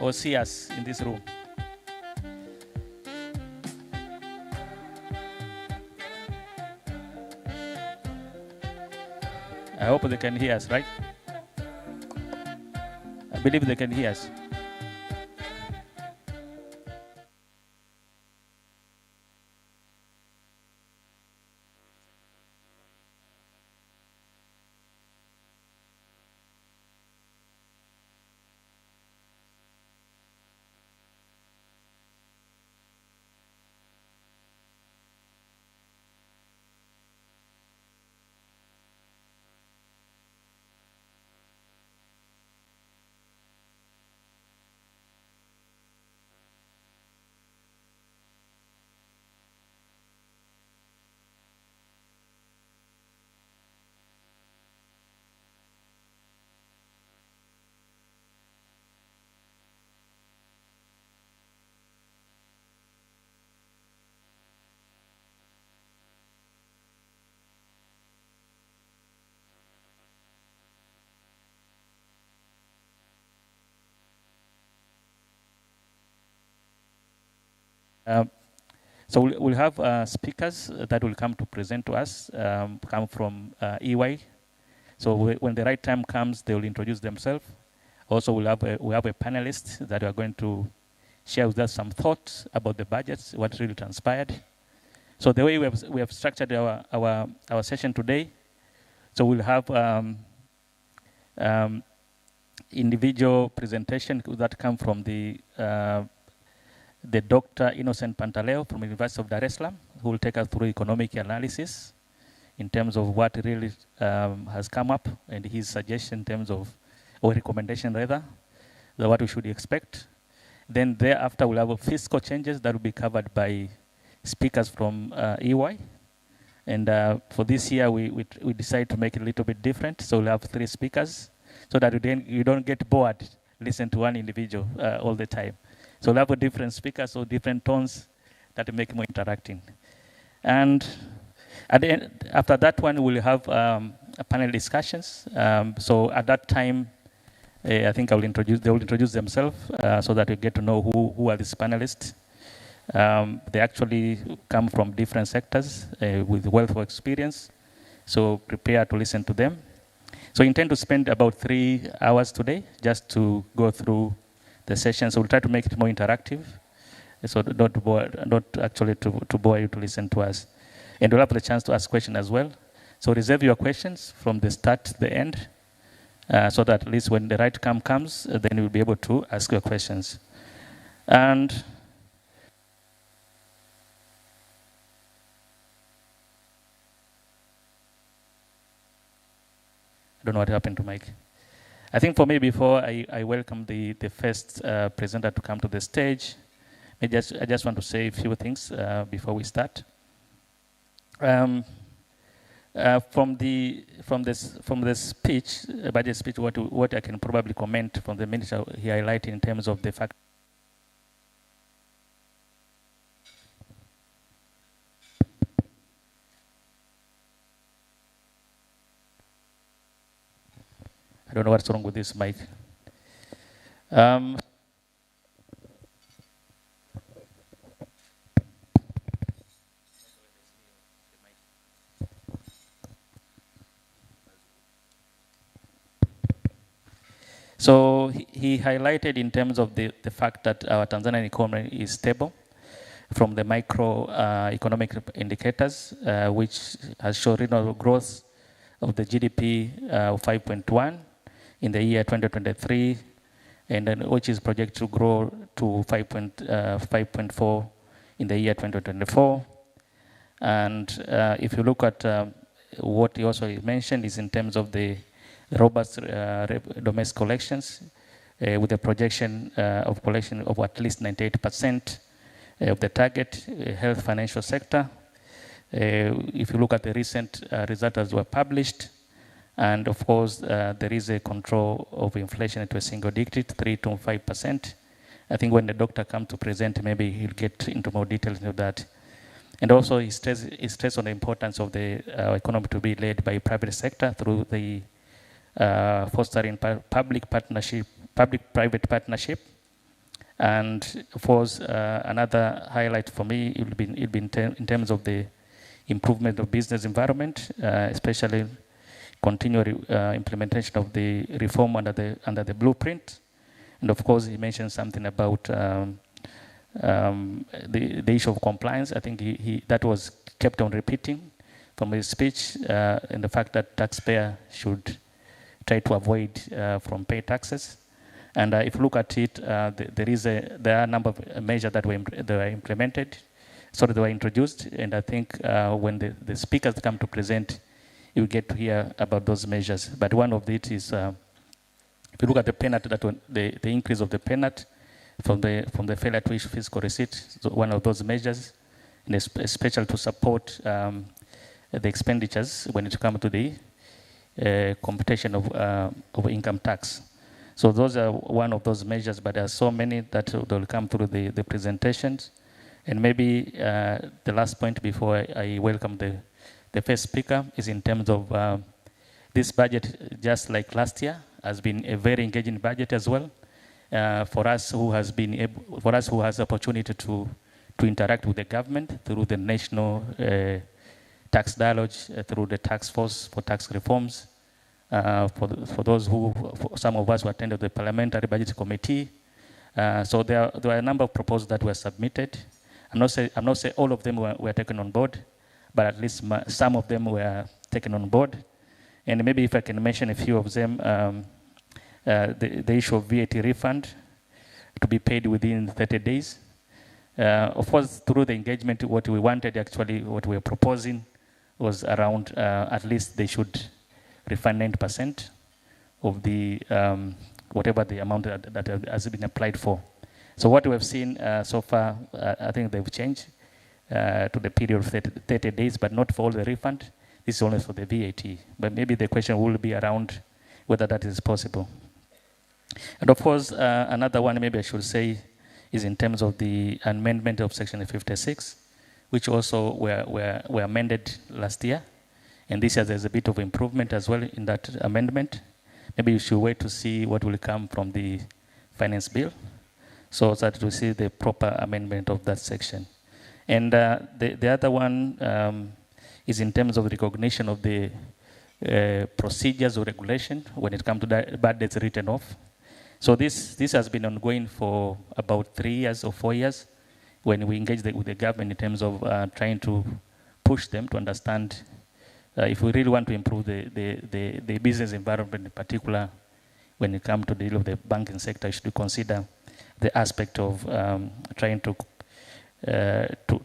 or see us in this room? I hope they can hear us, right? I believe they can hear us. So we'll have speakers that will come to present to us, come from EY. So when the right time comes, they will introduce themselves. Also, we have a panelist that are going to share with us some thoughts about the budgets, what really transpired. So the way we have structured our session today, so we'll have individual presentation that come from the Dr. Innocent Pantaleo from the University of Dar es Salaam, who will take us through economic analysis in terms of what really has come up and his suggestion in terms of, or recommendation rather, what we should expect. Then thereafter we'll have fiscal changes that will be covered by speakers from EY. And for this year, we decided to make it a little bit different. So we'll have 3 speakers so that you don't get bored, listen to one individual all the time. So we'll have a different speakers, so different tones that make more interacting. And at the end, after that one, we'll have panel discussions. So at that time, I think they will introduce themselves so that we get to know who are these panelists. They actually come from different sectors with wealth of experience. So prepare to listen to them. So intend to spend about 3 hours today just to go through the session. So we'll try to make it more interactive. So not actually to bore you to listen to us. And we'll have the chance to ask questions as well. So reserve your questions from the start to the end, so that at least when the right time comes, then you'll be able to ask your questions. And I don't know what happened to Mike. I think for me, before I welcome the first presenter to come to the stage, I just want to say a few things before we start. From the speech, budget speech, what I can probably comment from the minister he highlighted in terms of the fact. I don't know what's wrong with this mic. So he highlighted in terms of the fact that our Tanzanian economy is stable from the micro economic indicators, which has shown regional growth of the GDP of 5.1 in the year 2023, and then which is projected to grow to 5.4 in the year 2024. And if you look at what he also mentioned is in terms of the robust domestic collections, with a projection of collection of at least 98% of the target health financial sector. If you look at the recent results that were published, and of course there is a control of inflation to a single digit, 3 to 5%. I think when the doctor comes to present, maybe he'll get into more details into that. And also he stressed on the importance of the economy to be led by private sector through the fostering public public-private partnership. And of course, another highlight for me will be in terms of the improvement of business environment, especially continual implementation of the reform under the blueprint. And of course, he mentioned something about the issue of compliance. I think that was kept on repeating from his speech, and the fact that taxpayer should try to avoid from pay taxes. And if you look at it, there are a number of measures that were implemented, they were introduced, and I think when the speakers come to present, you get to hear about those measures. But one of it is, if you look at the penalty, the increase of the penalty from the failure to issue fiscal receipt, so one of those measures, and especially to support the expenditures when it comes to the computation of income tax. So those are one of those measures, but there are so many that will come through the presentations. And maybe the last point before I welcome the first speaker is in terms of this budget, just like last year, has been a very engaging budget as well. For us who has opportunity to interact with the government through the national tax dialogue, through the task force for tax reforms, for those some of us who attended the parliamentary budget committee. So there were a number of proposals that were submitted. I'm not saying all of them were taken on board, but at least some of them were taken on board. And maybe if I can mention a few of them, the issue of VAT refund to be paid within 30 days. Of course, through the engagement, what we wanted, actually, what we were proposing was around at least they should refund 90% of the whatever the amount that has been applied for. So what we have seen so far, I think they've changed to the period of 30 days, but not for all the refund. This is only for the VAT. But maybe the question will be around whether that is possible. And of course, another one maybe I should say is in terms of the amendment of Section 56, which also were amended last year. And this year there's a bit of improvement as well in that amendment. Maybe you should wait to see what will come from the finance bill, so that we see the proper amendment of that section. And the other one is in terms of recognition of the procedures or regulation when it comes to bad debts written off. So this has been ongoing for about 3 years or 4 years when we engage with the government in terms of trying to push them to understand if we really want to improve the business environment, in particular, when it comes to the deal of the banking sector, should consider the aspect of trying to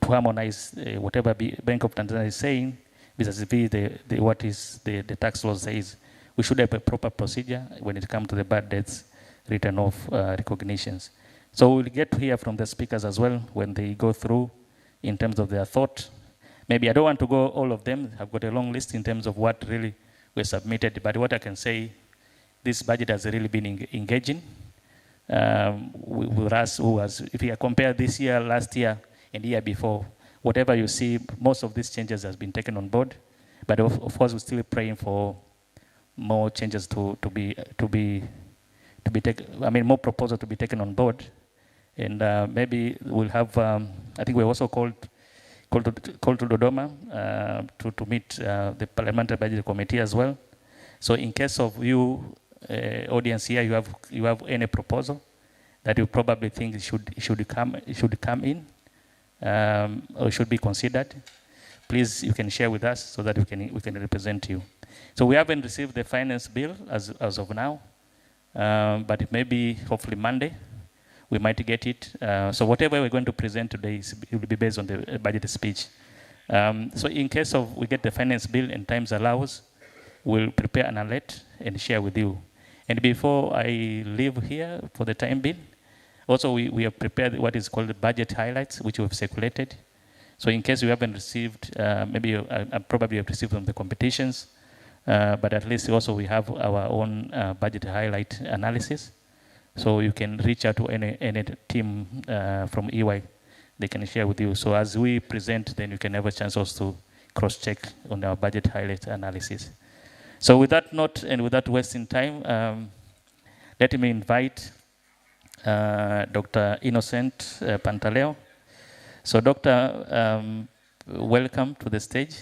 harmonize whatever Bank of Tanzania is saying vis-a-vis what is the tax law says. We should have a proper procedure when it comes to the bad debts written off recognitions. So we'll get to hear from the speakers as well when they go through in terms of their thought. Maybe I don't want to go all of them. I've got a long list in terms of what really were submitted, but what I can say, this budget has really been engaging with us if you compare this year, last year, and the year before, whatever you see, most of these changes has been taken on board. But of course, we're still praying for more changes to be taken. I mean, more proposals to be taken on board, and maybe we'll have. I think we're also called to Dodoma to meet the Parliamentary Budget Committee as well. So in case of you, audience here, you have any proposal that you probably think should come in or should be considered, please you can share with us so that we can represent you. So we haven't received the finance bill as of now, but it may be hopefully Monday we might get it. So whatever we're going to present today will be based on the budget speech. So in case of we get the finance bill and times allows, we'll prepare an alert and share with you. And before I leave here for the time being, also we have prepared what is called the budget highlights, which we've circulated. So in case you haven't received, maybe I probably have received from the competitions, but at least also we have our own budget highlight analysis. So you can reach out to any team from EY. They can share with you. So as we present, then you can have a chance also to cross-check on our budget highlight analysis. So with that note and without wasting time, Let me invite Dr. Innocent Pantaleo. So Doctor, welcome to the stage.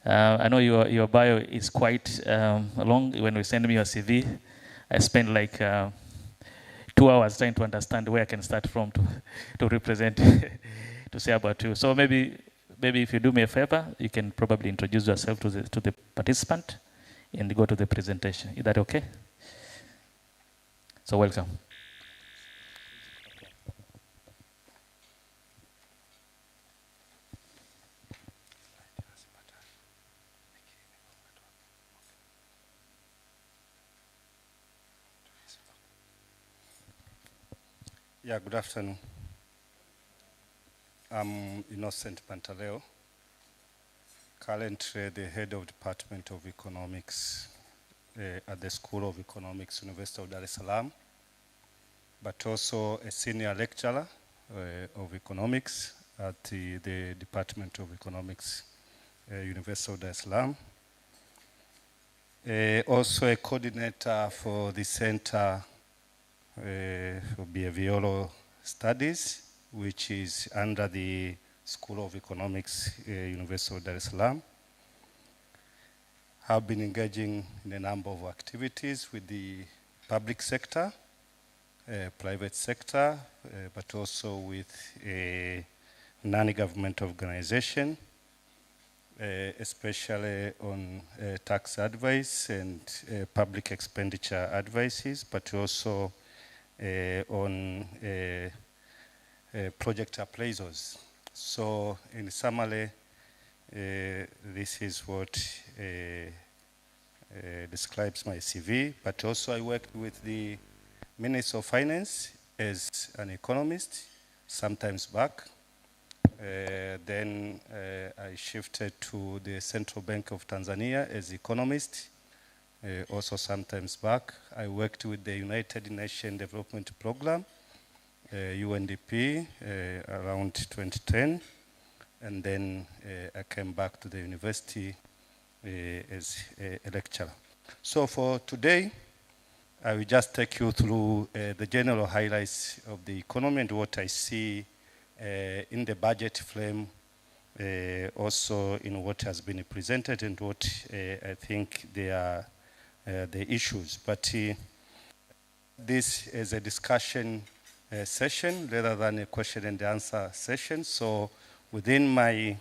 I know your bio is quite long. When you send me your CV, I spent like 2 hours trying to understand where I can start from to represent, to say about you. So maybe if you do me a favor, you can probably introduce yourself to the participant and go to the presentation. Is that okay? So welcome. Yeah, good afternoon. I'm Innocent Pantaleo, currently the head of Department of Economics at the School of Economics, University of Dar es Salaam, but also a senior lecturer of economics at the Department of Economics, University of Dar es Salaam. Also a coordinator for the Center for Behavioral Studies, which is under the School of Economics, University of Dar es Salaam. Have been engaging in a number of activities with the public sector, private sector, but also with a non-government organization, especially on tax advice and public expenditure advices, but also on project appraisals. So in summary, this is what describes my CV, but also I worked with the Minister of Finance as an economist, sometimes back. Then I shifted to the Central Bank of Tanzania as economist, also sometimes back. I worked with the United Nations Development Program, UNDP, around 2010. And then I came back to the university as a lecturer. So for today, I will just take you through the general highlights of the economy and what I see in the budget frame, also in what has been presented and what I think they are the issues. But this is a discussion session rather than a question and answer session. So within my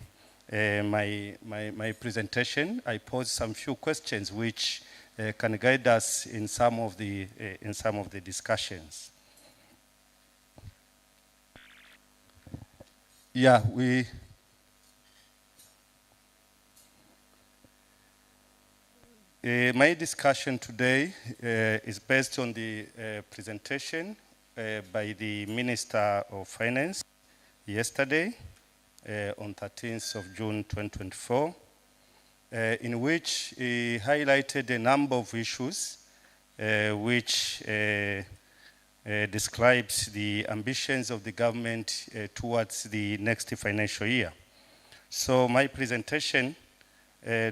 presentation, I pose some few questions which can guide us in some of the discussions. Yeah, my discussion today is based on the presentation by the Minister of Finance yesterday on 13th of June 2024, in which he highlighted a number of issues which describes the ambitions of the government towards the next financial year. So my presentation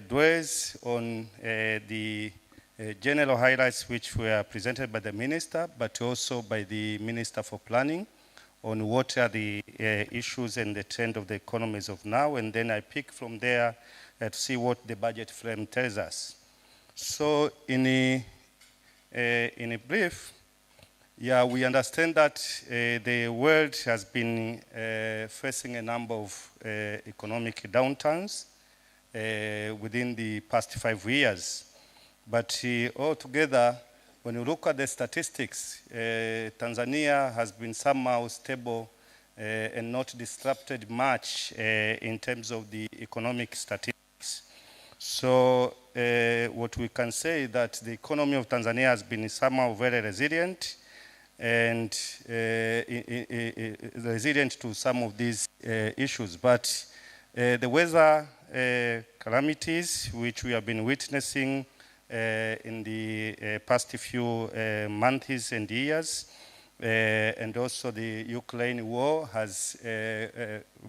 dwells on the general highlights which were presented by the Minister, but also by the Minister for Planning on what are the issues and the trend of the economies of now, and then I pick from there to see what the budget frame tells us. So in a brief, yeah, we understand that the world has been facing a number of economic downturns within the past 5 years. But altogether, when you look at the statistics, Tanzania has been somehow stable and not disrupted much in terms of the economic statistics. So what we can say is that the economy of Tanzania has been somehow very resilient and resilient to some of these issues. But the weather calamities which we have been witnessing in the past few months and years, and also the Ukraine war has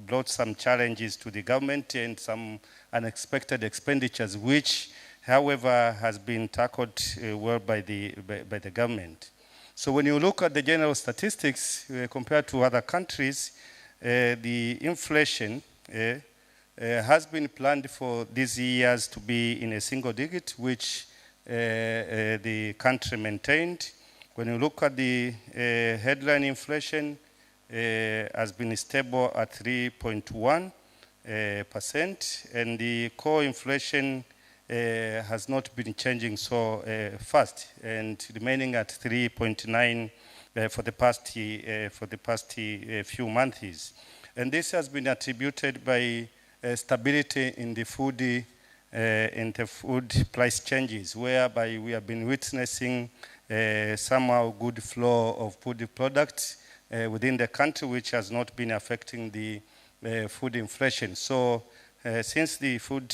brought some challenges to the government and some unexpected expenditures which however, has been tackled well by the government. So when you look at the general statistics compared to other countries, the inflation has been planned for these years to be in a single digit, which the country maintained. When you look at the headline inflation, has been stable at 3.1%, and the core inflation has not been changing so fast, and remaining at 3.9 for the past few months. And this has been attributed by stability in the food price changes, whereby we have been witnessing somehow good flow of food products within the country, which has not been affecting the food inflation. So since the food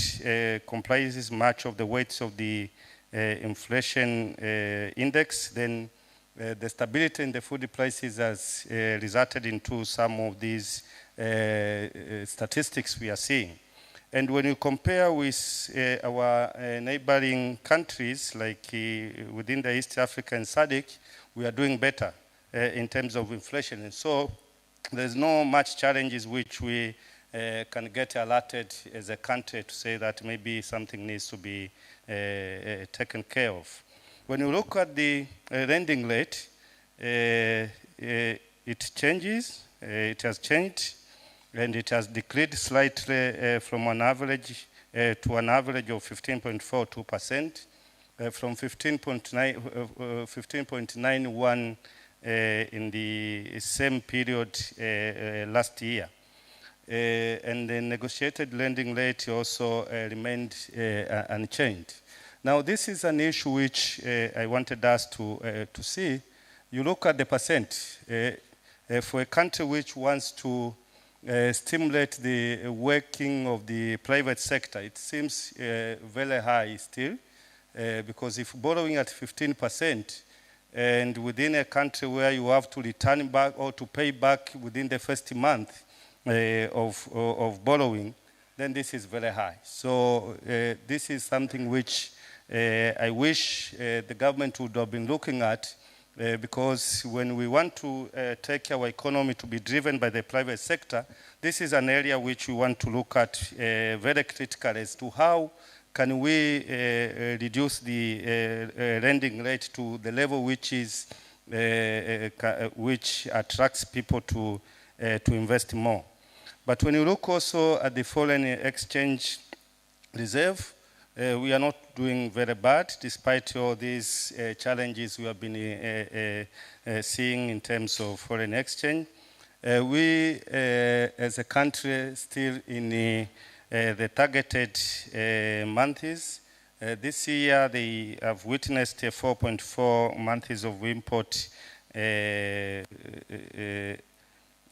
comprises much of the weights of the inflation index, then the stability in the food prices has resulted into some of these statistics we are seeing. And when you compare with our neighboring countries, like within the East Africa and SADC, we are doing better in terms of inflation. And so there's no much challenges which we can get alerted as a country to say that maybe something needs to be taken care of. When you look at the lending rate, it changes, it has changed, and it has decreased slightly from an average to an average of 15.42%, from 15.91 in the same period last year. And the negotiated lending rate also remained unchanged. Now, this is an issue which I wanted us to see. You look at the percent. For a country which wants to stimulate the working of the private sector, it seems very high still, because if borrowing at 15%, and within a country where you have to return back or to pay back within the first month of borrowing, then this is very high. So this is something which I wish the government would have been looking at, because when we want to take our economy to be driven by the private sector, this is an area which we want to look at very critically as to how can we reduce the lending rate to the level which is which attracts people to invest more. But when you look also at the foreign exchange reserve, we are not doing very bad, despite all these challenges we have been seeing in terms of foreign exchange. We, as a country, still in the targeted months. This year, they have witnessed 4.4 months of import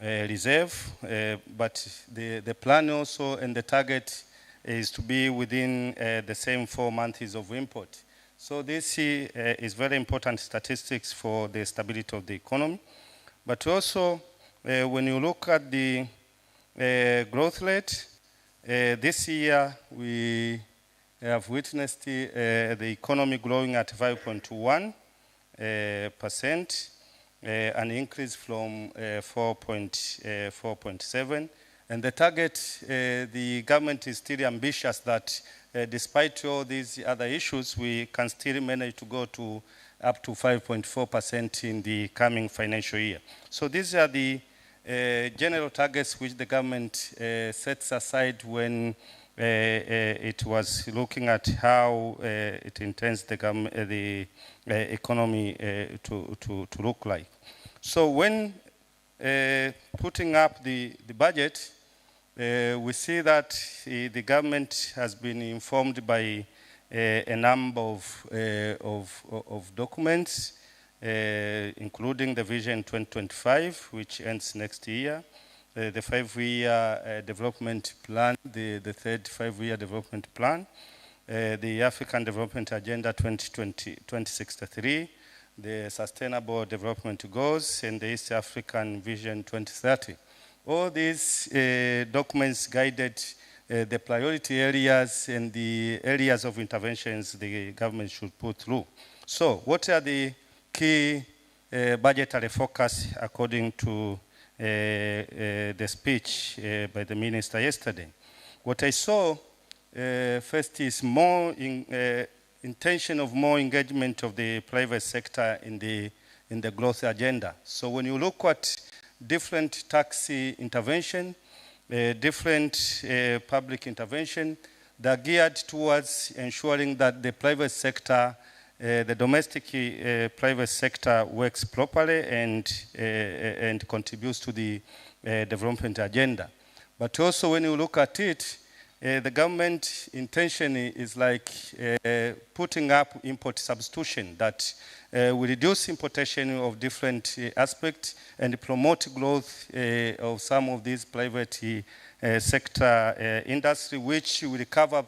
reserve, but the plan also and the target is to be within the same 4 months of import. So this is very important statistics for the stability of the economy. But also, when you look at the growth rate, this year we have witnessed the economy growing at 5.1%, an increase from 4.7%. And the target, the government is still ambitious that despite all these other issues, we can still manage to go to up to 5.4% in the coming financial year. So these are the general targets which the government sets aside when it was looking at how it intends the economy to look like. So when putting up the budget, we see that the government has been informed by a number of documents, including the Vision 2025, which ends next year, the 5-year development plan, the third 5-year development plan, the African Development Agenda 2063, the Sustainable Development Goals, and the East African Vision 2030. All these documents guided the priority areas and the areas of interventions the government should put through. So what are the key budgetary focus according to the speech by the minister yesterday? What I saw first is more intention of more engagement of the private sector in the growth agenda. So when you look at different tax intervention, different public intervention, they're geared towards ensuring that the private sector, the domestic private sector works properly and contributes to the development agenda. But also when you look at it, the government intention is like putting up import substitution that will reduce importation of different aspects and promote growth of some of these private sector industry, which will cover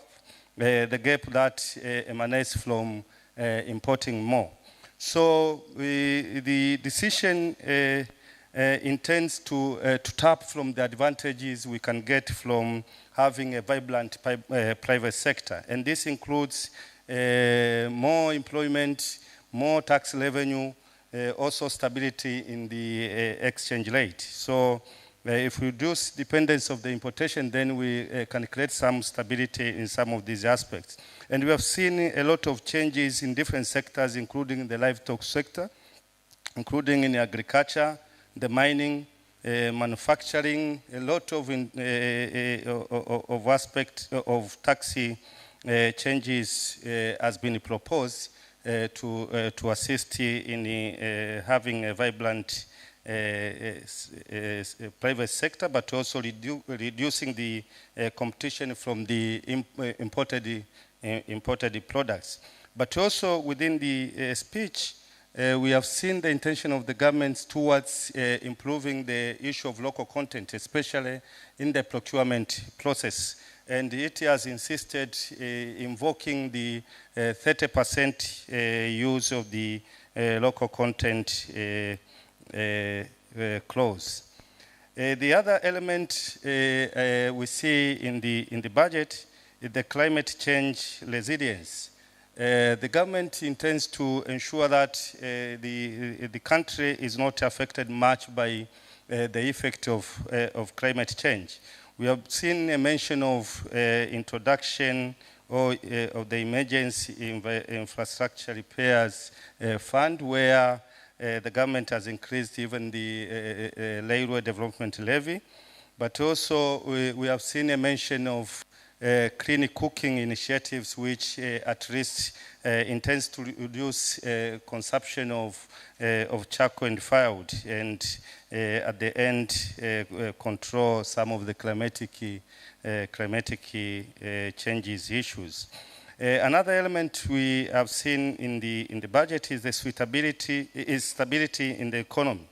the gap that emanates from importing more. So the decision intends to tap from the advantages we can get from having a vibrant private sector. And this includes more employment, more tax revenue, also stability in the exchange rate. So if we reduce dependence of the importation, then we can create some stability in some of these aspects. And we have seen a lot of changes in different sectors, including the livestock sector, including in agriculture, the mining, manufacturing, a lot of aspects of tax changes has been proposed to assist in having a vibrant private sector, but also reducing the competition from the imported products. But also within the speech, we have seen the intention of the government towards improving the issue of local content, especially in the procurement process. And it has insisted invoking the 30% use of the local content clause. The other element we see in the budget is the climate change resilience. The government intends to ensure that the country is not affected much by the effect of climate change. We have seen a mention of introduction of the Emergency Infrastructure Repairs Fund, where the government has increased even the railway development levy. But also we have seen a mention of clean cooking initiatives, which at least intends to reduce consumption of charcoal and firewood, and at the end control some of the climatic changes issues. Another element we have seen in the budget is the stability in the economy.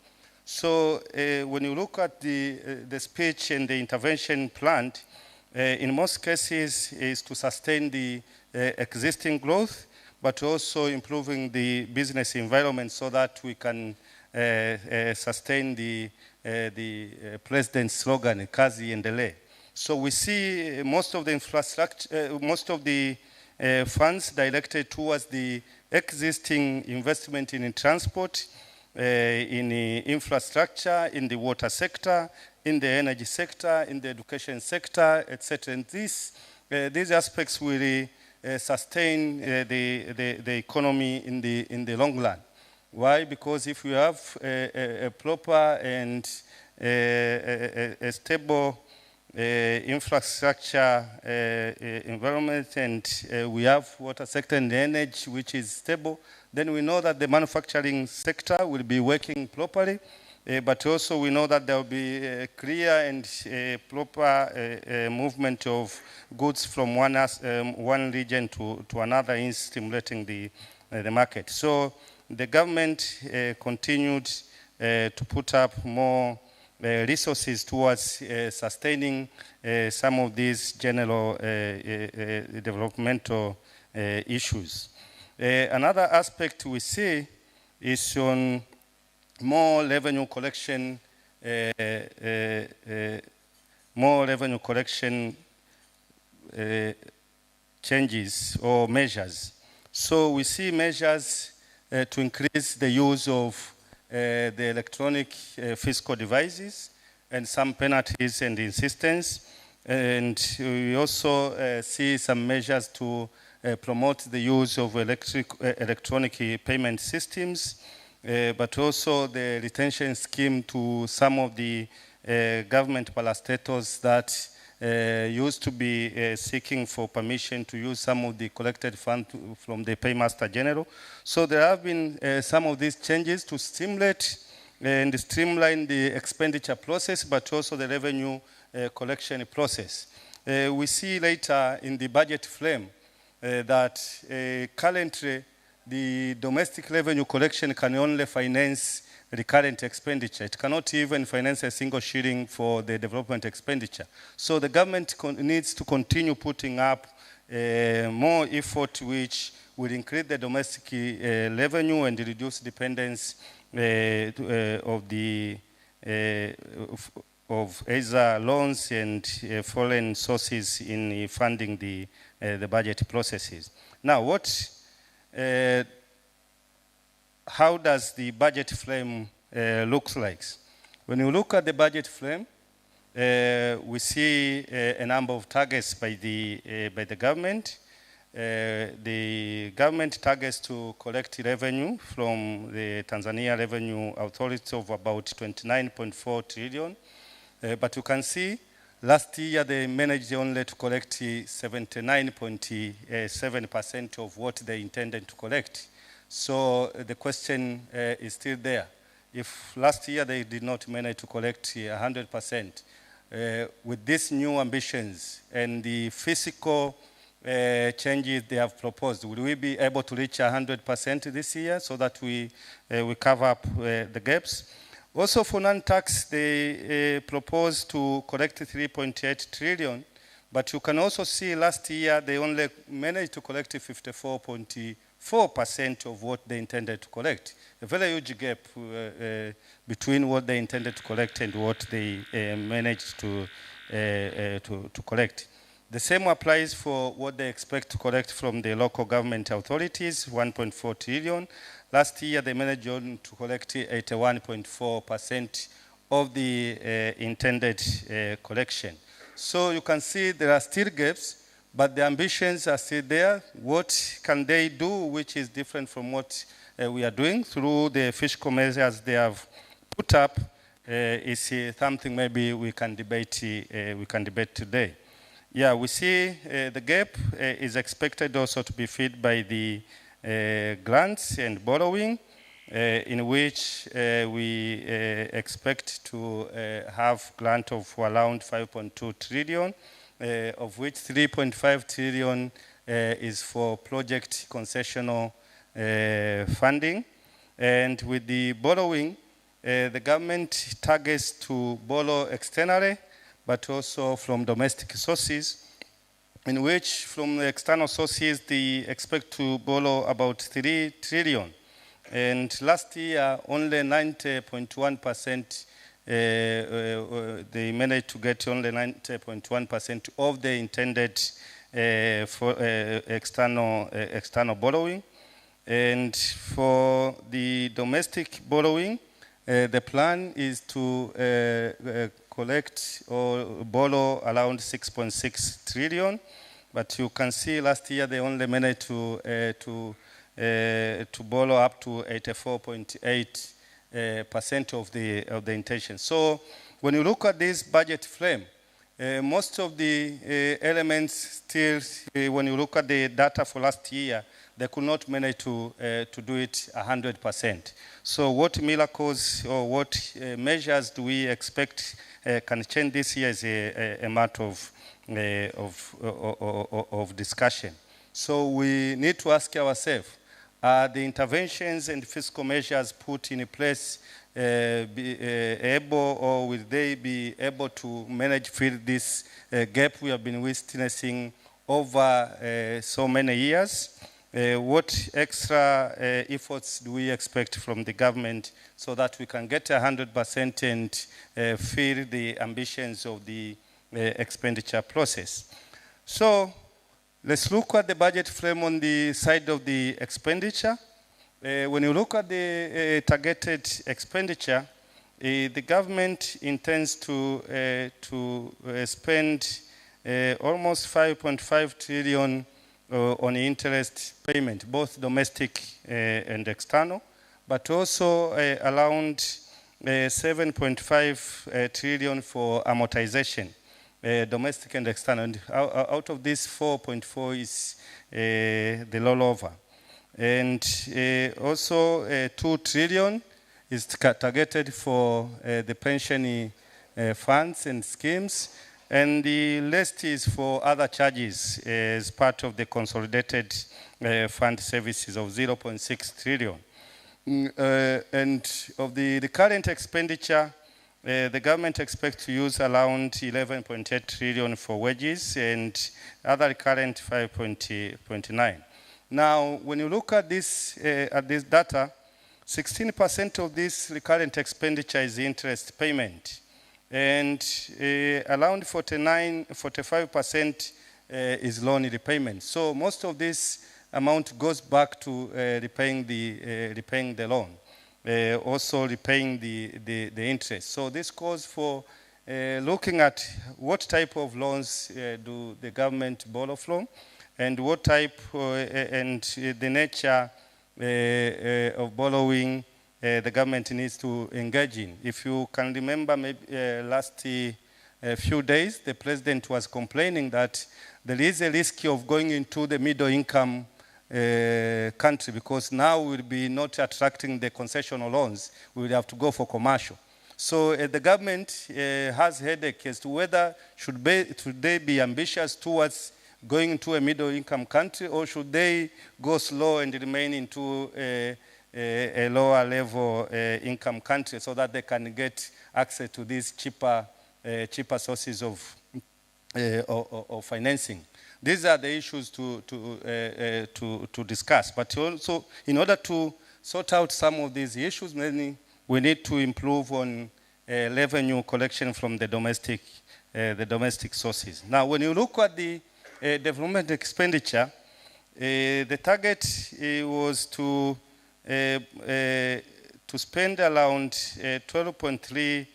So when you look at the speech and the intervention planned, in most cases is to sustain the existing growth, but also improving the business environment so that we can sustain the president's slogan, Kazi Endelee. So we see most of the infrastructure, most of the funds directed towards the existing investment in transport, in infrastructure, in the water sector, in the energy sector, in the education sector, etc. And these aspects will sustain the economy in the long run. Why? Because if you have a proper and a stable infrastructure environment, and we have water sector and energy which is stable, then we know that the manufacturing sector will be working properly. But also we know that there will be a clear and proper movement of goods from one region to another, in stimulating the market. So the government continued to put up more resources towards sustaining some of these general developmental issues. Another aspect we see is on more revenue collection changes or measures. So we see measures to increase the use of the electronic fiscal devices and some penalties and insistence. And we also see some measures to promote the use of electronic payment systems, but also the retention scheme to some of the government parastatals that used to be seeking for permission to use some of the collected funds from the Paymaster General. So there have been some of these changes to stimulate and streamline the expenditure process, but also the revenue collection process. We see later in the budget frame that currently the domestic revenue collection can only finance recurrent expenditure. It cannot even finance a single shilling for the development expenditure. So the government needs to continue putting up more effort which will increase the domestic revenue and reduce dependence of either loans and foreign sources in funding the budget processes. Now, how does the budget frame look like? When you look at the budget frame, we see a number of targets by the government. The government targets to collect revenue from the Tanzania Revenue Authority of about 29.4 trillion. But you can see last year they managed only to collect 79.7% of what they intended to collect. So the question is still there. If last year they did not manage to collect 100%, with these new ambitions and the physical changes they have proposed, will we be able to reach 100% this year so that we cover up the gaps? Also for non-tax, they propose to collect 3.8 trillion, but you can also see last year they only managed to collect 54.4% of what they intended to collect. A very huge gap between what they intended to collect and what they managed to collect. The same applies for what they expect to collect from the local government authorities, 1.4 trillion. Last year, they managed to collect 81.4% of the intended collection. So you can see there are still gaps, but the ambitions are still there. What can they do, which is different from what we are doing through the fiscal measures they have put up, is something maybe we can debate today. Yeah, we see the gap is expected also to be filled by the grants and borrowing, in which we expect to have grant of around 5.2 trillion, of which 3.5 trillion is for project concessional funding. And with the borrowing, the government targets to borrow externally, but also from domestic sources, in which from the external sources, they expect to borrow about 3 trillion. And last year, only 90.1%, they managed to get only 90.1% of the intended for external borrowing. And for the domestic borrowing, the plan is to collect or borrow around 6.6 trillion, but you can see last year they only managed to borrow up to 84.8% of the intention. So when you look at this budget frame, most of the elements still, when you look at the data for last year, they could not manage to do it 100%. So what miracles or what measures do we expect can change this year is a matter of discussion. So we need to ask ourselves, are the interventions and fiscal measures put in place able, or will they be able to manage fill this gap we have been witnessing over so many years? What extra efforts do we expect from the government so that we can get 100% and fill the ambitions of the expenditure process? So let's look at the budget frame on the side of the expenditure. When you look at the targeted expenditure, the government intends to spend almost 5.5 trillion on interest payment, both domestic and external, but also around 7.5 trillion for amortization, domestic and external. And out of this, 4.4 is the rollover. And also 2 trillion is targeted for the pension funds and schemes. And the rest is for other charges as part of the consolidated fund services of 0.6 trillion. And of the current expenditure, the government expects to use around 11.8 trillion for wages and other current 5.9. Now, when you look at this data, 16% of this recurrent expenditure is interest payment, and around 45% is loan repayment. So most of this amount goes back to repaying the loan, also repaying the interest. So this calls for looking at what type of loans do the government borrow from, and what type and the nature of borrowing the government needs to engage in. If you can remember, maybe last few days, the president was complaining that there is a risk of going into the middle income country, because now we'll be not attracting the concessional loans. We'll have to go for commercial. So the government has headache as to whether should they be ambitious towards going into a middle income country, or should they go slow and remain into a lower level income country so that they can get access to these cheaper sources of financing. These are the issues to discuss. But also, in order to sort out some of these issues, we need to improve on revenue collection from the domestic sources. Now, when you look at the development expenditure, the target was to spend around 12.3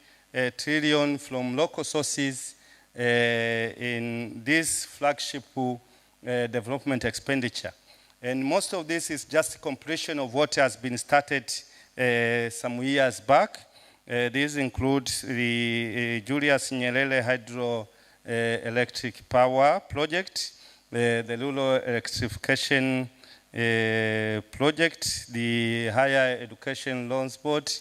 trillion from local sources in this flagship development expenditure. And most of this is just completion of what has been started some years back. These include the Julius Nyerere hydroelectric power project, the rural electrification project, the higher education loans board,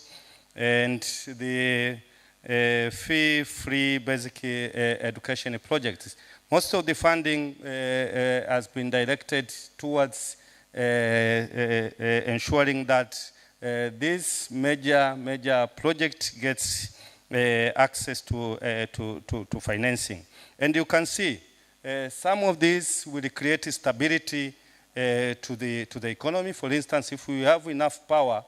and the fee-free basic education projects. Most of the funding has been directed towards ensuring that this major project gets access to financing. And you can see some of these will create stability to the economy. For instance, if we have enough power,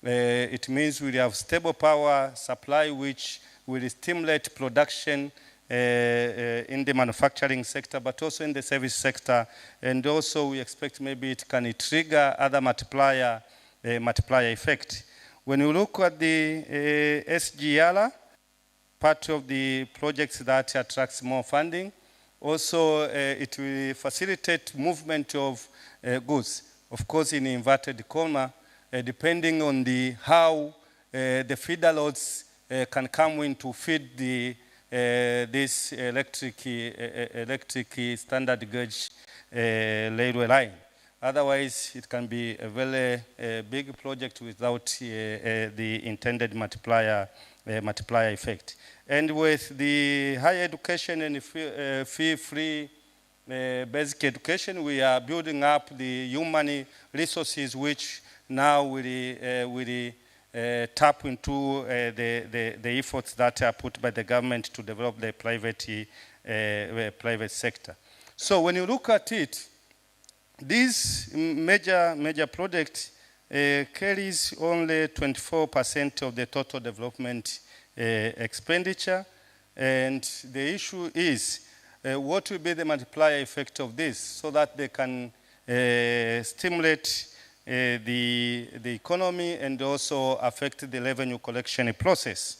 it means we have stable power supply, which will stimulate production in the manufacturing sector, but also in the service sector. And also we expect maybe it can trigger other multiplier effect. When you look at the SGR, part of the projects that attracts more funding, also it will facilitate movement of goods. Of course, in inverted comma, depending on how the feeder loads can come in to feed this electric standard gauge railway line. Otherwise, it can be a very big project without the intended multiplier effect. And with the higher education and fee-free basic education, we are building up the human resources, which now will tap into the efforts that are put by the government to develop the private sector. So when you look at it, this major project carries only 24% of the total development expenditure, and the issue is what will be the multiplier effect of this so that they can stimulate the economy and also affect the revenue collection process.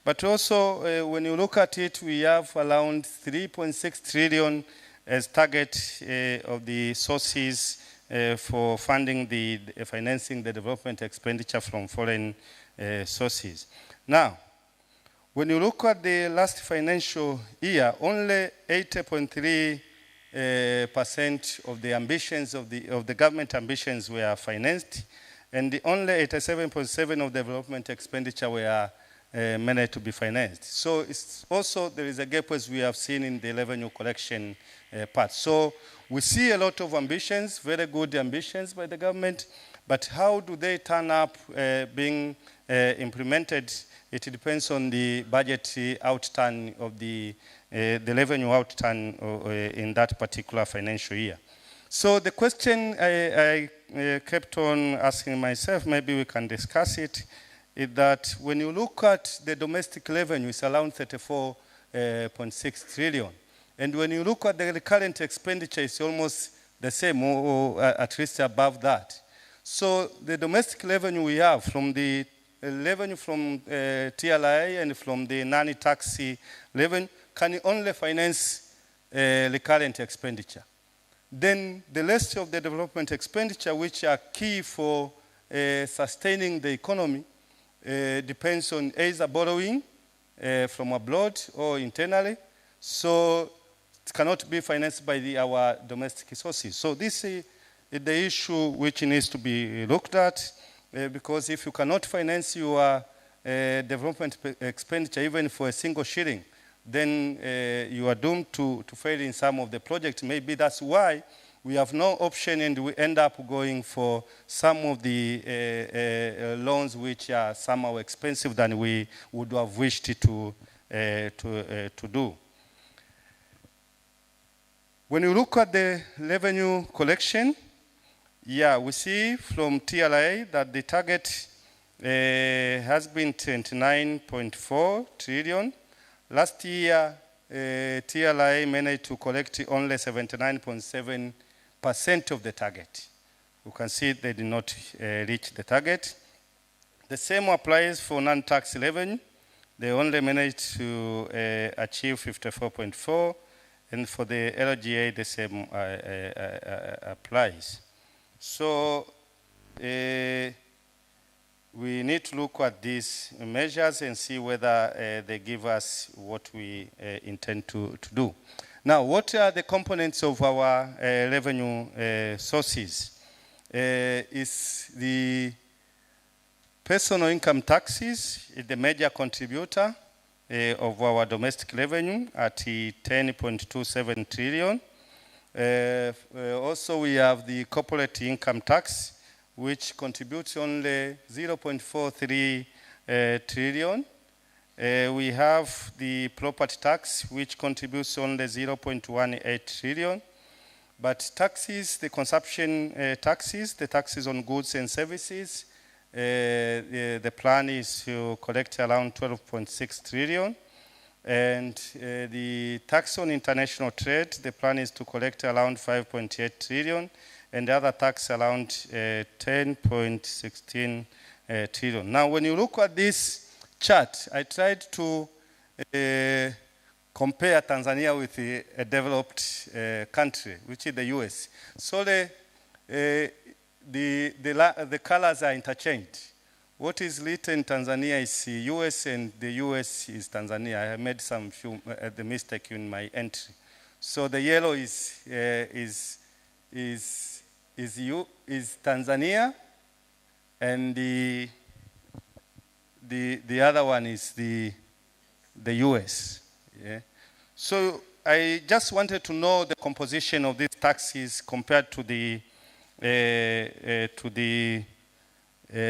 But also, when you look at it, we have around 3.6 trillion as target of the sources for funding financing the development expenditure from foreign sources. Now, when you look at the last financial year, only 80.3% of the ambitions of the government ambitions were financed, and only 87.7% of development expenditure were managed to be financed. So it's also there is a gap as we have seen in the revenue collection part. So we see a lot of ambitions, very good ambitions by the government, but how do they turn up being implemented? It depends on the budgetary outturn of the revenue outturn in that particular financial year. So the question I kept on asking myself, maybe we can discuss it, is that when you look at the domestic revenue, it's around 34.6 trillion. And when you look at the recurrent expenditure, it's almost the same, or at least above that. So the domestic revenue we have from the revenue from TLI and from the non-taxi revenue can only finance recurrent expenditure. Then the rest of the development expenditure, which are key for sustaining the economy, depends on either borrowing from abroad or internally. So it cannot be financed by our domestic sources. So this is the issue which needs to be looked at. Because if you cannot finance your development expenditure even for a single shilling, then you are doomed to fail in some of the projects. Maybe that's why we have no option and we end up going for some of the loans which are somehow expensive than we would have wished to do. When you look at the revenue collection, yeah, we see from TLI that the target has been 29.4 trillion. Last year, TLI managed to collect only 79.7% of the target. You can see they did not reach the target. The same applies for non-tax revenue. They only managed to achieve 54.4, and for the LGA, the same applies. So we need to look at these measures and see whether they give us what we intend to do. Now, what are the components of our revenue sources? Is the personal income taxes is the major contributor of our domestic revenue at 10.27 trillion. Also, we have the corporate income tax, which contributes only 0.43 trillion. We have the property tax, which contributes only 0.18 trillion. But taxes, the consumption taxes, the taxes on goods and services, the plan is to collect around 12.6 trillion. And the tax on international trade, the plan is to collect around 5.8 trillion, and the other tax around 10.16 trillion. Now, when you look at this chart, I tried to compare Tanzania with a developed country, which is the US. So the colors are interchanged. What is written in Tanzania is US and the US is Tanzania. I made the mistake in my entry. So the yellow is Tanzania, and the other one is the US. Yeah. So I just wanted to know the composition of these taxes compared to the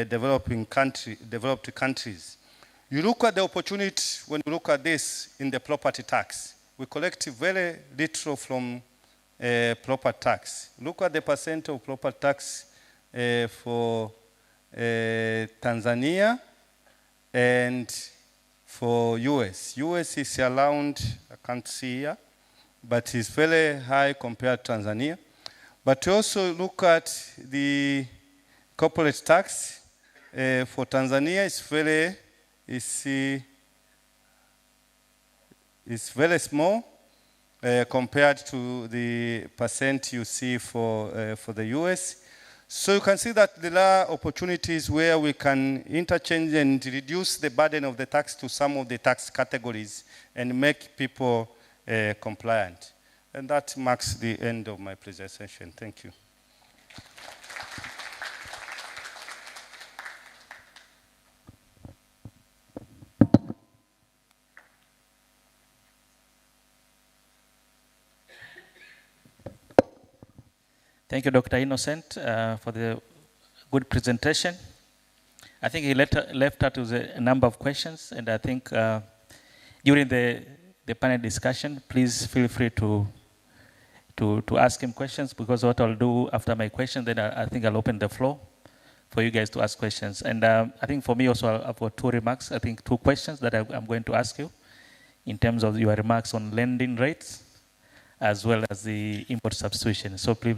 developed countries. You look at the opportunity when you look at this in the property tax. We collect very little from property tax. Look at the percent of property tax for Tanzania and for US. US is around, I can't see here, but it's very high compared to Tanzania. But we also look at the corporate tax. For Tanzania, it's very small compared to the percent you see for the US. So you can see that there are opportunities where we can interchange and reduce the burden of the tax to some of the tax categories and make people compliant. And that marks the end of my presentation. Thank you. Thank you, Dr. Innocent, for the good presentation. I think he left out with a number of questions, and I think during the panel discussion, please feel free to ask him questions, because what I'll do after my question, then I think I'll open the floor for you guys to ask questions. And I think for me also, I've got two remarks, I think two questions that I'm going to ask you in terms of your remarks on lending rates, as well as the import substitution. So please,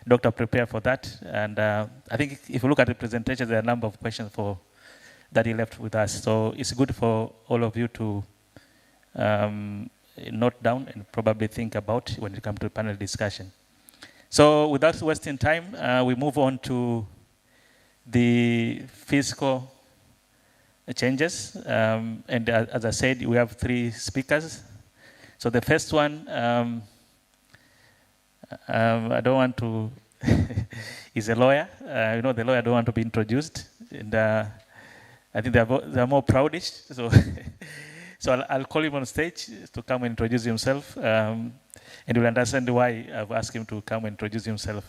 Doctor, prepare for that. And I think if you look at the presentation, there are a number of questions that he left with us. So it's good for all of you to note down and probably think about when it comes to panel discussion. So without wasting time, we move on to the fiscal changes. And as I said, we have three speakers. So the first one, I don't want to, he's a lawyer. The lawyer don't want to be introduced. And I think they're more proudish. So, so I'll call him on stage to come and introduce himself. And you'll understand why I've asked him to come and introduce himself.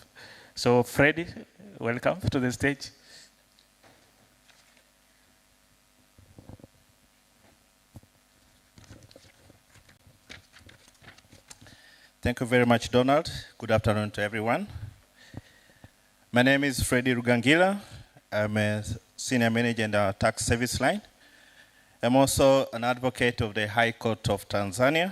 So Freddie, welcome to the stage. Thank you very much, Donald. Good afternoon to everyone. My name is Freddie Rugangila. I'm a senior manager in the tax service line. I'm also an advocate of the High Court of Tanzania.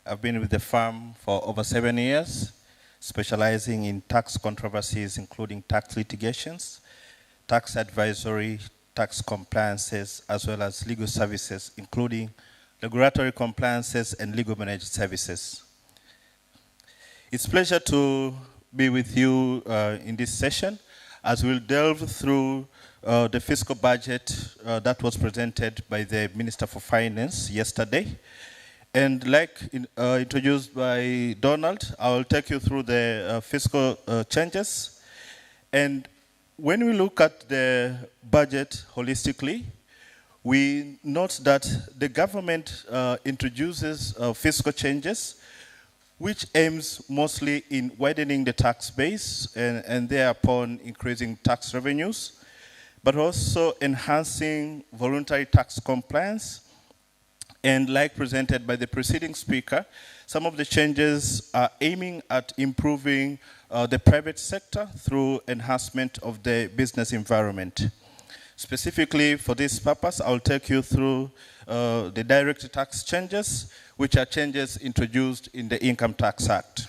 I've been with the firm for over 7 years, specializing in tax controversies, including tax litigations, tax advisory, tax compliances, as well as legal services, including regulatory compliances and legal managed services. It's a pleasure to be with you in this session as we'll delve through the fiscal budget that was presented by the Minister for Finance yesterday. And like introduced by Donald, I'll take you through the fiscal changes. And when we look at the budget holistically, we note that the government introduces fiscal changes which aims mostly in widening the tax base and thereupon increasing tax revenues, but also enhancing voluntary tax compliance. And like presented by the preceding speaker, some of the changes are aiming at improving the private sector through enhancement of the business environment. Specifically for this purpose, I'll take you through the direct tax changes, which are changes introduced in the Income Tax Act.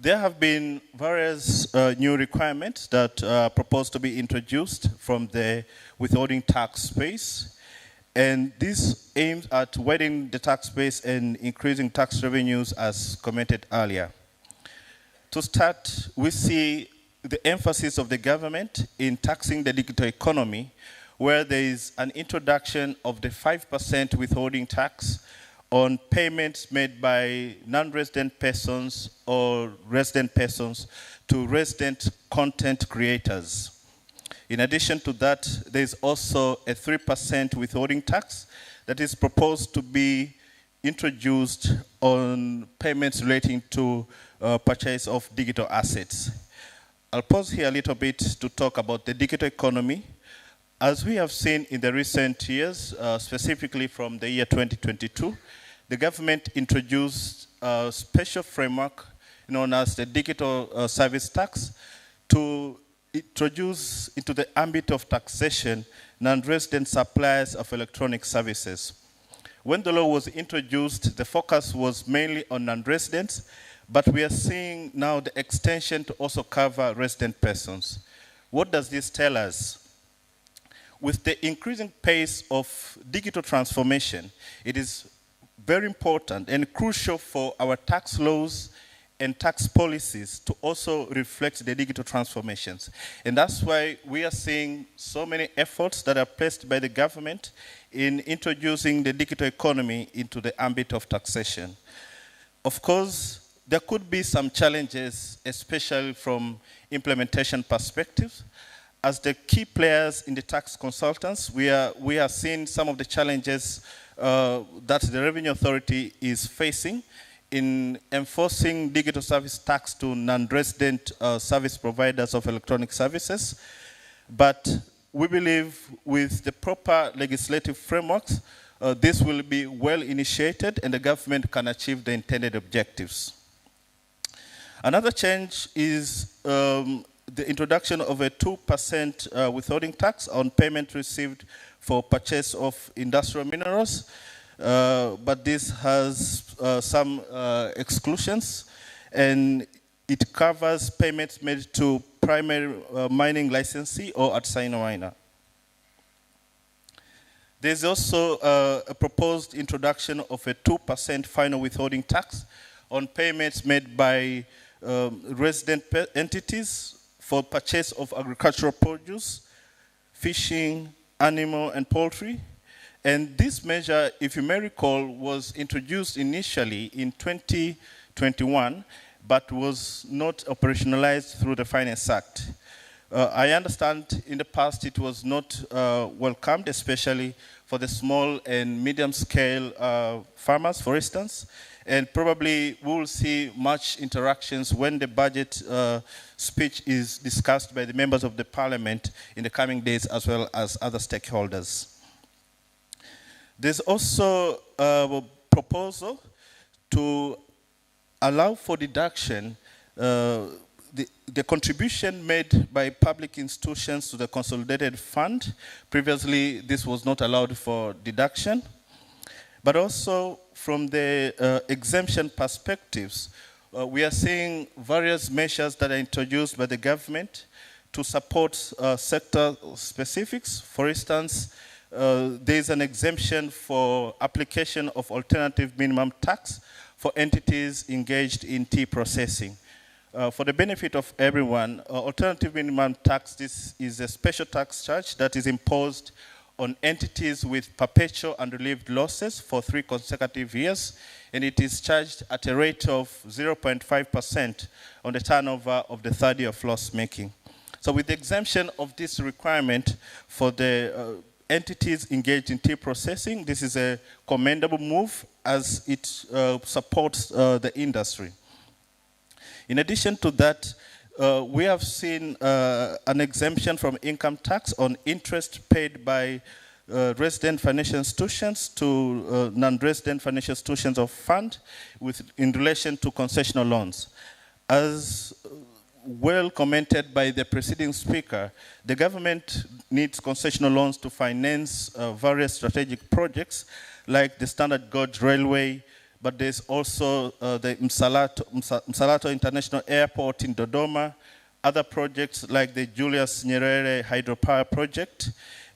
There have been various new requirements that are proposed to be introduced from the withholding tax space. And this aims at widening the tax base and increasing tax revenues, as commented earlier. To start, we see the emphasis of the government in taxing the digital economy, where there is an introduction of the 5% withholding tax on payments made by non-resident persons or resident persons to resident content creators. In addition to that, there is also a 3% withholding tax that is proposed to be introduced on payments relating to purchase of digital assets. I'll pause here a little bit to talk about the digital economy. As we have seen in the recent years, specifically from the year 2022, the government introduced a special framework known as the Digital Service Tax to introduce into the ambit of taxation non-resident suppliers of electronic services. When the law was introduced, the focus was mainly on non-residents, but we are seeing now the extension to also cover resident persons. What does this tell us? With the increasing pace of digital transformation, it is very important and crucial for our tax laws and tax policies to also reflect the digital transformations. And that's why we are seeing so many efforts that are placed by the government in introducing the digital economy into the ambit of taxation. Of course, there could be some challenges, especially from implementation perspectives. As the key players in the tax consultants, we are seeing some of the challenges that the Revenue Authority is facing in enforcing digital service tax to non-resident service providers of electronic services. But we believe with the proper legislative frameworks, this will be well initiated and the government can achieve the intended objectives. Another change is the introduction of a 2% withholding tax on payment received for purchase of industrial minerals. But this has some exclusions, and it covers payments made to primary mining licensee or artisanal miner. There's also a proposed introduction of a 2% final withholding tax on payments made by resident entities for purchase of agricultural produce, fishing, animal, and poultry. And this measure, if you may recall, was introduced initially in 2021, but was not operationalized through the Finance Act. I understand in the past it was not welcomed, especially for the small and medium-scale farmers, for instance. And probably we will see much interactions when the budget speech is discussed by the members of the parliament in the coming days, as well as other stakeholders. There's also a proposal to allow for deduction the contribution made by public institutions to the consolidated fund. Previously, this was not allowed for deduction. But also from the exemption perspectives, we are seeing various measures that are introduced by the government to support sector specifics. For instance, there is an exemption for application of alternative minimum tax for entities engaged in tea processing. For the benefit of everyone, alternative minimum tax, this is a special tax charge that is imposed on entities with perpetual and relieved losses for 3 consecutive years, and it is charged at a rate of 0.5% on the turnover of the third year of loss making. So with the exemption of this requirement for the entities engaged in tea processing, this is a commendable move as it supports the industry. In addition to that, we have seen an exemption from income tax on interest paid by resident financial institutions to non-resident financial institutions of fund in relation to concessional loans. As well commented by the preceding speaker, the government needs concessional loans to finance various strategic projects like the Standard Gauge Railway, but there's also the Msalato International Airport in Dodoma, other projects like the Julius Nyerere Hydropower Project,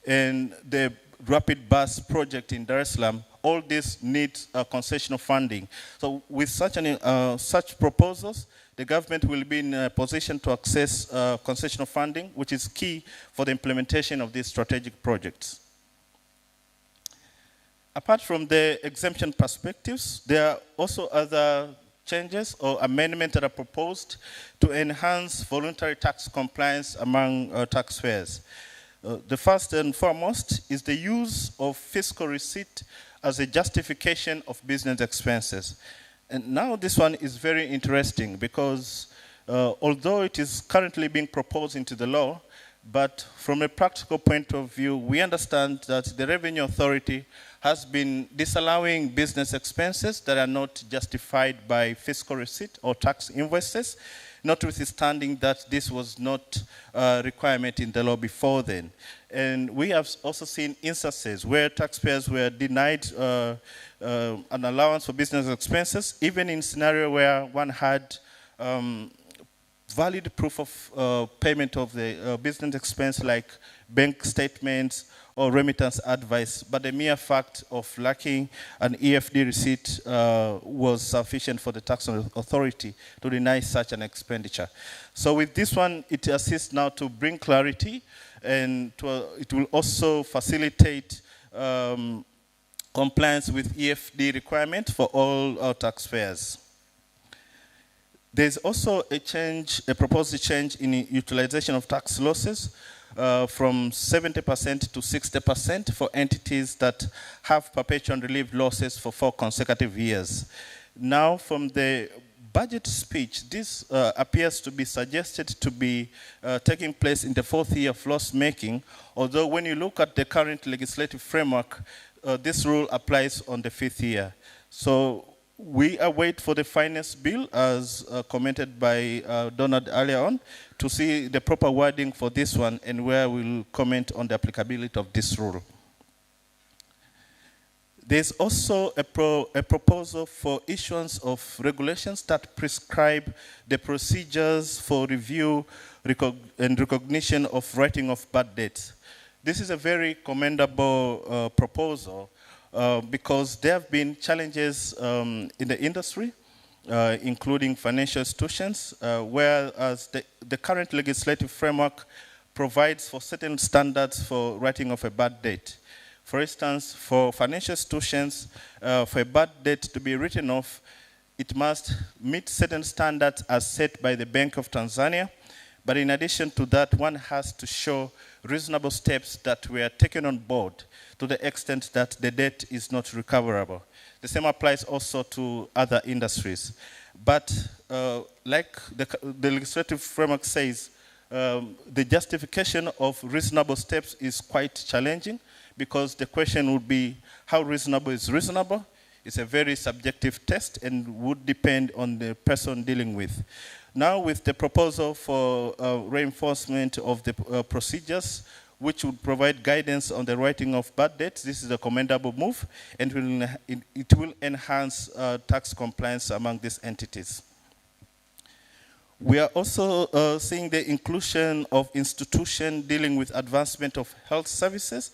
and the Rapid Bus Project in Dar es Salaam. All this needs concessional funding. So with such proposals, the government will be in a position to access concessional funding, which is key for the implementation of these strategic projects. Apart from the exemption perspectives, there are also other changes or amendments that are proposed to enhance voluntary tax compliance among taxpayers. The first and foremost is the use of fiscal receipt as a justification of business expenses. And now this one is very interesting because although it is currently being proposed into the law, but from a practical point of view, we understand that the Revenue Authority has been disallowing business expenses that are not justified by fiscal receipt or tax invoices. notwithstanding that this was not a requirement in the law before then. And we have also seen instances where taxpayers were denied an allowance for business expenses, even in scenario where one had valid proof of payment of the business expense, like bank statements or remittance advice, but the mere fact of lacking an EFD receipt was sufficient for the tax authority to deny such an expenditure. So with this one, it assists now to bring clarity, and it will also facilitate compliance with EFD requirement for all our taxpayers. There's also a proposed change in utilization of tax losses from 70% to 60% for entities that have perpetual and relief losses for 4 consecutive years. Now, from the budget speech, this appears to be suggested to be taking place in the 4th year of loss making, although when you look at the current legislative framework, this rule applies on the 5th year. So we await for the finance bill, as commented by Donald earlier on, to see the proper wording for this one, and where we'll comment on the applicability of this rule. There's also a proposal for issuance of regulations that prescribe the procedures for review and recognition of writing of bad debts. This is a very commendable proposal because there have been challenges in the industry, including financial institutions, whereas the current legislative framework provides for certain standards for writing of a bad debt. For instance, for financial institutions, for a bad debt to be written off, it must meet certain standards as set by the Bank of Tanzania. But in addition to that, one has to show reasonable steps that were taken on board to the extent that the debt is not recoverable. The same applies also to other industries. But like the legislative framework says, the justification of reasonable steps is quite challenging, because the question would be, how reasonable is reasonable? It's a very subjective test and would depend on the person dealing with. Now, with the proposal for reinforcement of the procedures, which would provide guidance on the writing of bad debts, this is a commendable move, and it will enhance tax compliance among these entities. We are also seeing the inclusion of institutions dealing with advancement of health services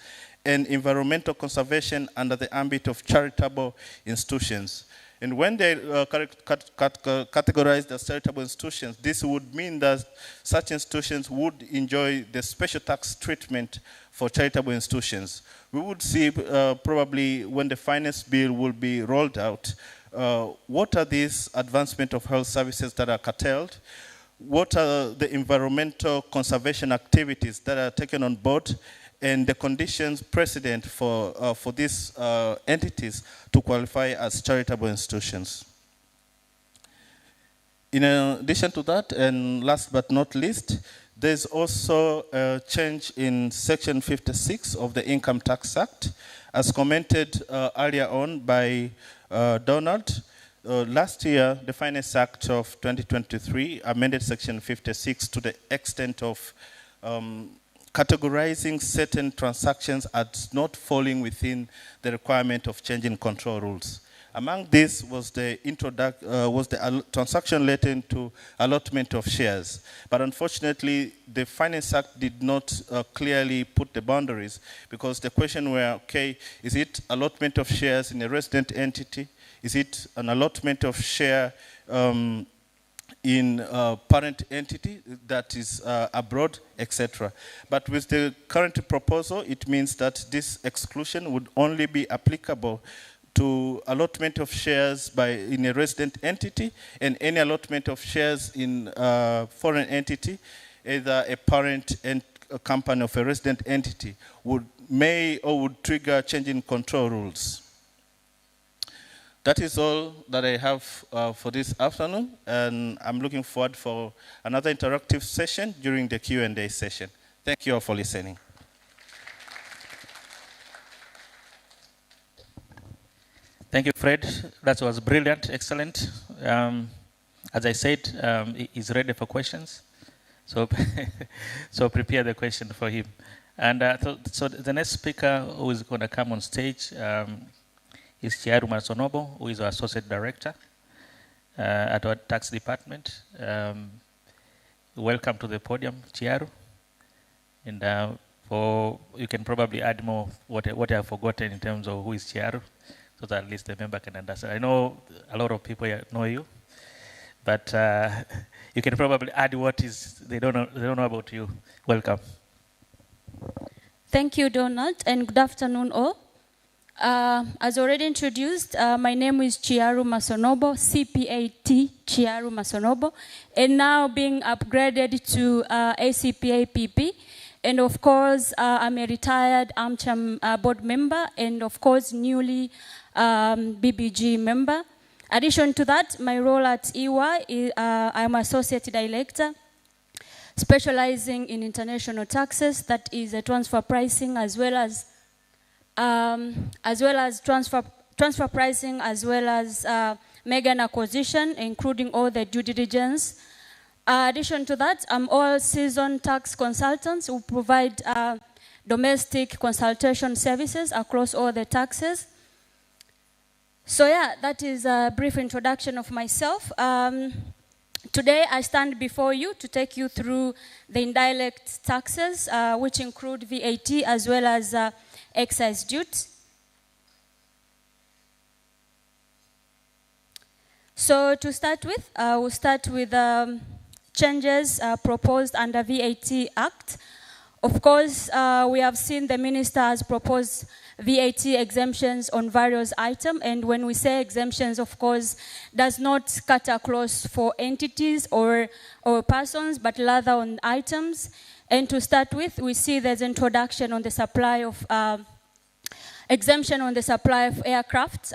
and environmental conservation under the ambit of charitable institutions. And when they categorized as charitable institutions, this would mean that such institutions would enjoy the special tax treatment for charitable institutions. We would see probably when the finance bill will be rolled out, what are these advancement of health services that are curtailed? What are the environmental conservation activities that are taken on board, and the conditions precedent for these entities to qualify as charitable institutions. In addition to that, and last but not least, there's also a change in Section 56 of the Income Tax Act. As commented earlier on by Donald, last year, the Finance Act of 2023 amended Section 56 to the extent of categorizing certain transactions as not falling within the requirement of changing control rules. Among these was the transaction relating to allotment of shares. But unfortunately, the Finance Act did not clearly put the boundaries, because the question were, okay, is it allotment of shares in a resident entity? Is it an allotment of share in a parent entity that is abroad, etc. But with the current proposal, it means that this exclusion would only be applicable to allotment of shares in a resident entity, and any allotment of shares in a foreign entity, either a parent and a company of a resident entity, would trigger change in control rules. That is all that I have for this afternoon, and I'm looking forward for another interactive session during the Q&A session. Thank you all for listening. Thank you, Fred. That was brilliant, excellent. as I said, he's ready for questions. So, so prepare the question for him. And so the next speaker who is going to come on stage is Chiaru Masonobo, who is our Associate Director at our tax department. Welcome to the podium, Chiaru. And you can probably add more what I have forgotten in terms of who is Chiaru, so that at least the member can understand. I know a lot of people here know you, but you can probably add what is they don't know about you. Welcome. Thank you, Donald, and good afternoon all. As already introduced, my name is Chiaru Masonobo, CPAT Chiaru Masonobo, and now being upgraded to ACPA PP. And of course, I'm a retired AmCham board member, and of course, newly BBG member. Addition to that, my role at EY is I'm associate director, specializing in international taxes, that is transfer pricing, as well as transfer pricing, as well as merger and acquisition, including all the due diligence. Addition to that, I'm all seasoned tax consultants who provide domestic consultation services across all the taxes. So yeah, that is a brief introduction of myself. Today I stand before you to take you through the indirect taxes, which include VAT as well as excise duty. So to start with, we'll start with changes proposed under VAT Act. Of course, we have seen the minister has proposed VAT exemptions on various items, and when we say exemptions, of course, does not cut across for entities or persons, but rather on items. And to start with, we see there's introduction on the supply of exemption on the supply of aircraft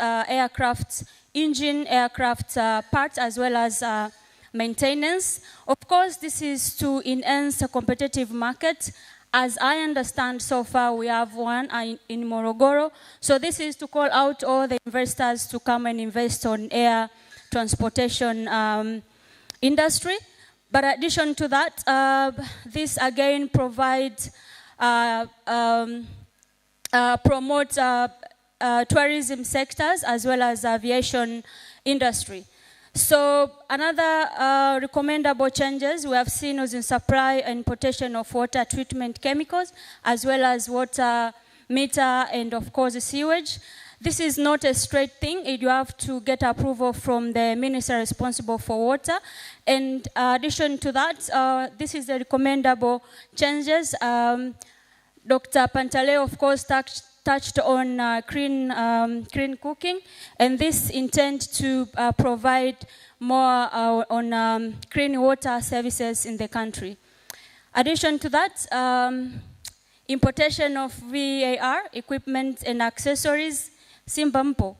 engine, aircraft parts, as well as maintenance. Of course, this is to enhance a competitive market. As I understand, so far we have one in Morogoro. So this is to call out all the investors to come and invest on air transportation industry. But in addition to that, this again provides, promotes tourism sectors as well as aviation industry. So another recommendable changes we have seen was in supply and importation of water treatment chemicals, as well as water meter and of course sewage. This is not a straight thing. You have to get approval from the minister responsible for water. And in addition to that, this is the recommendable changes. Dr. Pantaleo, of course, touched on clean cooking, and this intends to provide more on clean water services in the country. Addition to that, importation of VAR equipment and accessories, Simba mpo.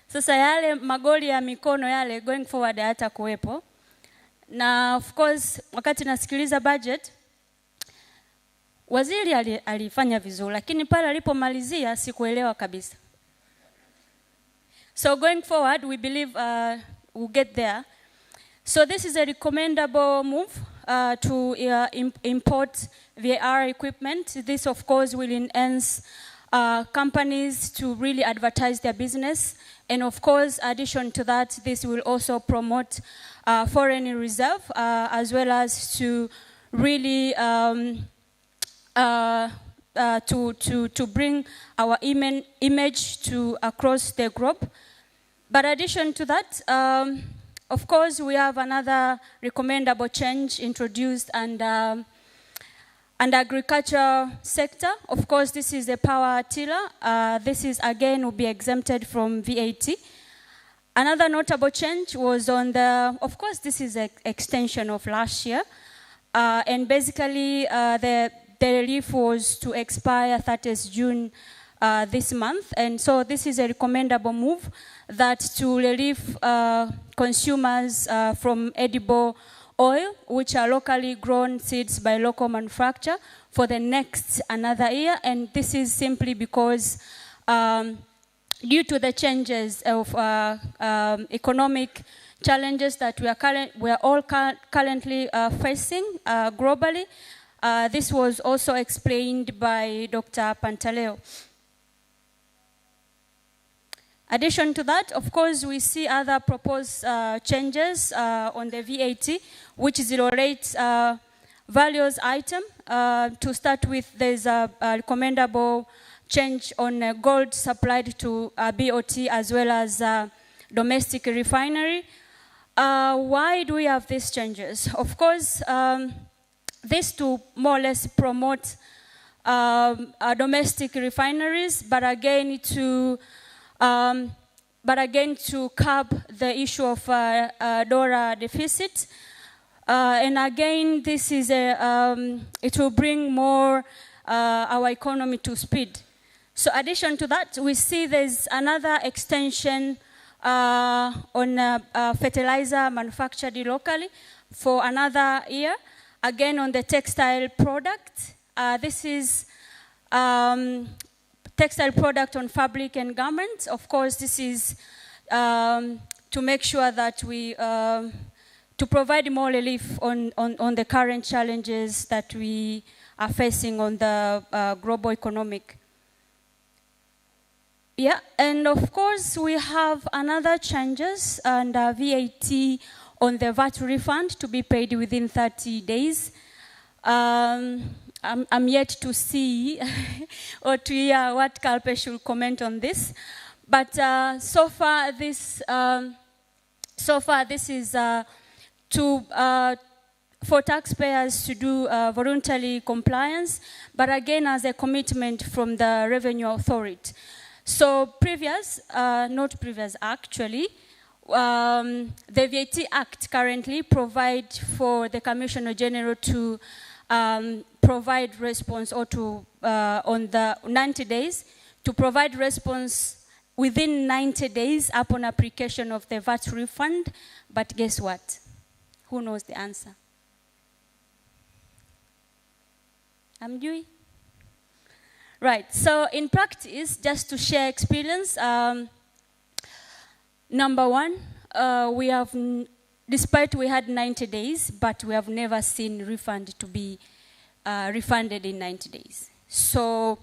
Sasa yale magoli ya mikono yale going forward hata kuwepo. Na of course, wakati nasikiliza budget, waziri alifanya vizuri, lakini pale alipomalizia sikuelewa kabisa. So going forward, we believe we'll get there. So this is a recommendable move to import VAR equipment. This, of course, will enhance companies to really advertise their business. And of course, addition to that, this will also promote foreign reserve, as well as to really to bring our image to across the globe. But addition to that, of course, we have another recommendable change introduced and agriculture sector. Of course, this is a power tiller. This is again will be exempted from VAT. Another notable change was on the, of course, this is an extension of last year. And basically, the relief was to expire 30th June this month. And so this is a recommendable move that to relieve consumers from edible oil, which are locally grown seeds by local manufacture, for the next another year. And this is simply because due to the changes of economic challenges that we are all currently facing globally. This was also explained by Dr. Pantaleo. Addition to that, of course, we see other proposed changes on the VAT, which zero rates values item. To start with, there's a recommendable change on gold supplied to BOT as well as domestic refinery. Why do we have these changes? Of course, this to more or less promote domestic refineries, but again to curb the issue of dollar deficit. And again, this is it will bring more our economy to speed. So addition to that, we see there's another extension on fertilizer manufactured locally for another year. Again, on the textile product, this is textile product on fabric and garments. Of course, this is to make sure that we, to provide more relief on the current challenges that we are facing on the global economic. Yeah, and of course, we have another changes and VAT on the VAT refund to be paid within 30 days. I'm yet to see or to hear what Kalpe should comment on this. But so far this is for taxpayers to do voluntary compliance, but again as a commitment from the Revenue Authority. So not previous actually, the VAT Act currently provide for the Commissioner General to provide response or to, on the 90 days, to provide response within 90 days upon application of the VAT refund. But guess what? Who knows the answer? Amjui? Right, so in practice, just to share experience, number one, despite we had 90 days, but we have never seen refund to be refunded in 90 days. So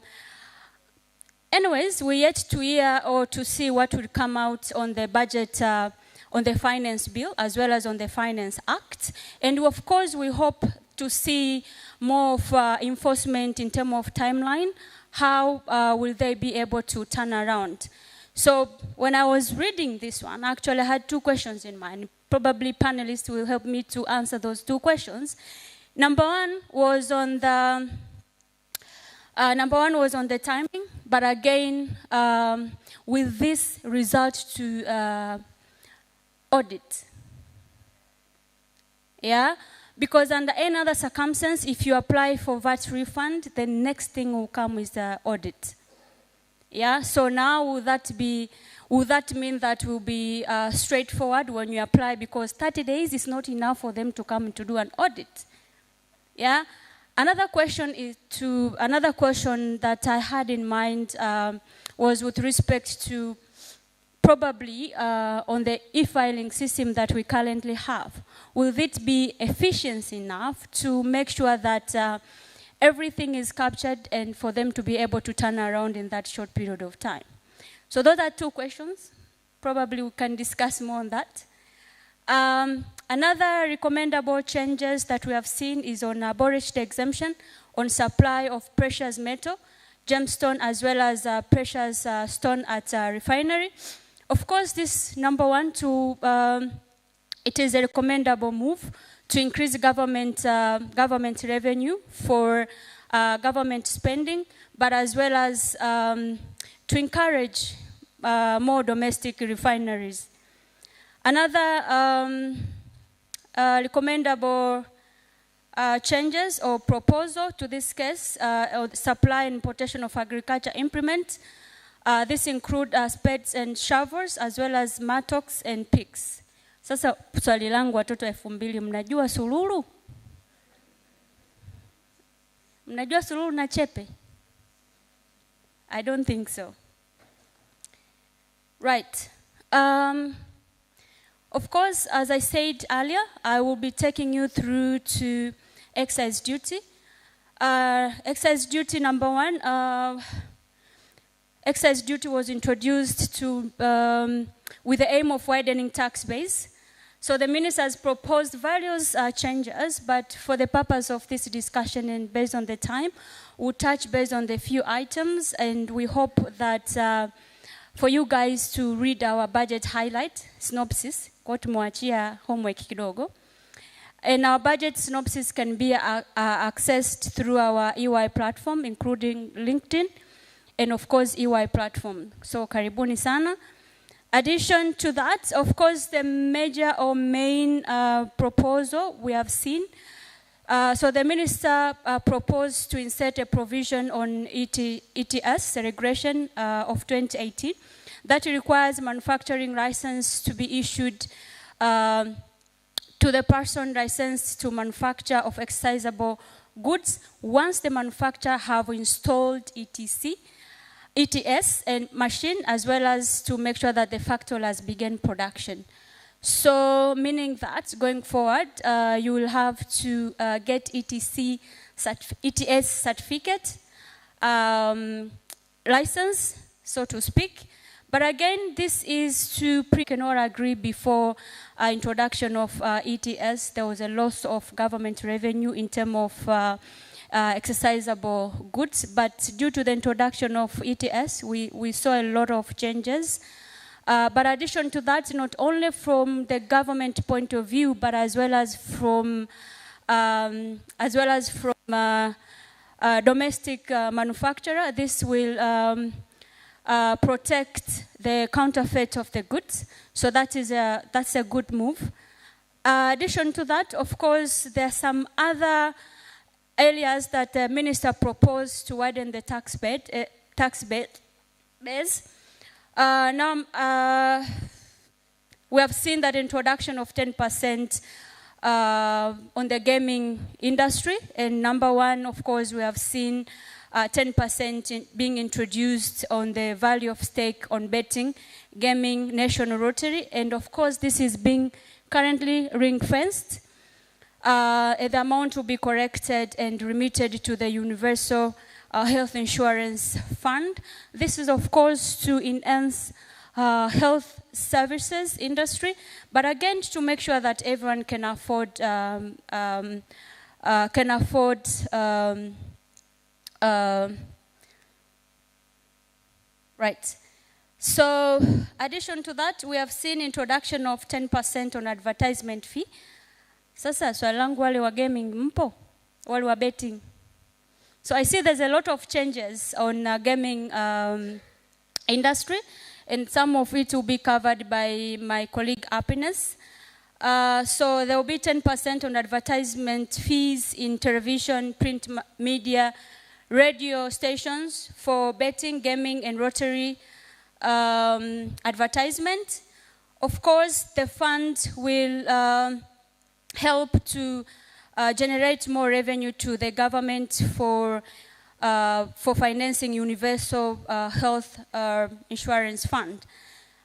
anyways, we're yet to hear or to see what will come out on the budget, on the finance bill, as well as on the Finance Act. And of course, we hope to see more of enforcement in terms of timeline. How will they be able to turn around? So when I was reading this one, actually I had two questions in mind. Probably panelists will help me to answer those two questions. Number one was on the timing, but again, with this result to audit. Yeah, because under any other circumstance, if you apply for VAT refund, the next thing will come is the audit. Yeah, so now will that mean that will be straightforward when you apply, because 30 days is not enough for them to come to do an audit. Yeah. Another question that I had in mind was with respect to probably on the e-filing system that we currently have. Will it be efficient enough to make sure that everything is captured and for them to be able to turn around in that short period of time? So those are two questions. Probably we can discuss more on that. Another recommendable changes that we have seen is on aborigine exemption on supply of precious metal, gemstone, as well as precious stone at refinery. Of course, this number one, it is a recommendable move to increase government revenue for government spending, but as well as to encourage more domestic refineries. Another recommendable changes or proposal to this case, or supply and importation of agriculture implements. This include spades and shovels as well as mattocks and picks. Sasa swali langu watoto 2000, mnajua sululu? Mnajua sululu na chepe? I don't think so. Right. Of course, as I said earlier, I will be taking you through to excise duty. Excise duty number 1, excise duty was introduced to, with the aim of widening tax base. So the minister has proposed various changes, but for the purpose of this discussion and based on the time, we'll touch based on the few items, and we hope that for you guys to read our budget highlight, synopsis, kwa tumewachia homework kidogo. And our budget synopsis can be accessed through our EY platform, including LinkedIn, and of course EY platform. So karibuni sana. Addition to that, of course, the major or main proposal we have seen. So the minister proposed to insert a provision on ETS regulation of 2018 that requires manufacturing license to be issued to the person licensed to manufacture of excisable goods once the manufacturer have installed ETS and machine, as well as to make sure that the factory has begun production. So meaning that going forward, you will have to get ETS certificate, license, so to speak. But again, this is to can all agree before introduction of ETS, there was a loss of government revenue in terms of exercisable goods. But due to the introduction of ETS, we saw a lot of changes. But addition to that, not only from the government point of view, but as well as from domestic manufacturer, this will protect the counterfeit of the goods. So that's a good move. Addition to that, of course, there are some other areas that the minister proposed to widen the tax base. Now, we have seen that introduction of 10% on the gaming industry. And number 1, of course, we have seen 10% being introduced on the value of stake on betting, gaming, national lottery. And of course, this is being currently ring-fenced. The amount will be corrected and remitted to the Universal Health Insurance Fund. This is, of course, to enhance health services industry, but again, to make sure that everyone can afford right. So, addition to that, we have seen introduction of 10% on advertisement fee. Sasa swali langu wale wa gaming mpo, wale wa betting. So I see there's a lot of changes on gaming industry, and some of it will be covered by my colleague Happiness. So there will be 10% on advertisement fees in television, print media, radio stations for betting, gaming, and lottery advertisement. Of course, the fund will help to generate more revenue to the government for financing Universal Health Insurance Fund.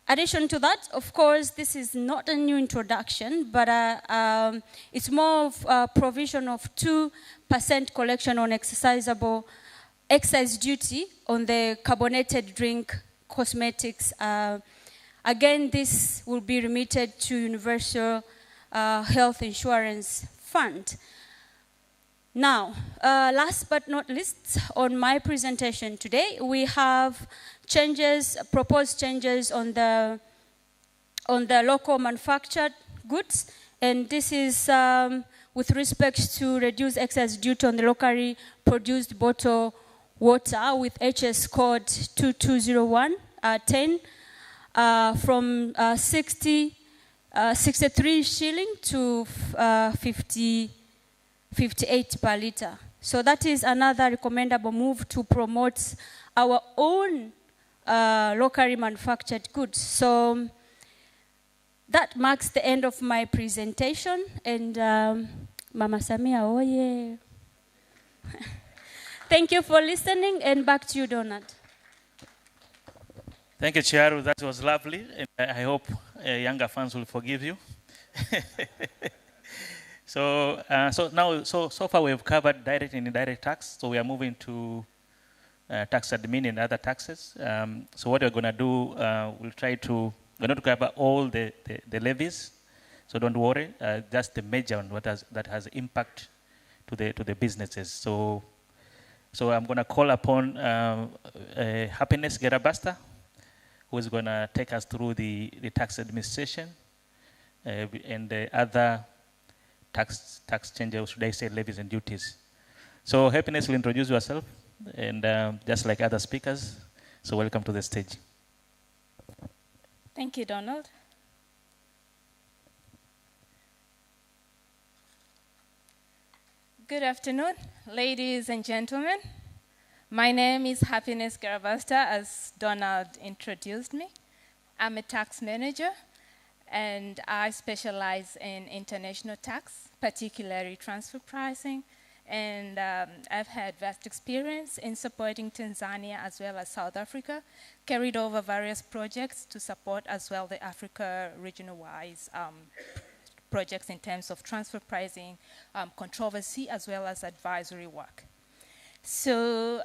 Addition to that, of course, this is not a new introduction, but it's more of a provision of 2% collection on exercisable excise duty on the carbonated drink cosmetics. Again, this will be remitted to Universal Health Insurance Fund. Now, last but not least, on my presentation today, we have proposed changes on the local manufactured goods, and this is with respect to reduce excise duty on the locally produced bottled water with HS code 2201-10 from 63 shilling to 58 per liter. So that is another recommendable move to promote our own locally manufactured goods. So that marks the end of my presentation, and Mama Samia, oye. Thank you for listening, and back to you, Donald. Thank you, Chiaru. That was lovely. And I hope younger fans will forgive you. So far we have covered direct and indirect tax. So we are moving to tax admin and other taxes. So what we're going to do, we're not to cover all the levies. So don't worry, just the major one that has impact to the businesses. So I'm going to call upon Happiness Garabasta, who is going to take us through the tax administration and the other tax changes, should I say levies and duties. So Happiness will introduce yourself, and just like other speakers. So welcome to the stage. Thank you, Donald. Good afternoon, ladies and gentlemen. My name is Happiness Garabasta, as Donald introduced me. I'm a tax manager, and I specialize in international tax, particularly transfer pricing. And I've had vast experience in supporting Tanzania as well as South Africa, carried over various projects to support as well the Africa regional-wise projects in terms of transfer pricing, controversy, as well as advisory work. So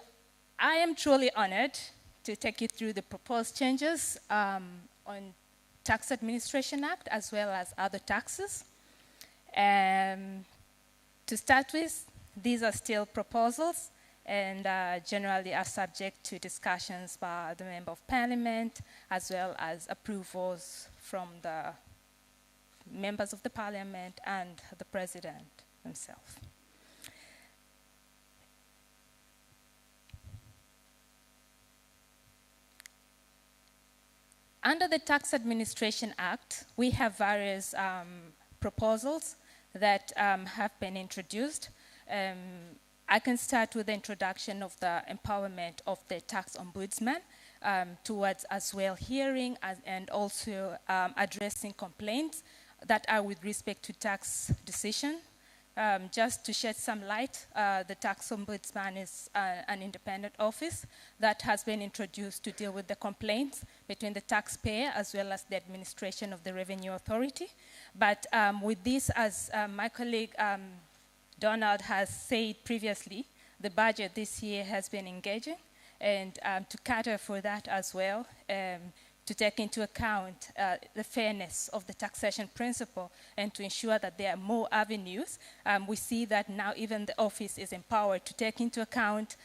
I am truly honored to take you through the proposed changes on Tax Administration Act, as well as other taxes. To start with, these are still proposals and generally are subject to discussions by the Member of Parliament, as well as approvals from the members of the Parliament and the President himself. Under the Tax Administration Act, we have various proposals that have been introduced. I can start with the introduction of the empowerment of the tax ombudsman towards as well hearing and also addressing complaints that are with respect to tax decision. Just to shed some light, the tax ombudsman is an independent office that has been introduced to deal with the complaints between the taxpayer as well as the administration of the revenue authority. But with this, as my colleague Donald has said previously, the budget this year has been engaging, and to cater for that as well, to take into account the fairness of the taxation principle and to ensure that there are more avenues, we see that now even the office is empowered to take into account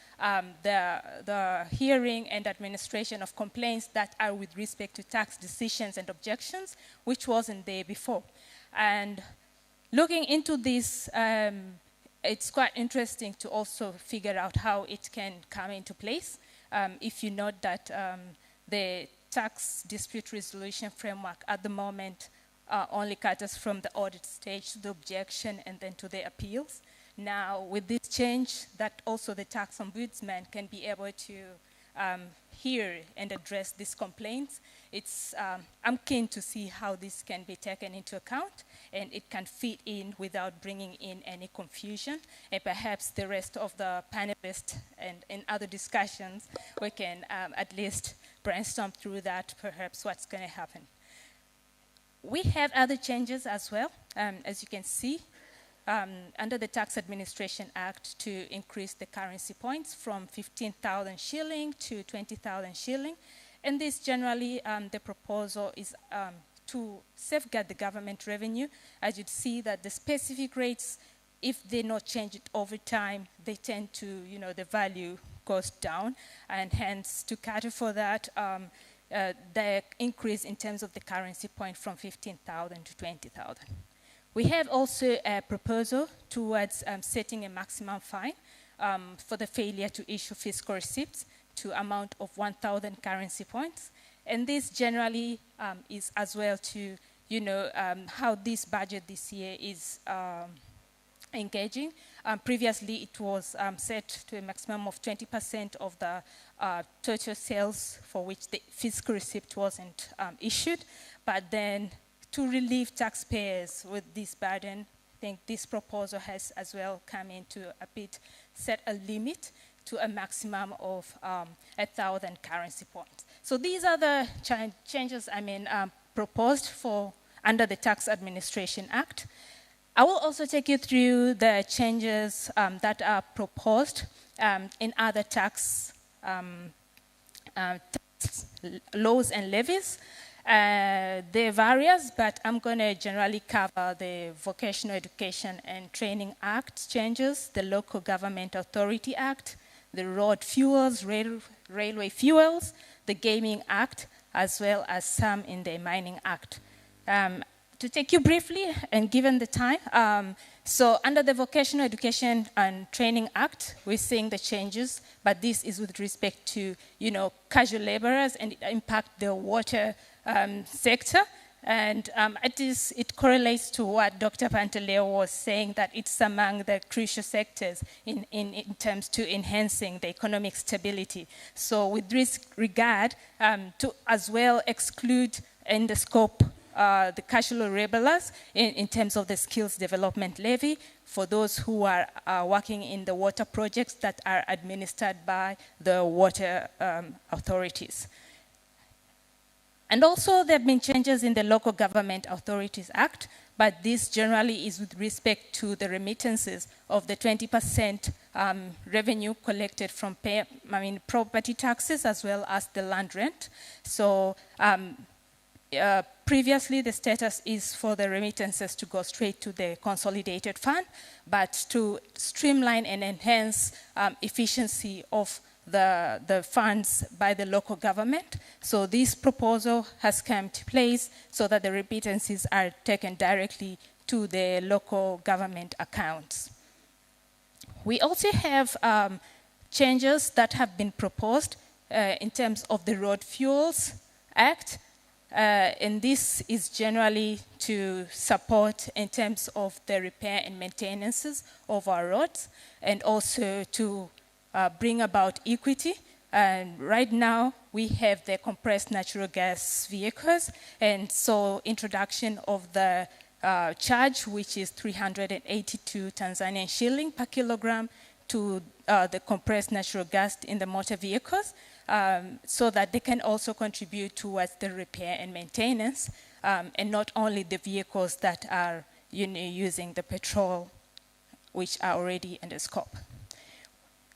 the hearing and administration of complaints that are with respect to tax decisions and objections, which wasn't there before. And looking into this, it's quite interesting to also figure out how it can come into place. If you note that the tax dispute resolution framework at the moment only caters from the audit stage to the objection and then to the appeals. Now, with this change, that also the tax ombudsman can be able to hear and address these complaints. I'm keen to see how this can be taken into account and it can fit in without bringing in any confusion. And perhaps the rest of the panelists and in other discussions, we can at least brainstorm through that, perhaps what's going to happen. We have other changes as well, as you can see, under the Tax Administration Act to increase the currency points from 15,000 shilling to 20,000 shilling. And this generally, the proposal is to safeguard the government revenue. As you'd see that the specific rates, if they not change it over time, they tend to, the value goes down. And hence, to cater for that, the increase in terms of the currency point from 15,000 to 20,000. We have also a proposal towards setting a maximum fine for the failure to issue fiscal receipts to amount of 1,000 currency points. And this generally is as well to, how this budget this year is engaging. Previously, it was set to a maximum of 20% of the total sales for which the fiscal receipt wasn't issued. But then, to relieve taxpayers with this burden, I think this proposal has as well come into a bit, set a limit to a maximum of 1,000 currency points. So these are the changes, proposed for under the Tax Administration Act. I will also take you through the changes that are proposed in other tax laws and levies. They're various, but I'm going to generally cover the Vocational Education and Training Act changes, the Local Government Authority Act, the Road Fuels, Railway Fuels, the Gaming Act, as well as some in the Mining Act. To take you briefly, and given the time, so under the Vocational Education and Training Act, we're seeing the changes, but this is with respect to, casual laborers, and it impacts the water sector. And it correlates to what Dr. Pantaleo was saying, that it's among the crucial sectors in terms to enhancing the economic stability. So with this regard, to as well exclude in the scope the casual laborers in terms of the skills development levy for those who are working in the water projects that are administered by the water authorities. And also there have been changes in the Local Government Authorities Act, but this generally is with respect to the remittances of the 20% revenue collected from property taxes as well as the land rent. So previously, the status is for the remittances to go straight to the consolidated fund, but to streamline and enhance efficiency of the funds by the local government. So this proposal has come to place so that the remittances are taken directly to the local government accounts. We also have changes that have been proposed in terms of the Road Fuels Act. And this is generally to support in terms of the repair and maintenances of our roads, and also to bring about equity. And right now, we have the compressed natural gas vehicles, and so introduction of the charge, which is 382 Tanzanian shilling per kilogram to the compressed natural gas in the motor vehicles, so that they can also contribute towards the repair and maintenance, and not only the vehicles that are using the petrol, which are already in the scope.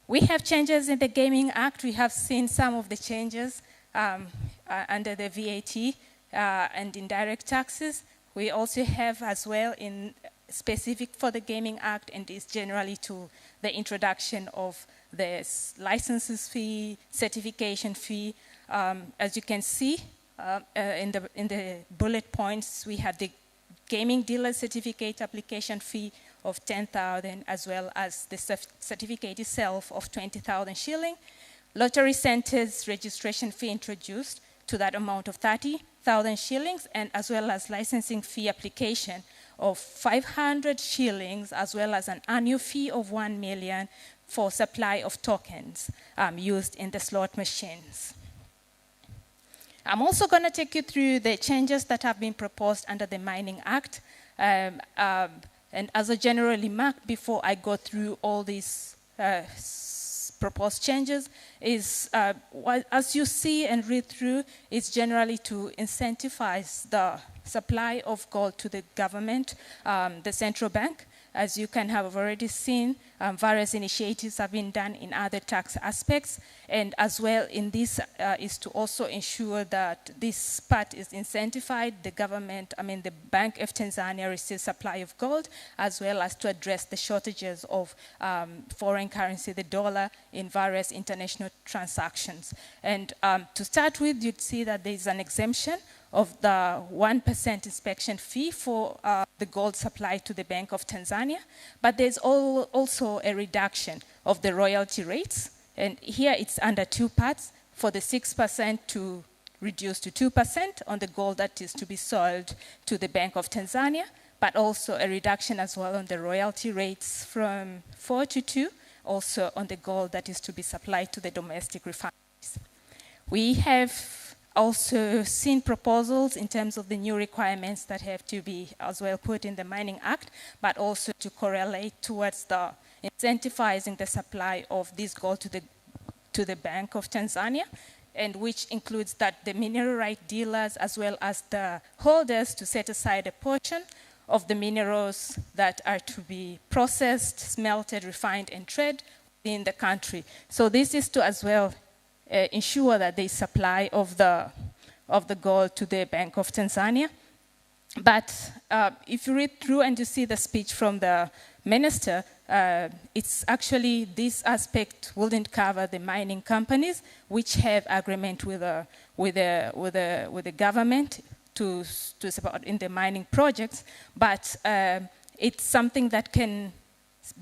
We have changes in the Gaming Act. We have seen some of the changes under the VAT and indirect taxes. We also have as well in specific for the Gaming Act, and is generally to the introduction of the licenses fee, certification fee. As you can see in the bullet points, we have the gaming dealer certificate application fee of 10,000, as well as the certificate itself of 20,000 shilling. Lottery centers registration fee introduced to that amount of 30,000 shillings, and as well as licensing fee application of 500 shillings, as well as an annual fee of 1 million for supply of tokens used in the slot machines. I'm also going to take you through the changes that have been proposed under the Mining Act. And as a general remark, before I go through all these proposed changes, is as you see and read through, is generally to incentivize the supply of gold to the government, the central bank. As you can have already seen, various initiatives have been done in other tax aspects, and as well in this is to also ensure that this part is incentivized. The government, the Bank of Tanzania receives supply of gold, as well as to address the shortages of foreign currency, the dollar, in various international transactions. And to start with, you'd see that there is an exemption of the 1% inspection fee for the gold supply to the Bank of Tanzania, but there's also a reduction of the royalty rates, and here it's under two parts, for the 6% to reduce to 2% on the gold that is to be sold to the Bank of Tanzania, but also a reduction as well on the royalty rates from 4 to 2, also on the gold that is to be supplied to the domestic refineries. We have also seen proposals in terms of the new requirements that have to be as well put in the Mining Act, but also to correlate towards the incentivizing the supply of this gold to the Bank of Tanzania. and which includes that the mineral right dealers as well as the holders to set aside a portion of the minerals that are to be processed, smelted, refined, and traded in the country. So this is to as well ensure that there is supply of the gold to the Bank of Tanzania. But if you read through and you see the speech from the minister, it's actually this aspect wouldn't cover the mining companies which have agreement with the government to support in the mining projects, but it's something that can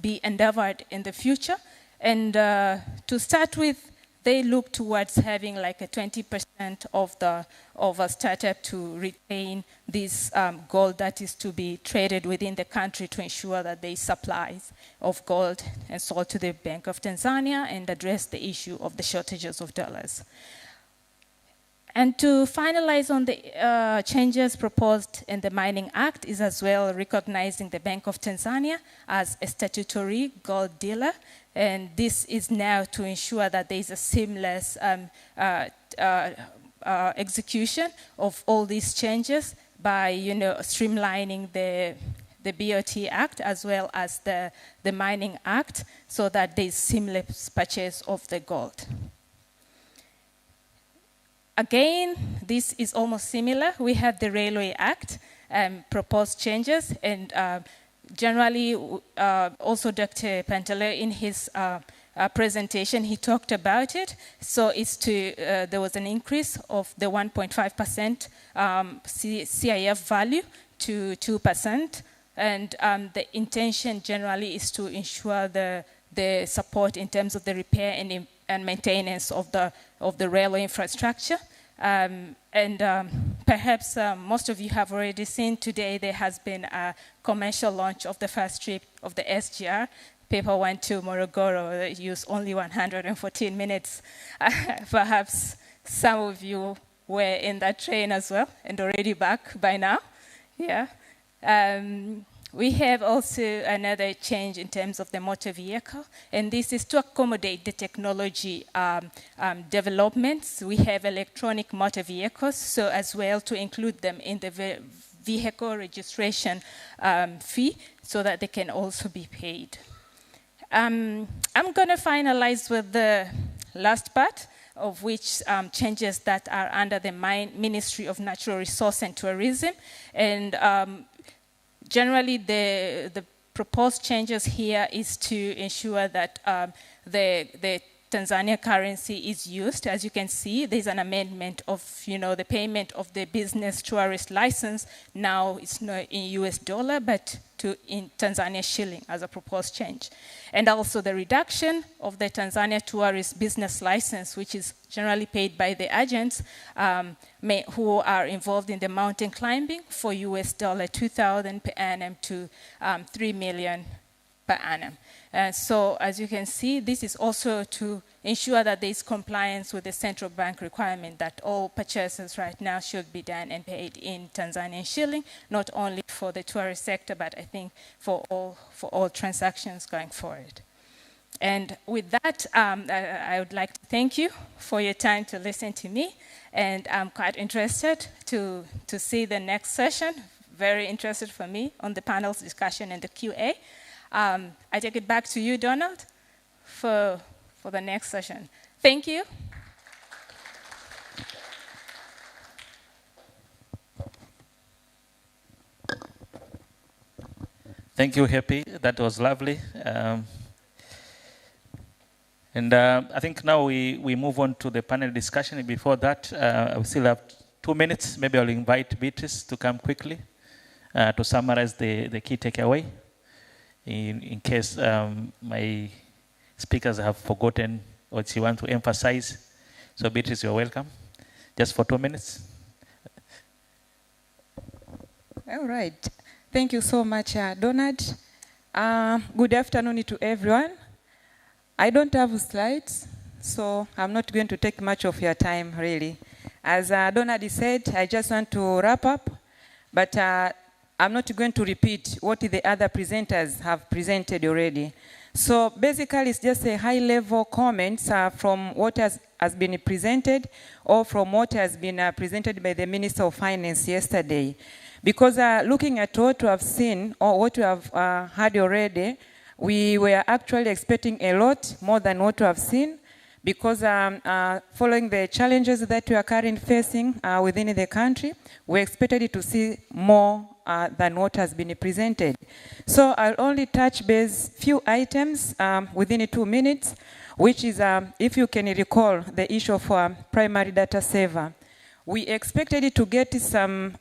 be endeavored in the future. And to start with, they look towards having like a 20% of a startup to retain this gold that is to be traded within the country to ensure that there is supplies of gold and sold to the Bank of Tanzania and address the issue of the shortages of dollars. And to finalize on the changes proposed in the Mining Act is as well recognizing the Bank of Tanzania as a statutory gold dealer. And this is now to ensure that there is a seamless execution of all these changes by, streamlining the BOT Act as well as the Mining Act so that there is seamless purchase of the gold. Again, this is almost similar. We have the Railway Act proposed changes, and generally, also Dr. Pantaleo in his presentation, he talked about it. So it's there was an increase of the 1.5% CIF value to 2%, and the intention generally is to ensure the support in terms of the repair and maintenance of the railway infrastructure. Perhaps most of you have already seen today there has been a commercial launch of the first trip of the SGR. People went to Morogoro, they used only 114 minutes. Perhaps some of you were in that train as well and already back by now. Yeah. We have also another change in terms of the motor vehicle, and this is to accommodate the technology developments. We have electronic motor vehicles, so as well to include them in the vehicle registration fee so that they can also be paid. I'm going to finalize with the last part, of which changes that are under the Ministry of Natural Resource and Tourism. And generally, the proposed changes here is to ensure that the Tanzania currency is used. As you can see, there's an amendment of, the payment of the business tourist license. Now it's not in US dollar, but in Tanzania shilling as a proposed change. And also the reduction of the Tanzania tourist business license, which is generally paid by the agents who are involved in the mountain climbing for US dollar 2,000 per annum to 3 million per annum. So as you can see, this is also to ensure that there is compliance with the central bank requirement that all purchases right now should be done and paid in Tanzanian shilling, not only for the tourist sector, but I think for all transactions going forward. And with that, I would like to thank you for your time to listen to me, and I'm quite interested to see the next session, very interested for me on the panel's discussion and the QA. I take it back to you, Donald, for the next session. Thank you. Thank you, Happy. That was lovely. I think now we move on to the panel discussion. Before that, we still have 2 minutes. Maybe I'll invite Beatrice to come quickly to summarize the key takeaway. In case my speakers have forgotten what you want to emphasize. So Beatrice, you're welcome. Just for 2 minutes. All right. Thank you so much, Donald. Good afternoon to everyone. I don't have slides, so I'm not going to take much of your time, really. As Donald said, I just want to wrap up, but I'm not going to repeat what the other presenters have presented already. So basically, it's just a high-level comments from what has been presented or from what has been presented by the Minister of Finance yesterday. Because looking at what we have seen or what we have heard already, we were actually expecting a lot more than what we have seen, because following the challenges that we are currently facing within the country, we expected to see more than what has been presented. So I'll only touch base few items within 2 minutes, which is, if you can recall, the issue of primary data saver. We expected to get some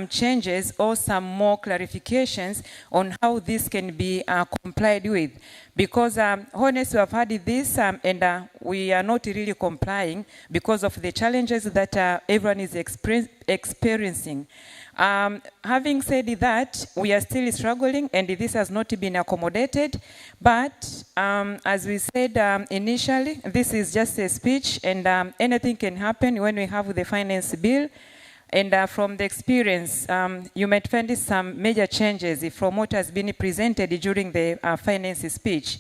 changes or some more clarifications on how this can be complied with. Because honestly, we have had this and we are not really complying because of the challenges that everyone is experiencing. Having said that, we are still struggling and this has not been accommodated. But as we said initially, this is just a speech and anything can happen when we have the finance bill. And from the experience, you might find some major changes from what has been presented during the finance speech.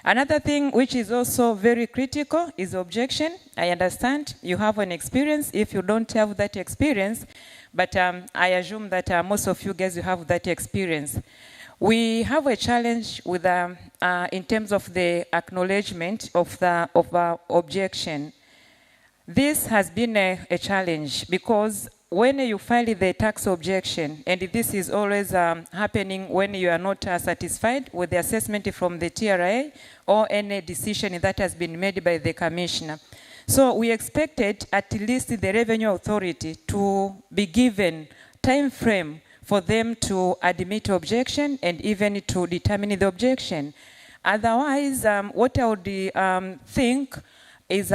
Another thing which is also very critical is objection. I understand you have an experience. If you don't have that experience, but I assume that most of you guys you have that experience. We have a challenge with in terms of the acknowledgement of the objection. This has been a challenge because when you file the tax objection, and this is always happening when you are not satisfied with the assessment from the TRA or any decision that has been made by the commissioner. So we expected at least the Revenue Authority to be given time frame for them to admit objection and even to determine the objection. Otherwise, what I would think is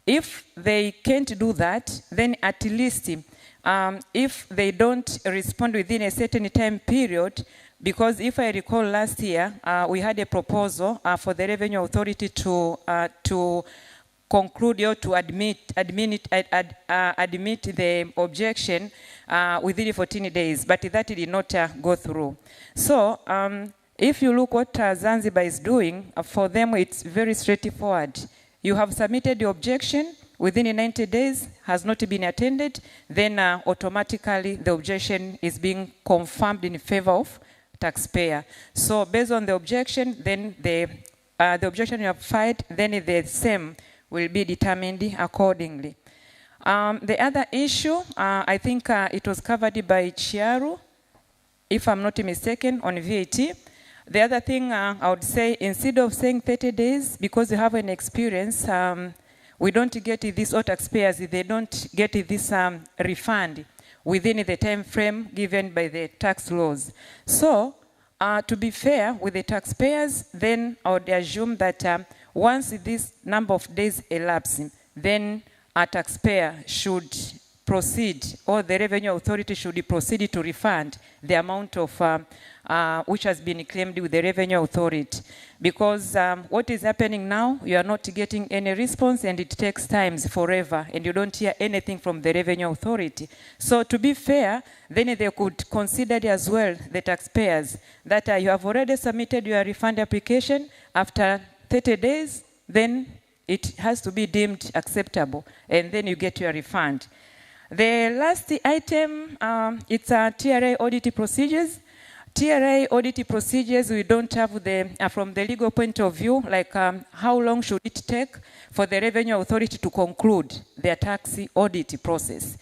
if they can't do that, then at least if they don't respond within a certain time period, because if I recall last year, we had a proposal for the Revenue Authority to conclude or to admit the objection within 14 days, but that did not go through. So if you look what Zanzibar is doing, for them it's very straightforward. You have submitted the objection within 90 days, has not been attended, then automatically the objection is being confirmed in favor of taxpayer. So based on the objection, then the objection you have filed, then the same will be determined accordingly. The other issue, I think it was covered by Chiaru, if I'm not mistaken, on VAT. The other thing I would say, instead of saying 30 days, because you have an experience, we don't get this, or taxpayers, they don't get this refund within the time frame given by the tax laws. So, to be fair with the taxpayers, then I would assume that once this number of days elapse, then a taxpayer should proceed, or the Revenue Authority should proceed to refund the amount of which has been claimed with the Revenue Authority. Because what is happening now, you are not getting any response and it takes time forever and you don't hear anything from the Revenue Authority. So to be fair, then they could consider as well, the taxpayers, that you have already submitted your refund application. After 30 days, then it has to be deemed acceptable and then you get your refund. The last item, it's TRA audit procedures. TRA audit procedures, we don't have the, from the legal point of view, like how long should it take for the Revenue Authority to conclude their tax audit process.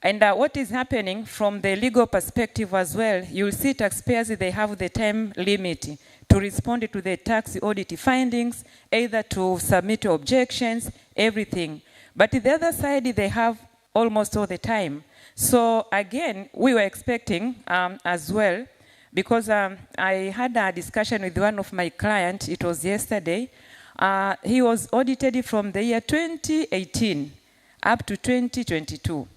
And what is happening from the legal perspective as well, you'll see taxpayers, they have the time limit to respond to the tax audit findings, either to submit objections, everything. But the other side, they have almost all the time. So again, we were expecting as well, because I had a discussion with one of my clients, it was yesterday. He was audited from the year 2018 up to 2022.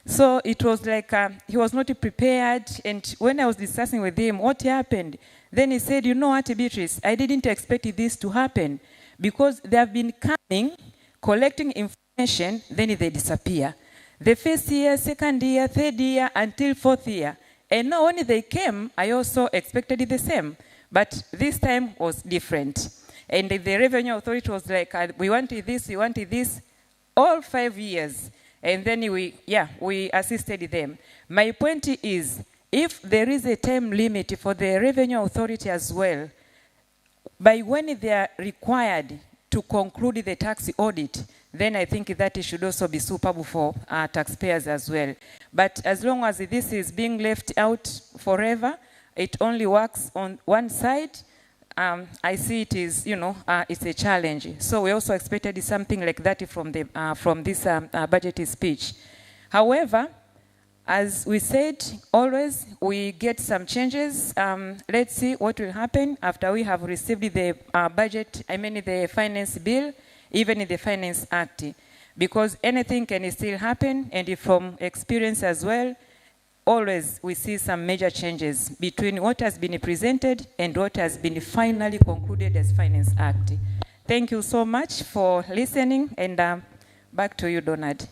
So it was like he was not prepared, and when I was discussing with him what happened, then he said, you know what, Beatrice, I didn't expect this to happen, because they have been coming, collecting information, then they disappear. The first year, second year, third year, until fourth year. And now when they came, I also expected the same. But this time was different. And the Revenue Authority was like, we wanted this, all 5 years. And then we assisted them. My point is, if there is a time limit for the Revenue Authority as well, by when they are required to conclude the tax audit, then I think that it should also be suitable for taxpayers as well. But as long as this is being left out forever, it only works on one side, I see it is, it's a challenge. So we also expected something like that from this budget speech. However, as we said, always we get some changes. Let's see what will happen after we have received the the finance bill, even in the Finance Act. Because anything can still happen, and from experience as well, always we see some major changes between what has been presented and what has been finally concluded as Finance Act. Thank you so much for listening, and back to you, Donald.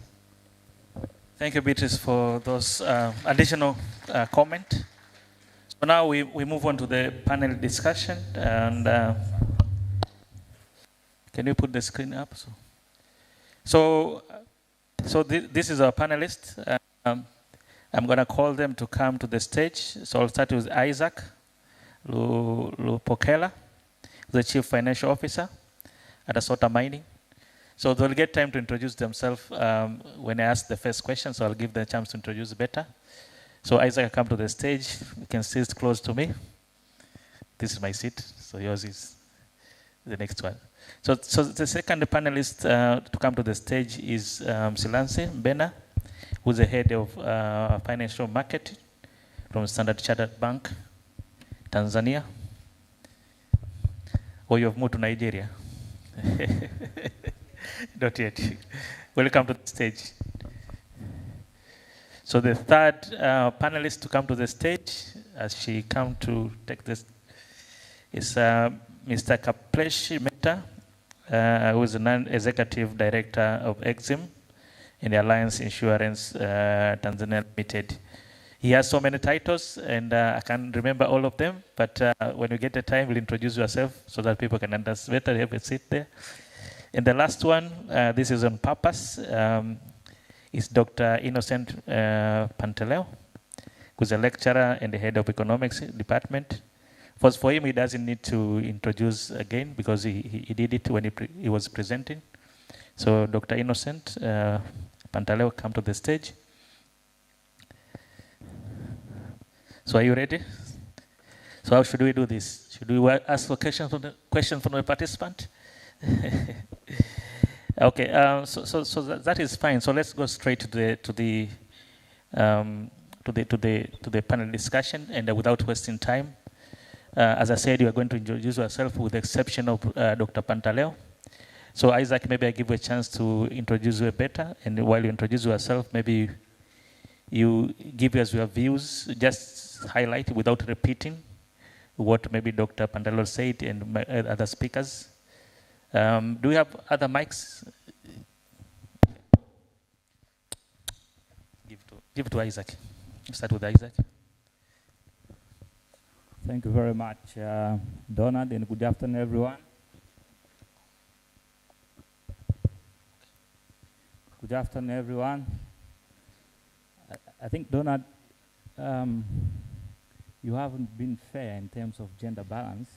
Thank you, Beatrice, for those additional comment. So now we move on to the panel discussion, and can you put the screen up? So this is our panelists. I'm going to call them to come to the stage. So I'll start with Isaac Lupokela, the Chief Financial Officer at Asota Mining. So they'll get time to introduce themselves when I ask the first question, so I'll give them a chance to introduce better. So Isaac, come to the stage. You can sit close to me. This is my seat, so yours is the next one. So the second panelist to come to the stage is Silansi Mbena, who's the head of financial market from Standard Chartered Bank, Tanzania. Or you have moved to Nigeria? Not yet. Welcome to the stage. So the third panelist to come to the stage, as she come to take this, is Mr. Kapleshi Mehta, who is the non-executive director of Exim in the Alliance Insurance Tanzania Limited. He has so many titles, and I can't remember all of them, but when you get the time, we'll introduce yourself so that people can understand better. Have a seat there. And the last one, this is on purpose, is Dr. Innocent Panteleo, who's a lecturer and the head of economics department. First, for him, he doesn't need to introduce again because he did it when he was presenting. So Dr. Innocent Panteleo, come to the stage. So are you ready? So how should we do this? Should we ask for question from the participant? Okay, so that is fine. So let's go straight to the panel discussion, and without wasting time, as I said, you are going to introduce yourself with the exception of Dr. Panteleo. So Isaac, maybe I give you a chance to introduce you better, and while you introduce yourself, maybe you give us your views, just highlight without repeating what maybe Dr. Panteleo said and other speakers. Do we have other mics? Give it to Isaac. Start with Isaac. Thank you very much, Donald, and good afternoon, everyone. Good afternoon, everyone. I think, Donald, you haven't been fair in terms of gender balance.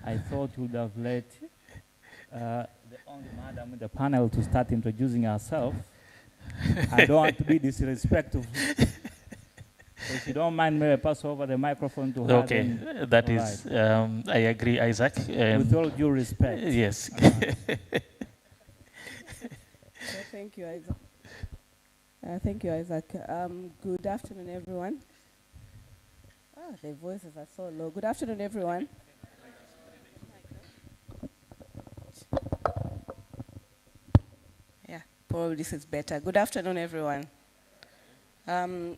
I thought you would have let the only madam in the panel to start introducing herself. I don't want to be disrespectful. So if you don't mind, may I pass over the microphone to her? Okay, that is, right. I agree, Isaac. With all due respect. Yes. Thank you, Isaac. Thank you, Isaac. Good afternoon, everyone. The voices are so low. Good afternoon, everyone. Yeah, probably this is better. Good afternoon, everyone.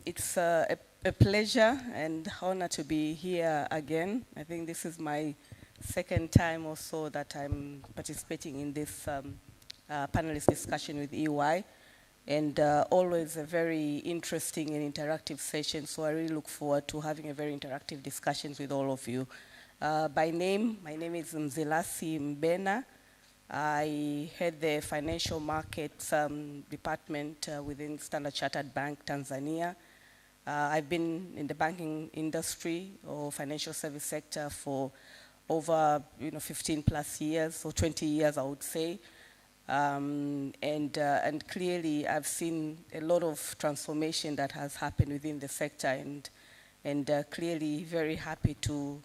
It's a pleasure and honor to be here again. I think this is my second time or so that I'm participating in this panelist discussion with EY, and always a very interesting and interactive session. So I really look forward to having a very interactive discussions with all of you. By name, my name is Mzilasi Mbena. I head the financial markets department within Standard Chartered Bank, Tanzania. I've been in the banking industry or financial service sector for over 15 plus years, or 20 years, I would say. And clearly, I've seen a lot of transformation that has happened within the sector, and clearly very happy to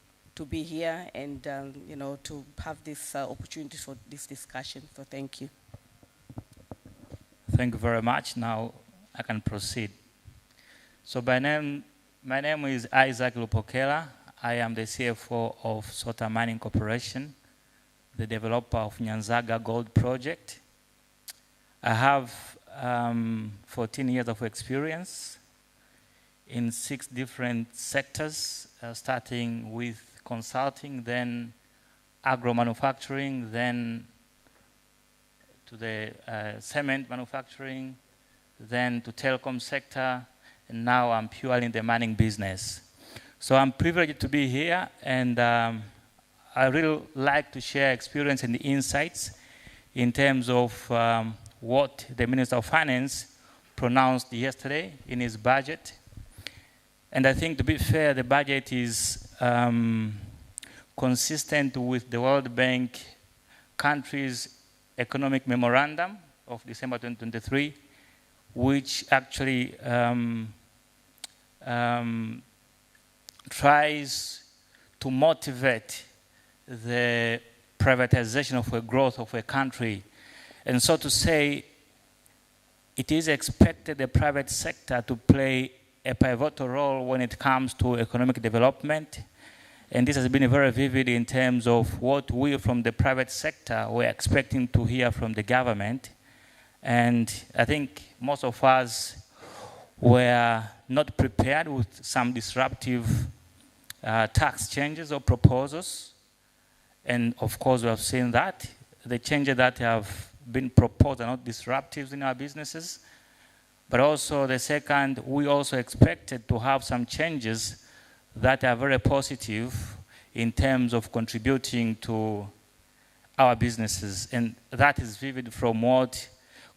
be here and to have this opportunity for this discussion. So thank you. Thank you very much. Now I can proceed. So my name is Isaac Lupokela. I am the CFO of Sota Mining Corporation, the developer of Nyanzaga Gold Project. I have 14 years of experience in 6 different sectors, starting with consulting, then agro-manufacturing, then to the cement manufacturing, then to telecom sector, and now I'm purely in the mining business. So I'm privileged to be here, and I really like to share experience and insights in terms of what the Minister of Finance pronounced yesterday in his budget. And I think, to be fair, the budget is consistent with the World Bank countries' economic memorandum of December 2023, which actually tries to motivate the privatization of a growth of a country. And so to say, it is expected the private sector to play a pivotal role when it comes to economic development. And this has been very vivid in terms of what we from the private sector were expecting to hear from the government. And I think most of us were not prepared with some disruptive tax changes or proposals. And of course, we have seen that. The changes that have been proposed are not disruptive in our businesses. But also, the second, we also expected to have some changes that are very positive in terms of contributing to our businesses. And that is vivid from what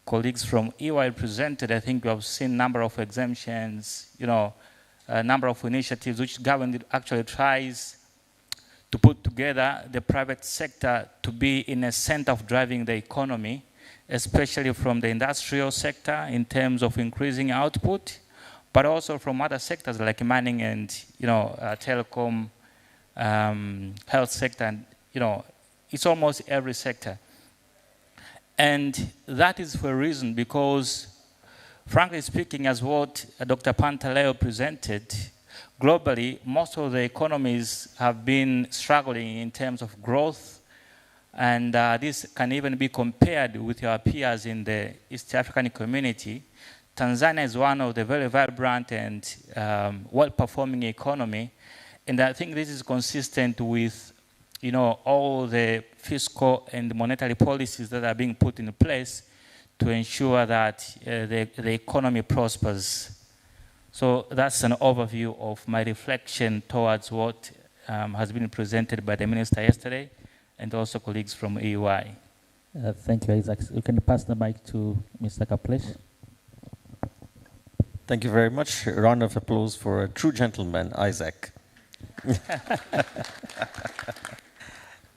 colleagues from EY presented. I think we have seen a number of exemptions, a number of initiatives which government actually tries to put together the private sector to be in a center of driving the economy, especially from the industrial sector in terms of increasing output, but also from other sectors like mining and telecom, health sector, and it's almost every sector. And that is for a reason, because frankly speaking, as what Dr. Pantaleo presented, globally, most of the economies have been struggling in terms of growth. And this can even be compared with our peers in the East African community. Tanzania is one of the very vibrant and well-performing economy. And I think this is consistent with all the fiscal and monetary policies that are being put in place to ensure that the economy prospers. So that's an overview of my reflection towards what has been presented by the Minister yesterday, and also colleagues from EY. Thank you, Isaac. You can pass the mic to Mr. Kaplesh. Thank you very much. A round of applause for a true gentleman, Isaac.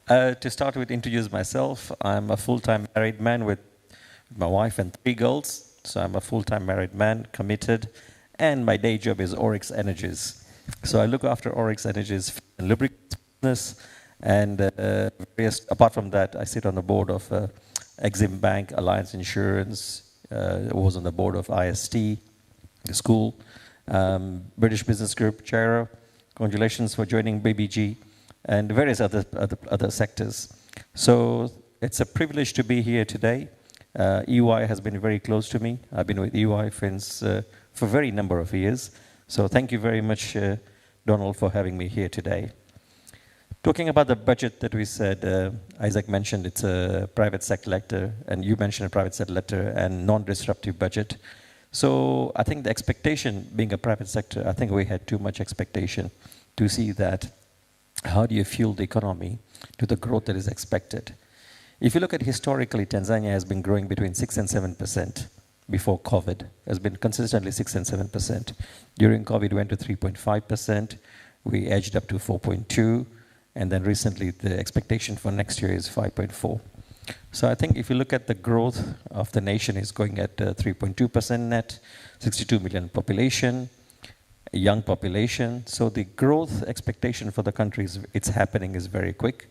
To start with, introduce myself. I'm a full-time married man with my wife and 3 girls. So I'm a full-time married man, committed, and my day job is Oryx Energies. So I look after Oryx Energies and lubricants business, and apart from that, I sit on the board of Exim Bank, Alliance Insurance, was on the board of IST, the school, British Business Group, Chair. Congratulations for joining BBG, and various other sectors. So it's a privilege to be here today. EY has been very close to me. I've been with EY for a very number of years. So thank you very much, Donald, for having me here today. Talking about the budget that we said, Isaac mentioned it's a private sector letter, and you mentioned a private sector letter and non-disruptive budget. So I think the expectation, being a private sector, I think we had too much expectation to see that how do you fuel the economy to the growth that is expected? If you look at historically, Tanzania has been growing between 6 and 7% before COVID, has been consistently 6 and 7%. During COVID, we went to 3.5%, we edged up to 4.2%, and then recently the expectation for next year is 5.4%. So I think if you look at the growth of the nation is going at 3.2% net, 62 million population, a young population. So the growth expectation for the country it's happening is very quick.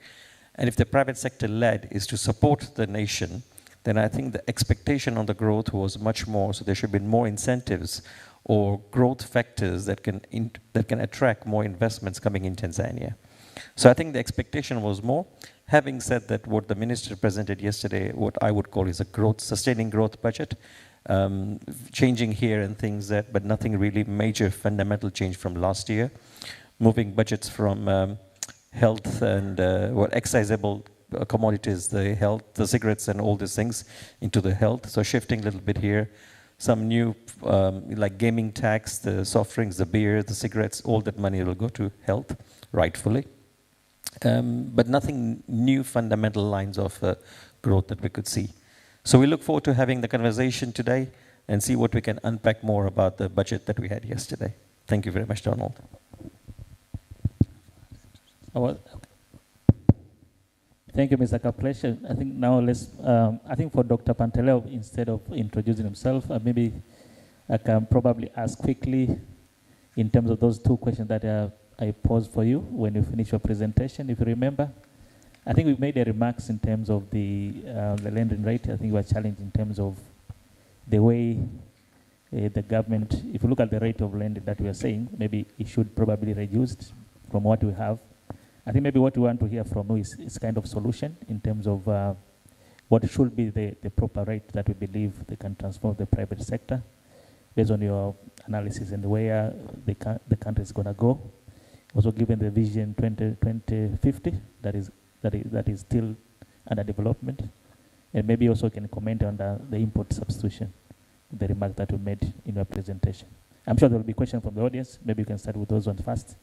And if the private sector led is to support the nation, then I think the expectation on the growth was much more. So there should be more incentives or growth factors that can attract more investments coming in Tanzania. So I think the expectation was more. Having said that, what the minister presented yesterday, what I would call is a sustaining growth budget, changing here and things but nothing really major fundamental change from last year. Moving budgets from health and excisable commodities, the health, the cigarettes and all these things into the health. So shifting a little bit here. Some new, like gaming tax, the soft drinks, the beer, the cigarettes, all that money will go to health, rightfully. But nothing new fundamental lines of growth that we could see. So we look forward to having the conversation today and see what we can unpack more about the budget that we had yesterday. Thank you very much, Donald. Thank you, Mr. Kaplesha. I think now I think for Dr. Panteleo, instead of introducing himself, maybe I can probably ask quickly in terms of those two questions that I posed for you when you finish your presentation, if you remember. I think we made the remarks in terms of the lending rate. I think we were challenged in terms of the way the government, if you look at the rate of lending that we are saying, maybe it should probably reduced from what we have. I think maybe what we want to hear from you is kind of solution in terms of what should be the proper rate that we believe they can transform the private sector based on your analysis and where the country is going to go. Also given the vision 2050 that is still under development, and maybe also can comment on the import substitution, the remark that we made in your presentation. I'm sure there will be questions from the audience. Maybe you can start with those ones first,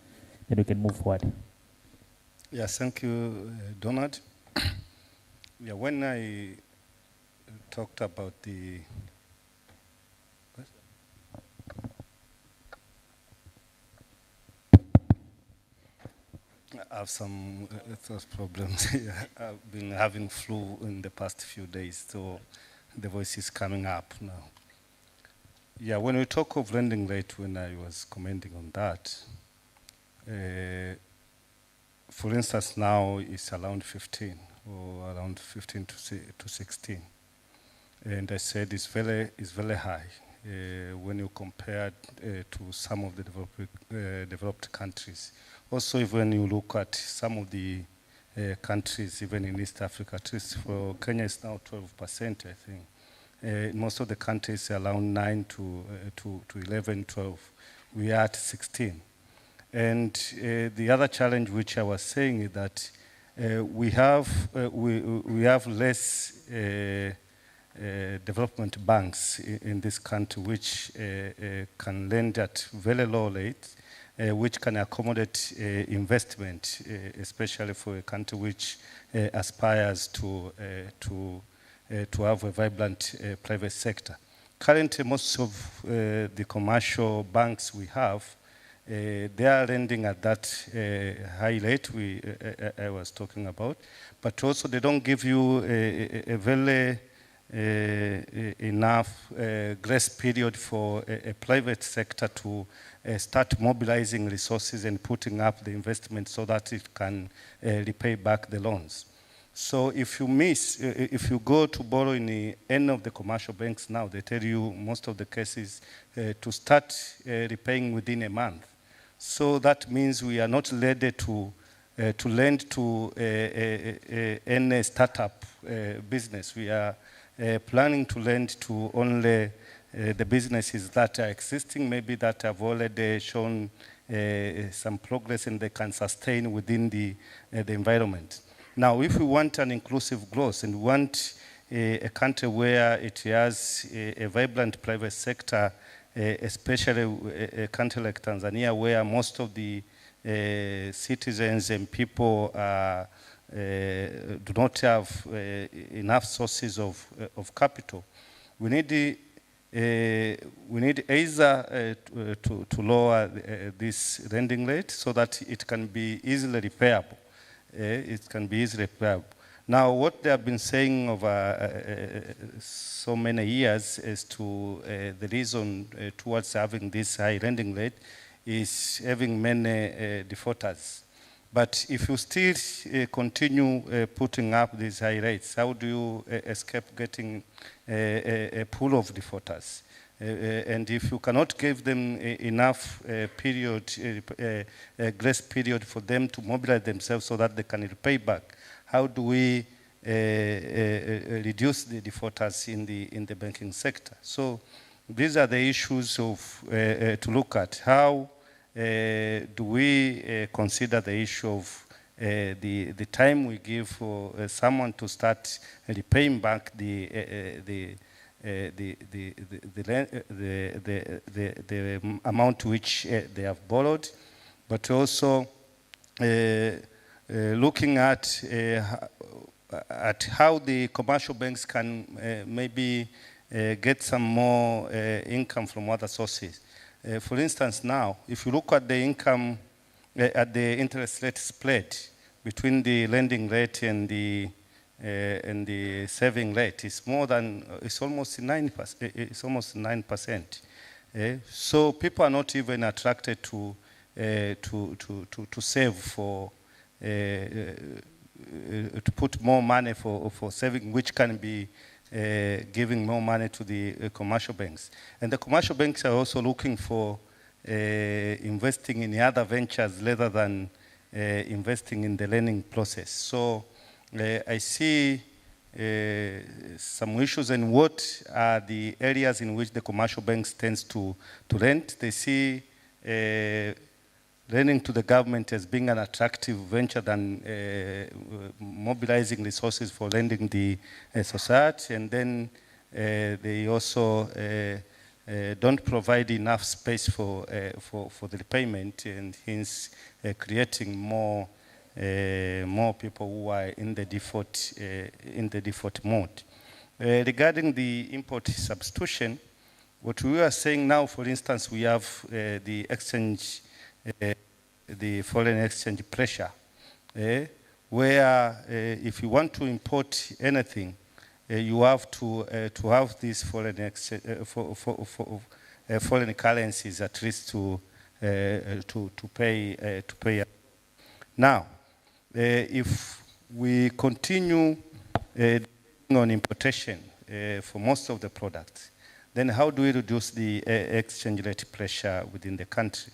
then we can move forward. Yes, thank you, Donald. Yeah, when I talked about the I have some those problems. I've been having flu in the past few days, so the voice is coming up now. Yeah, when we talk of lending rate, when I was commenting on that, for instance, now it's around 15 or around 15 to 16, and I said it's very high when you compare to some of the developed countries. Also, when you look at some of the countries, even in East Africa, at least for Kenya, it's now 12%, I think. Most of the countries around 9 to 11, 12. We are at 16. And the other challenge, which I was saying, is that we have less development banks in this country, which can lend at very low rates, which can accommodate investment, especially for a country which aspires to have a vibrant private sector. Currently, most of the commercial banks we have, they are lending at that high rate I was talking about, but also they don't give you a very enough grace period for a private sector to start mobilizing resources and putting up the investment so that it can repay back the loans. So if you go to borrow in any of the commercial banks now, they tell you most of the cases to start repaying within a month. So that means we are not ready to lend to any startup business. We are planning to lend to only the businesses that are existing, maybe that have already shown some progress and they can sustain within the environment. Now, if we want an inclusive growth and we want a country where it has a vibrant private sector, especially a country like Tanzania, where most of the citizens and people do not have enough sources of capital, we need either to lower this lending rate so that it can be easily repairable. It can be easily repairable. Now, what they have been saying over so many years as to the reason towards having this high lending rate is having many defaulters. But if you still continue putting up these high rates, how do you escape getting a pool of defaulters? And if you cannot give them enough grace period for them to mobilize themselves so that they can repay back, how do we reduce the defaulters in the banking sector? So these are the issues to look at. How do we consider the issue of the time we give for someone to start repaying back the amount which they have borrowed, but also looking at how the commercial banks can maybe get some more income from other sources. For instance, now, if you look at the income, at the interest rate spread between the lending rate and the saving rate, it's almost 9%. It's almost 9%. So people are not even attracted to save for to put more money for saving, which can be giving more money to the commercial banks. And the commercial banks are also looking for investing in other ventures rather than investing in the lending process. So I see some issues, and what are the areas in which the commercial banks tends to lend. They see lending to the government as being an attractive venture than mobilizing resources for lending the society, and then they also don't provide enough space for the repayment, and hence creating more people who are in the default mode. Regarding the import substitution, what we are saying now, for instance, we have the exchange, the foreign exchange pressure, where if you want to import anything, you have to have these foreign exchange, foreign currencies at least to pay. Now, if we continue on importation for most of the products, then how do we reduce the exchange rate pressure within the country?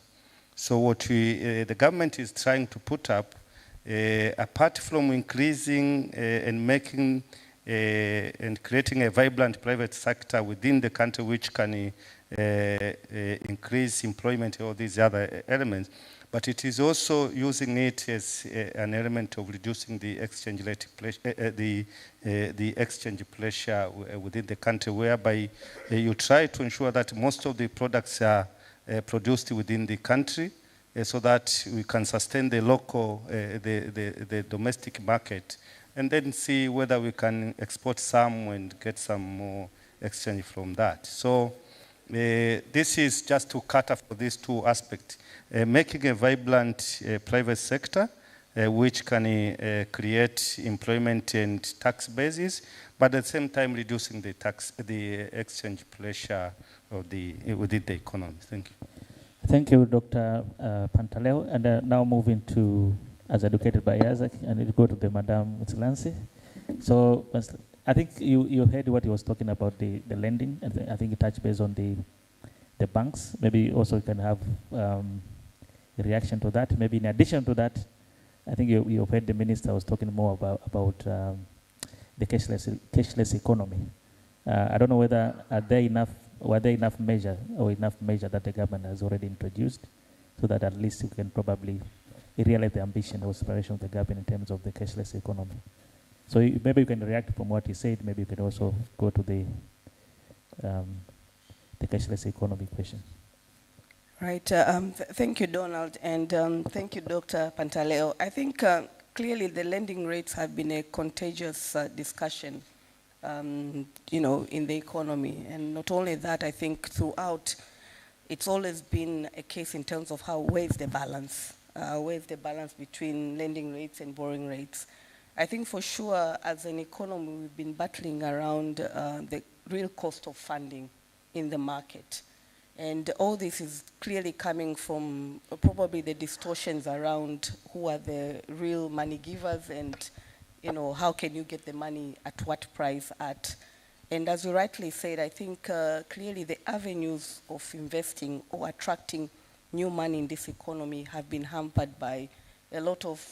So what the government is trying to put up, apart from increasing and making and creating a vibrant private sector within the country which can increase employment, all these other elements, but it is also using it as an element of reducing the exchange rate pressure, the exchange pressure within the country, whereby you try to ensure that most of the products are produced within the country, so that we can sustain the local, the domestic market, and then see whether we can export some and get some more exchange from that. So this is just to cater for these two aspects, making a vibrant private sector which can create employment and tax bases, but at the same time reducing the exchange pressure of within the economy. Thank you. Thank you, Dr. Pantaleo. And now moving to, as educated by Isaac, I need to go to the Madam Excellency. So I think you heard what he was talking about, the lending, and I think he touched base on the banks. Maybe also you can have a reaction to that. Maybe in addition to that, I think you heard the minister was talking more about the cashless economy. I don't know whether were there enough measure that the government has already introduced, so that at least you can probably realize the ambition or aspiration of the government in terms of the cashless economy. So maybe you can react from what he said. Maybe you can also go to the cashless economy question. Right. Thank you, Donald, and thank you, Dr. Pantaleo. I think clearly the lending rates have been a contagious discussion, you know, in the economy. And not only that, I think throughout, it's always been a case in terms of where is the balance? Where is the balance between lending rates and borrowing rates? I think for sure, as an economy, we've been battling around the real cost of funding in the market. And all this is clearly coming from probably the distortions around who are the real money givers and, you know, how can you get the money at what price at. And as you rightly said, I think clearly the avenues of investing or attracting new money in this economy have been hampered by a lot of,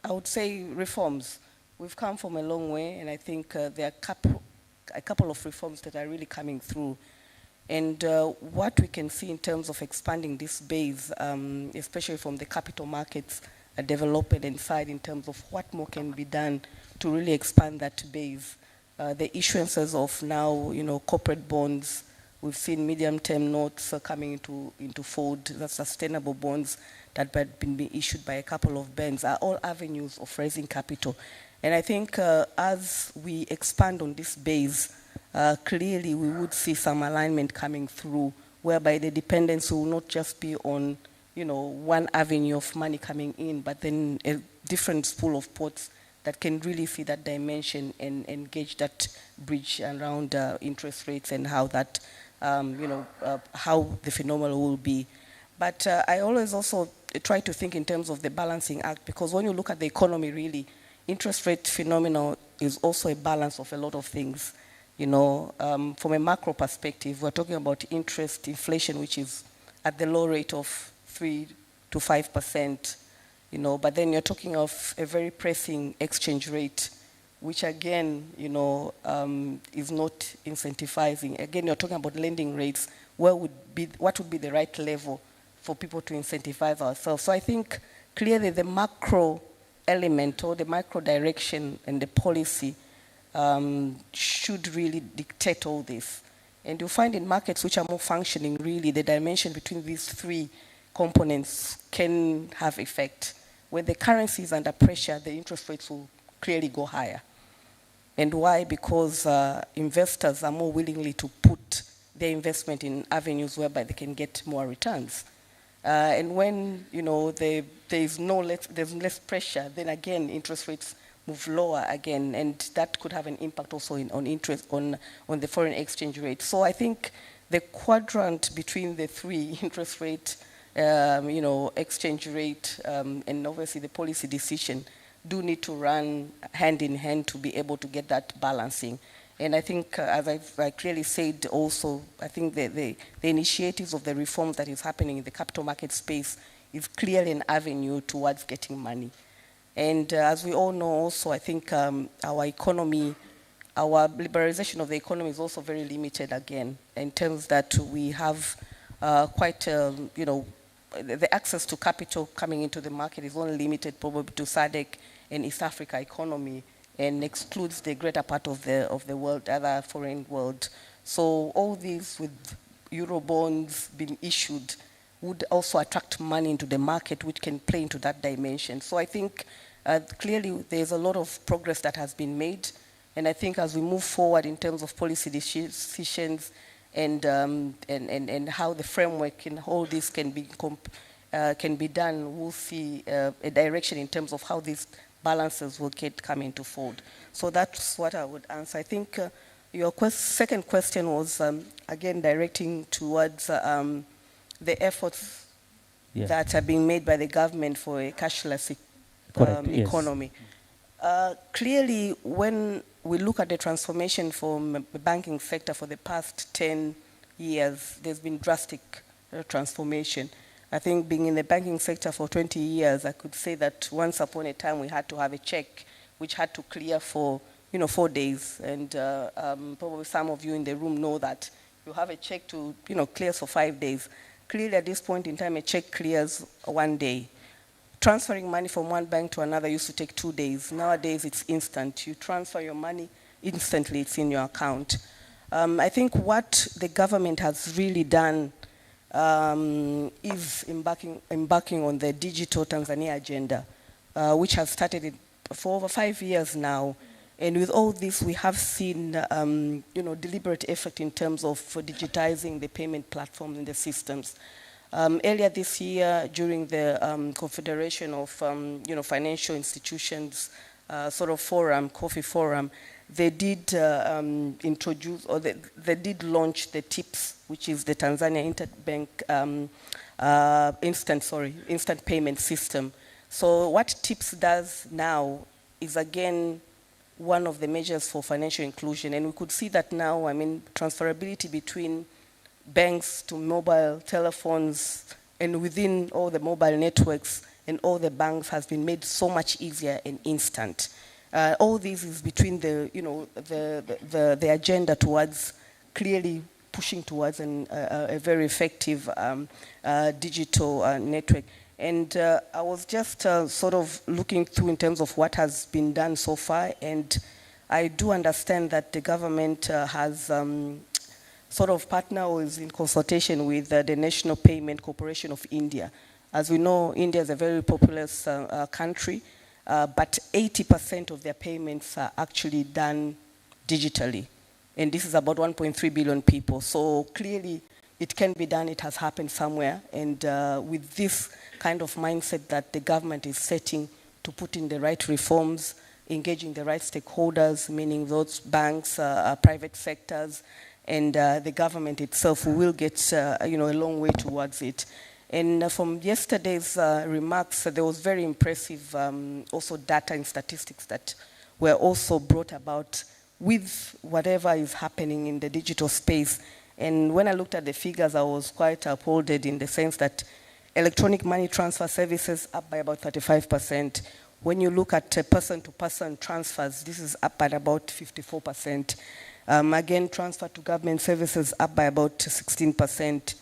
I would say, reforms. We've come from a long way, and I think there are a couple of reforms that are really coming through. And what we can see in terms of expanding this base, especially from the capital markets development inside in terms of what more can be done to really expand that base. The issuances of now, you know, corporate bonds, we've seen medium-term notes coming into fold, the sustainable bonds that have been issued by a couple of banks are all avenues of raising capital. And I think as we expand on this base, clearly we would see some alignment coming through whereby the dependence will not just be on, you know, one avenue of money coming in, but then a different pool of pots that can really see that dimension and engage that bridge around interest rates and how that, you know, how the phenomenon will be. But I always also try to think in terms of the balancing act, because when you look at the economy really, interest rate phenomenon is also a balance of a lot of things. You know, from a macro perspective, we're talking about interest inflation, which is at the low rate of 3 to 5%, you know, but then you're talking of a very pressing exchange rate, which again, you know, is not incentivizing. Again, you're talking about lending rates. What would be the right level for people to incentivize ourselves? So I think clearly the macro element or the micro direction and the policy should really dictate all this. And you'll find in markets which are more functioning, really, the dimension between these three components can have effect. When the currency is under pressure, the interest rates will clearly go higher. And why? Because investors are more willingly to put their investment in avenues whereby they can get more returns. And when, you know, there's less pressure, then again, interest rates move lower again, and that could have an impact also on interest on the foreign exchange rate. So I think the quadrant between the three, interest rate, you know, exchange rate, and obviously the policy decision, do need to run hand in hand to be able to get that balancing. And I think, as I clearly said also, I think the initiatives of the reforms that is happening in the capital market space is clearly an avenue towards getting money. And as we all know also, I think our economy, our liberalization of the economy is also very limited again, in terms that we have quite, you know, the access to capital coming into the market is only limited probably to SADC and East Africa economy, and excludes the greater part of the world, other foreign world. So all these with Euro bonds being issued would also attract money into the market, which can play into that dimension. So I think clearly there's a lot of progress that has been made. And I think as we move forward in terms of policy decisions and how the framework and all this can be done, we'll see a direction in terms of how these balances will come into fold. So that's what I would answer. I think your second question was, again, directing towards the efforts that are being made by the government for a cashless economy. Clearly, when we look at the transformation from the banking sector for the past 10 years, there's been drastic transformation. I think being in the banking sector for 20 years, I could say that once upon a time we had to have a check which had to clear for, 4 days. And probably some of you in the room know that you have a check to, clear for 5 days. Clearly at this point in time, a check clears 1 day. Transferring money from one bank to another used to take 2 days. Nowadays, it's instant. You transfer your money, instantly it's in your account. I think what the government has really done is embarking on the Digital Tanzania agenda, which has started for over 5 years now. And with all this, we have seen, deliberate effort in terms of digitizing the payment platform and the systems. Earlier this year, during the Confederation of, Financial Institutions sort of forum, coffee forum, they did introduce, or they did launch the TIPS, which is the Tanzania Interbank instant payment system. So what TIPS does now is, again, one of the measures for financial inclusion. And we could see that now, transferability between banks to mobile telephones and within all the mobile networks and all the banks has been made so much easier and instant. All this is between the agenda towards clearly pushing towards a very effective digital network. And I was just sort of looking through in terms of what has been done so far, and I do understand that the government has sort of partnered or is in consultation with the National Payment Corporation of India. As we know, India is a very populous country, but 80% of their payments are actually done digitally. And this is about 1.3 billion people. So clearly, it can be done, it has happened somewhere. And with this kind of mindset that the government is setting to put in the right reforms, engaging the right stakeholders, meaning those banks, private sectors, and the government itself, we will get a long way towards it. And from yesterday's remarks, there was very impressive also data and statistics that were also brought about with whatever is happening in the digital space. And when I looked at the figures, I was quite appalled in the sense that electronic money transfer services up by about 35%. When you look at person-to-person transfers, this is up by about 54%. Again, transfer to government services up by about 16%.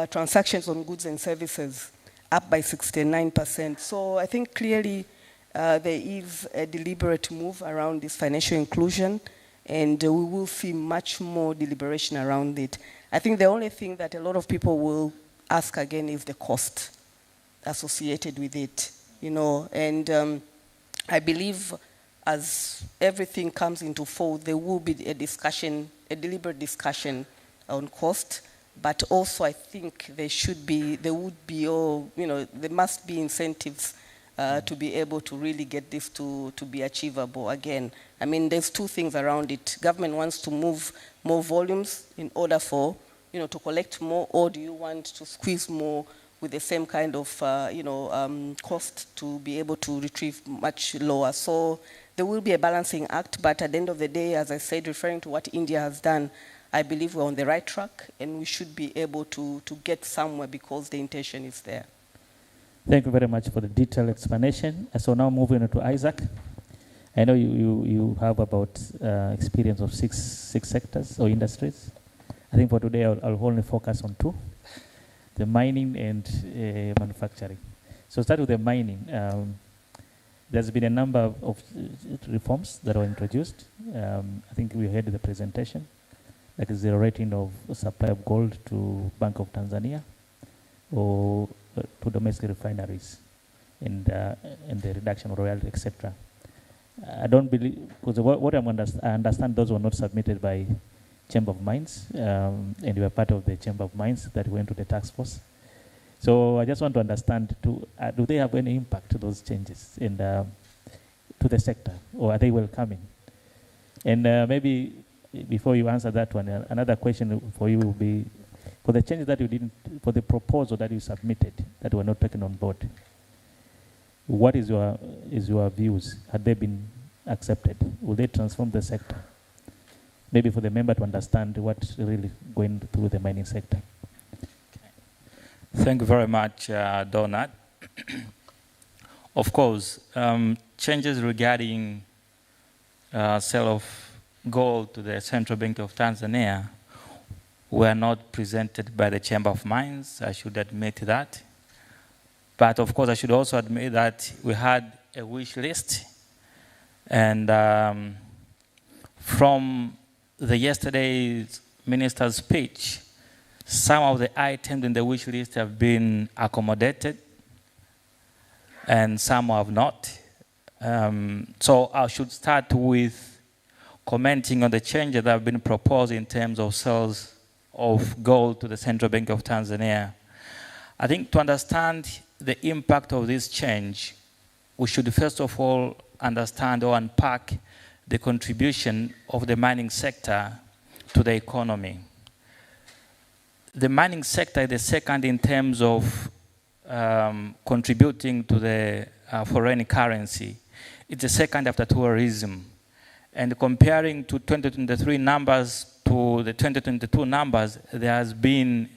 Transactions on goods and services up by 69%. So I think clearly there is a deliberate move around this financial inclusion, and we will see much more deliberation around it. I think the only thing that a lot of people will ask again is the cost associated with it, and I believe as everything comes into fold, there will be a discussion, a deliberate discussion on cost, but also I think there must be incentives to be able to really get this to be achievable again. There's two things around it. Government wants to move more volumes in order for, to collect more, or do you want to squeeze more with the same kind of, cost to be able to retrieve much lower? So there will be a balancing act, but at the end of the day, as I said, referring to what India has done, I believe we're on the right track, and we should be able to get somewhere because the intention is there. Thank you very much for the detailed explanation. So now moving on to Isaac. I know you have about experience of six sectors or industries. I think for today I'll only focus on two, the mining and manufacturing. So start with the mining. There's been a number of reforms that were introduced. I think we heard the presentation, like zero rating of supply of gold to Bank of Tanzania or to domestic refineries, and the reduction of royalty, etc. I don't believe, because I understand those were not submitted by Chamber of Mines, and you were part of the Chamber of Mines that went to the task force. So I just want to understand, do they have any impact to those changes to the sector, or are they welcoming? And maybe before you answer that one, another question for you will be, for the changes that you didn't, for the proposal that you submitted that were not taken on board, what is your views? Had they been accepted? Will they transform the sector? Maybe for the member to understand what's really going through the mining sector. Thank you very much, Donald. Of course, changes regarding sale of gold to the Central Bank of Tanzania were not presented by the Chamber of Mines. I should admit that. But of course, I should also admit that we had a wish list. And from yesterday's minister's speech, Some of the items in the wish list have been accommodated, and some have not. So I should start with commenting on the changes that have been proposed in terms of sales of gold to the Central Bank of Tanzania. I think to understand the impact of this change, we should first of all understand or unpack the contribution of the mining sector to the economy. The mining sector is the second in terms of contributing to the foreign currency. It's the second after tourism. And comparing to 2023 numbers to the 2022 numbers, there has been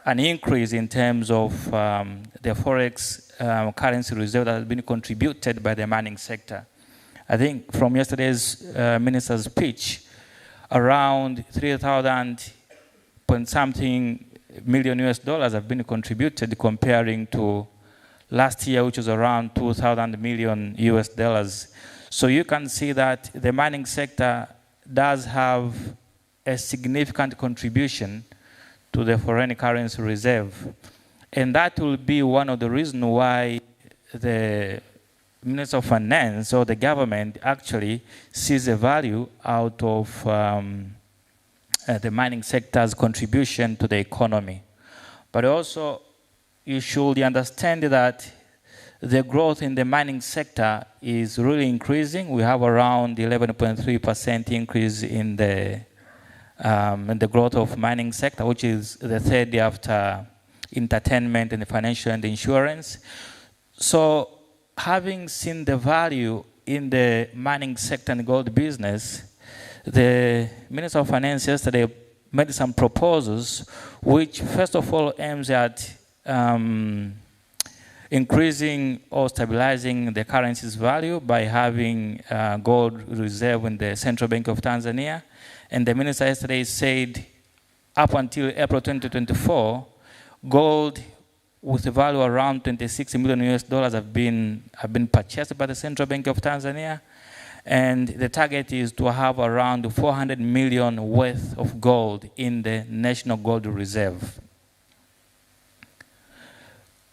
an increase in terms of the forex currency reserve that has been contributed by the mining sector. I think from yesterday's minister's speech, around 3,000 point something million US dollars have been contributed comparing to last year, which was around 2,000 million US dollars. So you can see that the mining sector does have a significant contribution to the foreign currency reserve. And that will be one of the reasons why the Minister of Finance or the government actually sees a value out of the mining sector's contribution to the economy. But also, you should understand that the growth in the mining sector is really increasing. We have around 11.3% increase in the growth of mining sector, which is the third after entertainment and financial and insurance. So having seen the value in the mining sector and gold business, the Minister of Finance yesterday made some proposals which first of all aims at increasing or stabilizing the currency's value by having gold reserve in the Central Bank of Tanzania. And the minister yesterday said up until April 2024, gold with a value around 26 million US dollars have been purchased by the Central Bank of Tanzania. And the target is to have around 400 million worth of gold in the National Gold Reserve.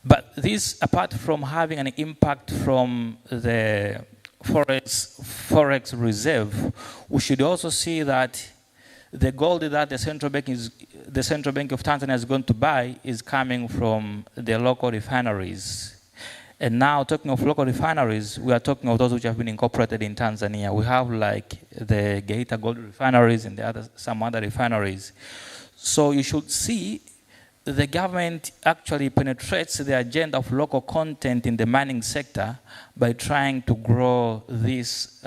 But this, apart from having an impact from the forex reserve, we should also see that the gold that the Central Bank of Tanzania is going to buy is coming from the local refineries. And now, talking of local refineries, we are talking of those which have been incorporated in Tanzania. We have like the Geita Gold Refineries and some other refineries. So you should see the government actually penetrates the agenda of local content in the mining sector by trying to grow these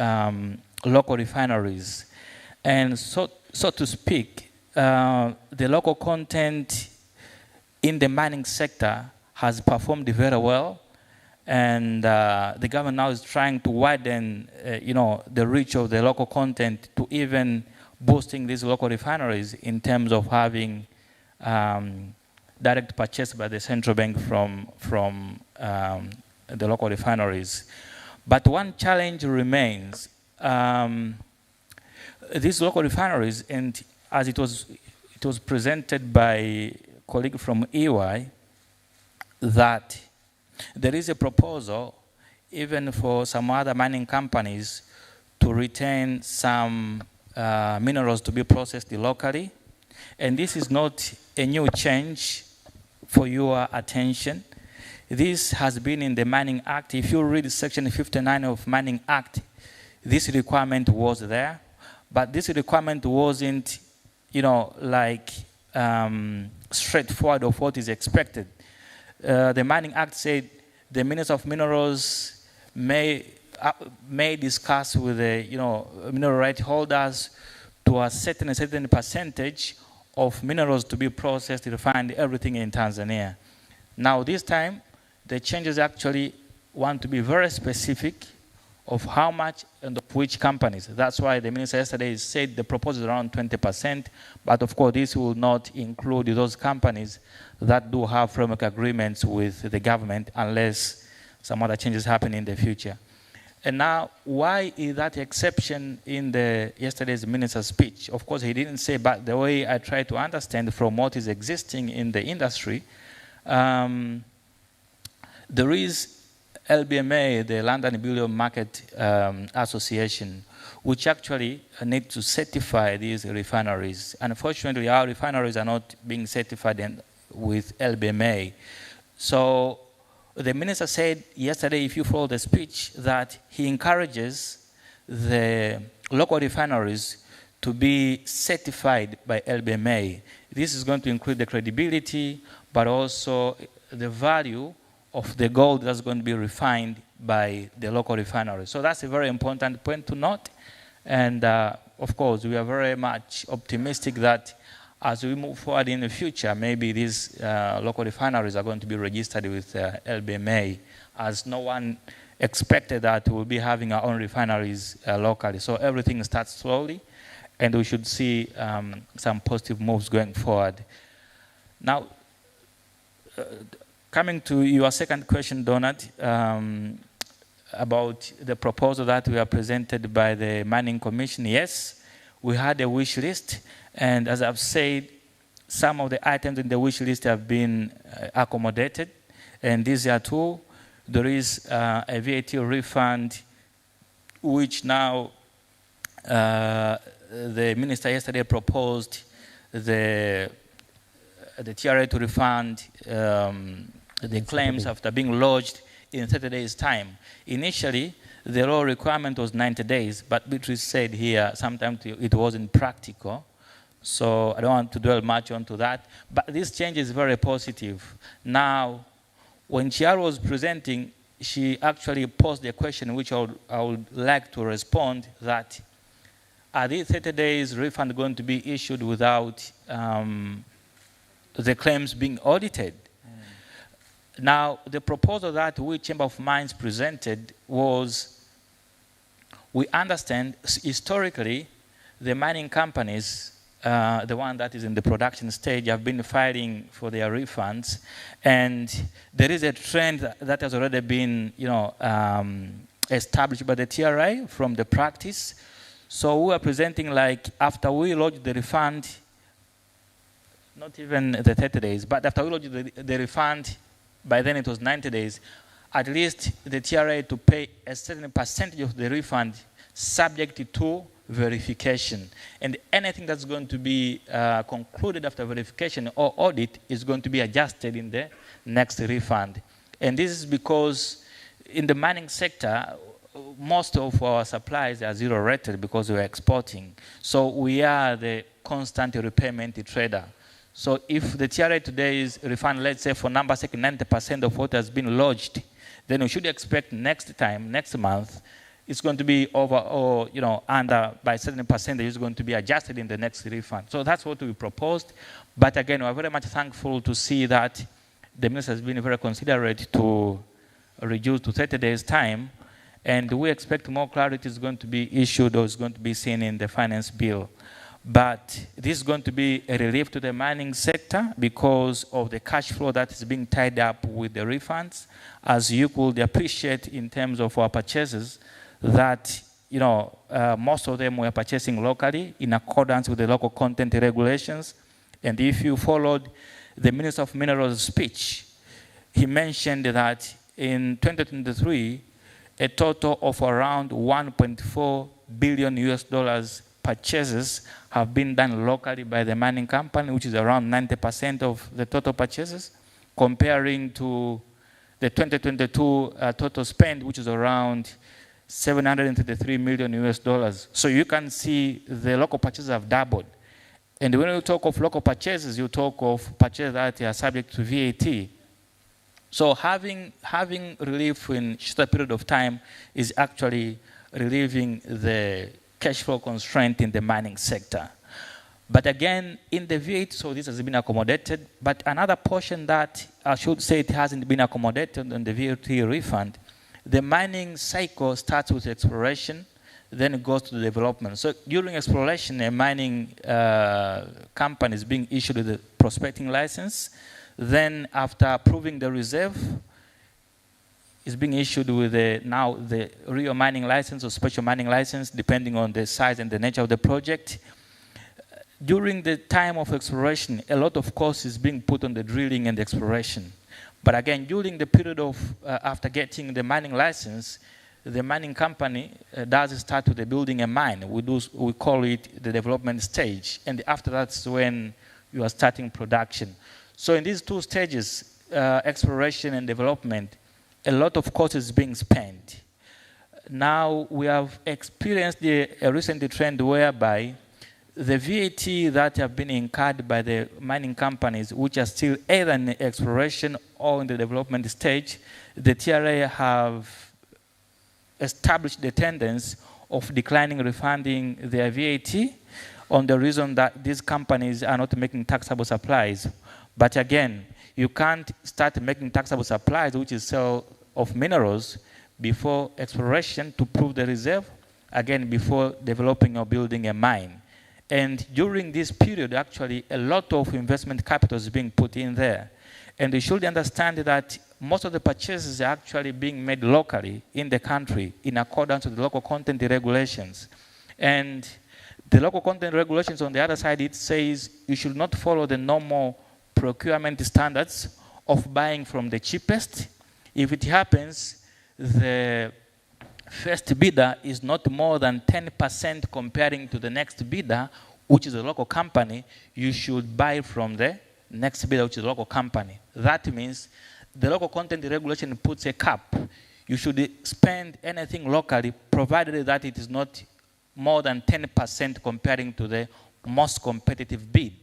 local refineries. And so to speak, the local content in the mining sector has performed very well. And the government now is trying to widen, the reach of the local content to even boosting these local refineries in terms of having direct purchase by the central bank from the local refineries. But one challenge remains. These local refineries, and as it was presented by a colleague from EY, that there is a proposal, even for some other mining companies, to retain some minerals to be processed locally. And this is not a new change for your attention. This has been in the Mining Act. If you read Section 59 of Mining Act, this requirement was there. But this requirement wasn't, straightforward of what is expected. The Mining Act said the Minister of Minerals may discuss with the mineral right holders to a certain percentage of minerals to be processed, refined, everything in Tanzania. Now this time, the changes actually want to be very specific of how much and of which companies. That's why the minister yesterday said the proposal is around 20%, but of course this will not include those companies that do have framework agreements with the government unless some other changes happen in the future. And now, why is that exception in yesterday's minister's speech? Of course, he didn't say, but the way I try to understand from what is existing in the industry, there is LBMA, the London Building Market Association, which actually need to certify these refineries. Unfortunately, our refineries are not being certified with LBMA. So the minister said yesterday, if you follow the speech, that he encourages the local refineries to be certified by LBMA. This is going to include the credibility, but also the value of the gold that's going to be refined by the local refineries. So that's a very important point to note. And of course, we are very much optimistic that as we move forward in the future, maybe these local refineries are going to be registered with LBMA, as no one expected that we'll be having our own refineries locally. So everything starts slowly, and we should see some positive moves going forward. Now, coming to your second question, Donald, about the proposal that we are presented by the Mining Commission, yes, we had a wish list. And as I've said, some of the items in the wish list have been accommodated. And these are two. There is a VAT refund, which now the minister yesterday proposed the TRA to refund the claims after being lodged in 30 days' time. Initially, the law requirement was 90 days, but Beatrice said here sometimes it wasn't practical. So I don't want to dwell much onto that. But this change is very positive. Now, when Chiara was presenting, she actually posed a question which I would like to respond, that are these 30 days refund going to be issued without the claims being audited? Now, the proposal that we Chamber of Mines presented was, we understand historically the mining companies, the one that is in the production stage, have been filing for their refunds, and there is a trend that has already been, established by the TRA from the practice. So we are presenting, like, after we lodge the refund, not even the 30 days, but after we lodge the refund, by then it was 90 days, at least the TRA to pay a certain percentage of the refund subject to verification. And anything that's going to be concluded after verification or audit is going to be adjusted in the next refund. And this is because in the mining sector, most of our supplies are zero rated because we're exporting. So we are the constant repayment trader. So if the TRA today is refund, let's say for number sake, 90% of what has been lodged, then we should expect next time, next month, it's going to be over or under by a certain percentage is going to be adjusted in the next refund. So that's what we proposed. But again, we're very much thankful to see that the minister has been very considerate to reduce to 30 days time. And we expect more clarity is going to be issued or is going to be seen in the finance bill. But this is going to be a relief to the mining sector because of the cash flow that is being tied up with the refunds. As you could appreciate in terms of our purchases, that most of them were purchasing locally in accordance with the local content regulations. And if you followed the Minister of Minerals' speech, he mentioned that in 2023, a total of around $1.4 billion purchases have been done locally by the mining company, which is around 90% of the total purchases, comparing to the 2022 total spend, which is around $733 million. So you can see the local purchases have doubled. And when you talk of local purchases, you talk of purchases that are subject to VAT. So having relief in shorter period of time is actually relieving the cash flow constraint in the mining sector. But again, in the VAT, so this has been accommodated. But another portion that I should say it hasn't been accommodated on the VAT refund, the mining cycle starts with exploration, then it goes to development. So during exploration, a mining company is being issued with a prospecting license. Then after approving the reserve, is being issued with now the real mining license or special mining license, depending on the size and the nature of the project. During the time of exploration, a lot of cost is being put on the drilling and the exploration. But again, during the period of after getting the mining license, the mining company does start with the building a mine. We call it the development stage. And after that's when you are starting production. So in these two stages, exploration and development, a lot of cost is being spent. Now we have experienced a recent trend whereby the VAT that have been incurred by the mining companies, which are still either in the exploration or in the development stage, the TRA have established the tendency of declining refunding their VAT on the reason that these companies are not making taxable supplies. But again, you can't start making taxable supplies, which is sale of minerals, before exploration to prove the reserve, again, before developing or building a mine. And during this period, actually, a lot of investment capital is being put in there. And you should understand that most of the purchases are actually being made locally in the country in accordance with the local content regulations. And the local content regulations on the other side, it says you should not follow the normal procurement standards of buying from the cheapest. If it happens, the first bidder is not more than 10% comparing to the next bidder, which is a local company, you should buy from the next bidder, which is a local company. That means the local content regulation puts a cap. You should spend anything locally, provided that it is not more than 10% comparing to the most competitive bid.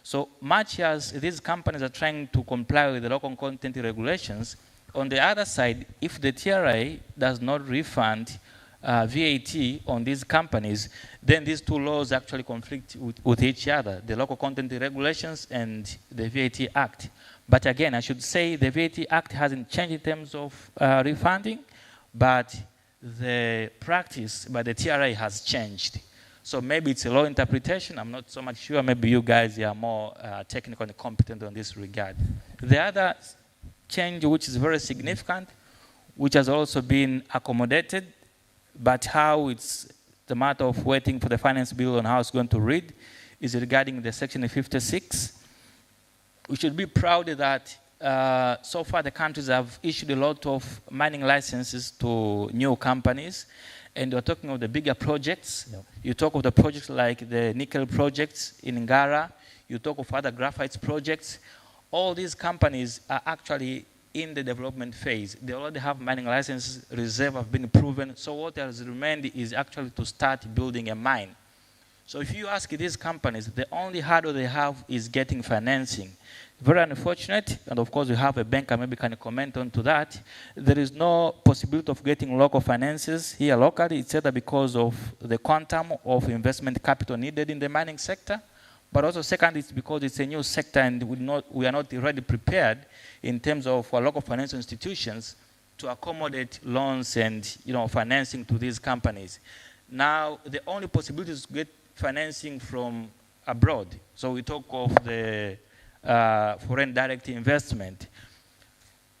So much as these companies are trying to comply with the local content regulations, on the other side, if the TRA does not refund VAT on these companies, then these two laws actually conflict with each other, the local content regulations and the VAT Act. But again, I should say the VAT Act hasn't changed in terms of refunding, but the practice by the TRA has changed. So maybe it's a law interpretation. I'm not so much sure. Maybe you guys are more technical and competent on this regard. The other change, which is very significant, which has also been accommodated, but how it's the matter of waiting for the finance bill on how it's going to read, is regarding the Section 56. We should be proud that so far the countries have issued a lot of mining licenses to new companies, and you're talking of the bigger projects. Yep. You talk of the projects like the nickel projects in Ngara, you talk of other graphites projects. All these companies are actually in the development phase. They already have mining licenses, reserve have been proven, so what has remained is actually to start building a mine. So if you ask these companies, the only hurdle they have is getting financing. Very unfortunate, and of course we have a banker, maybe can comment on to that. There is no possibility of getting local finances here locally. It's either because of the quantum of investment capital needed in the mining sector, but also second, it's because it's a new sector and we are not already prepared in terms of our local financial institutions to accommodate loans and financing to these companies. Now, the only possibility is to get financing from abroad. So we talk of the foreign direct investment.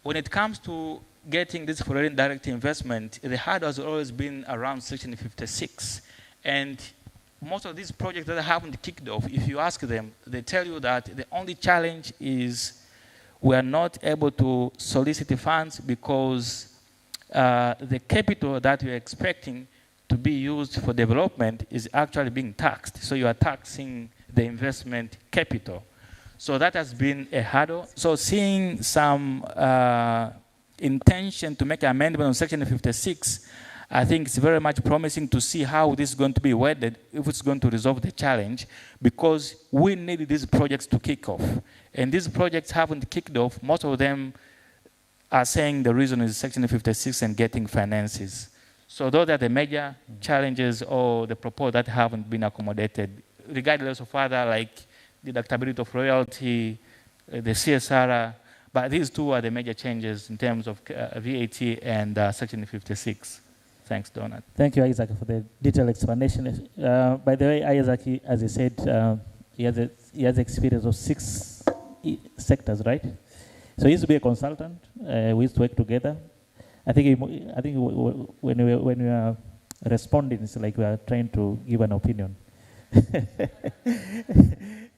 When it comes to getting this foreign direct investment, the hurdle has always been around Section 56. And most of these projects that haven't kicked off, if you ask them, they tell you that the only challenge is we are not able to solicit the funds because the capital that we are expecting to be used for development is actually being taxed. So you are taxing the investment capital. So that has been a hurdle. So seeing some intention to make an amendment on Section 56, I think it's very much promising to see how this is going to be worded, if it's going to resolve the challenge, because we need these projects to kick off. And these projects haven't kicked off. Most of them are saying the reason is Section 56 and getting finances. So those are the major challenges or the proposals that haven't been accommodated, regardless of other like deductibility of royalty, the CSR, but these two are the major changes in terms of VAT and Section 56. Thanks, Donald. Thank you, Isaac, for the detailed explanation. By the way, Isaac, as you said, he has experience of 6 sectors, right? So he used to be a consultant. We used to work together. I think when we are responding, it's like we are trying to give an opinion.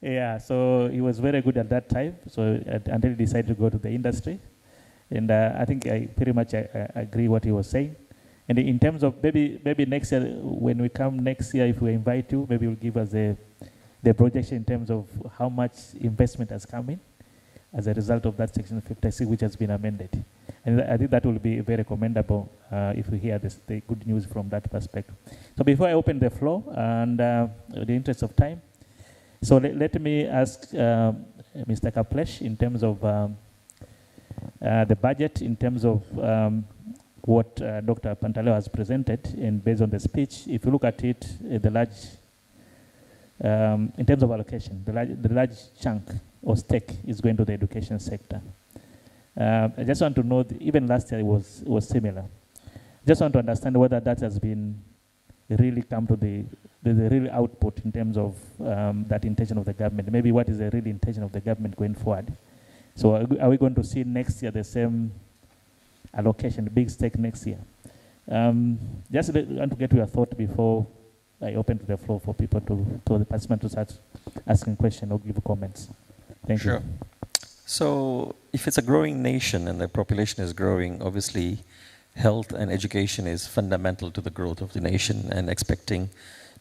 Yeah, so he was very good at that time. So until he decided to go to the industry, and I think I pretty much agree what he was saying. And in terms of maybe next year, when we come next year, if we invite you, maybe you'll give us the projection in terms of how much investment has come in as a result of that Section 56, which has been amended. And I think that will be very commendable if we hear the good news from that perspective. So before I open the floor, and in the interest of time, so let me ask Mr. Kaplesh in terms of the budget, in terms of what Dr. Pantaleo has presented, and based on the speech, if you look at it, the large, in terms of allocation, the large chunk or stake is going to the education sector. I just want to know, even last year it was similar. Just want to understand whether that has been really come to the real output in terms of that intention of the government. Maybe what is the real intention of the government going forward? So are we going to see next year the same allocation, big stake next year? Just want to get your thought before I open to the floor for people to the participants to start asking questions or give comments. Thank you. So if it's a growing nation and the population is growing, obviously health and education is fundamental to the growth of the nation, and expecting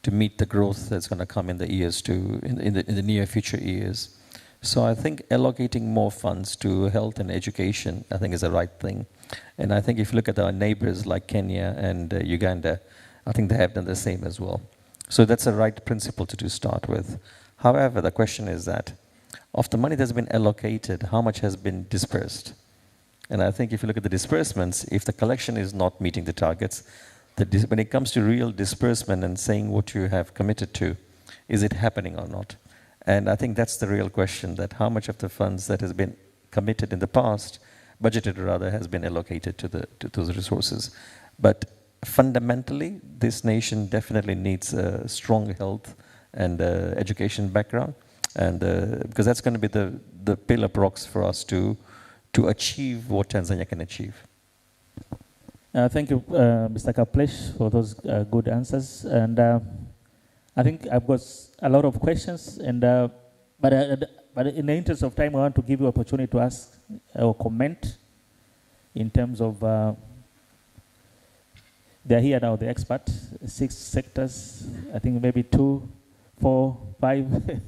to meet the growth that's going to come in the years in the near future years. So I think allocating more funds to health and education, I think, is the right thing. And I think if you look at our neighbors like Kenya and Uganda, I think they have done the same as well. So that's the right principle to start with. However, the question is that of the money that's been allocated, how much has been dispersed? And I think if you look at the disbursements, if the collection is not meeting the targets, when it comes to real disbursement and saying what you have committed to, is it happening or not? And I think that's the real question, that how much of the funds that has been committed in the past, budgeted rather, has been allocated to those resources. But fundamentally, this nation definitely needs a strong health and education background, and because that's going to be the pillar blocks for us to achieve what Tanzania can achieve. Thank you, Mr. Kaplesh, for those good answers. And I think I've got a lot of questions, and but in the interest of time, I want to give you opportunity to ask or comment in terms of they're here now, the expert, 6 sectors, I think maybe 2, 4, 5.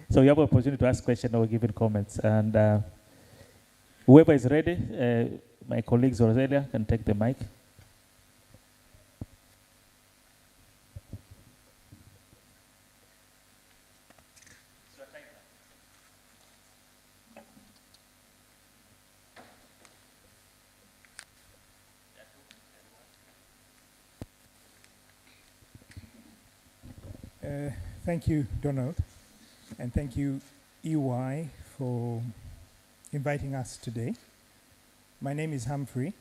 So you have an opportunity to ask questions or give comments. And whoever is ready, my colleagues or Aurelia can take the mic. Thank you, Donald, and thank you, EY, for inviting us today. My name is Humphrey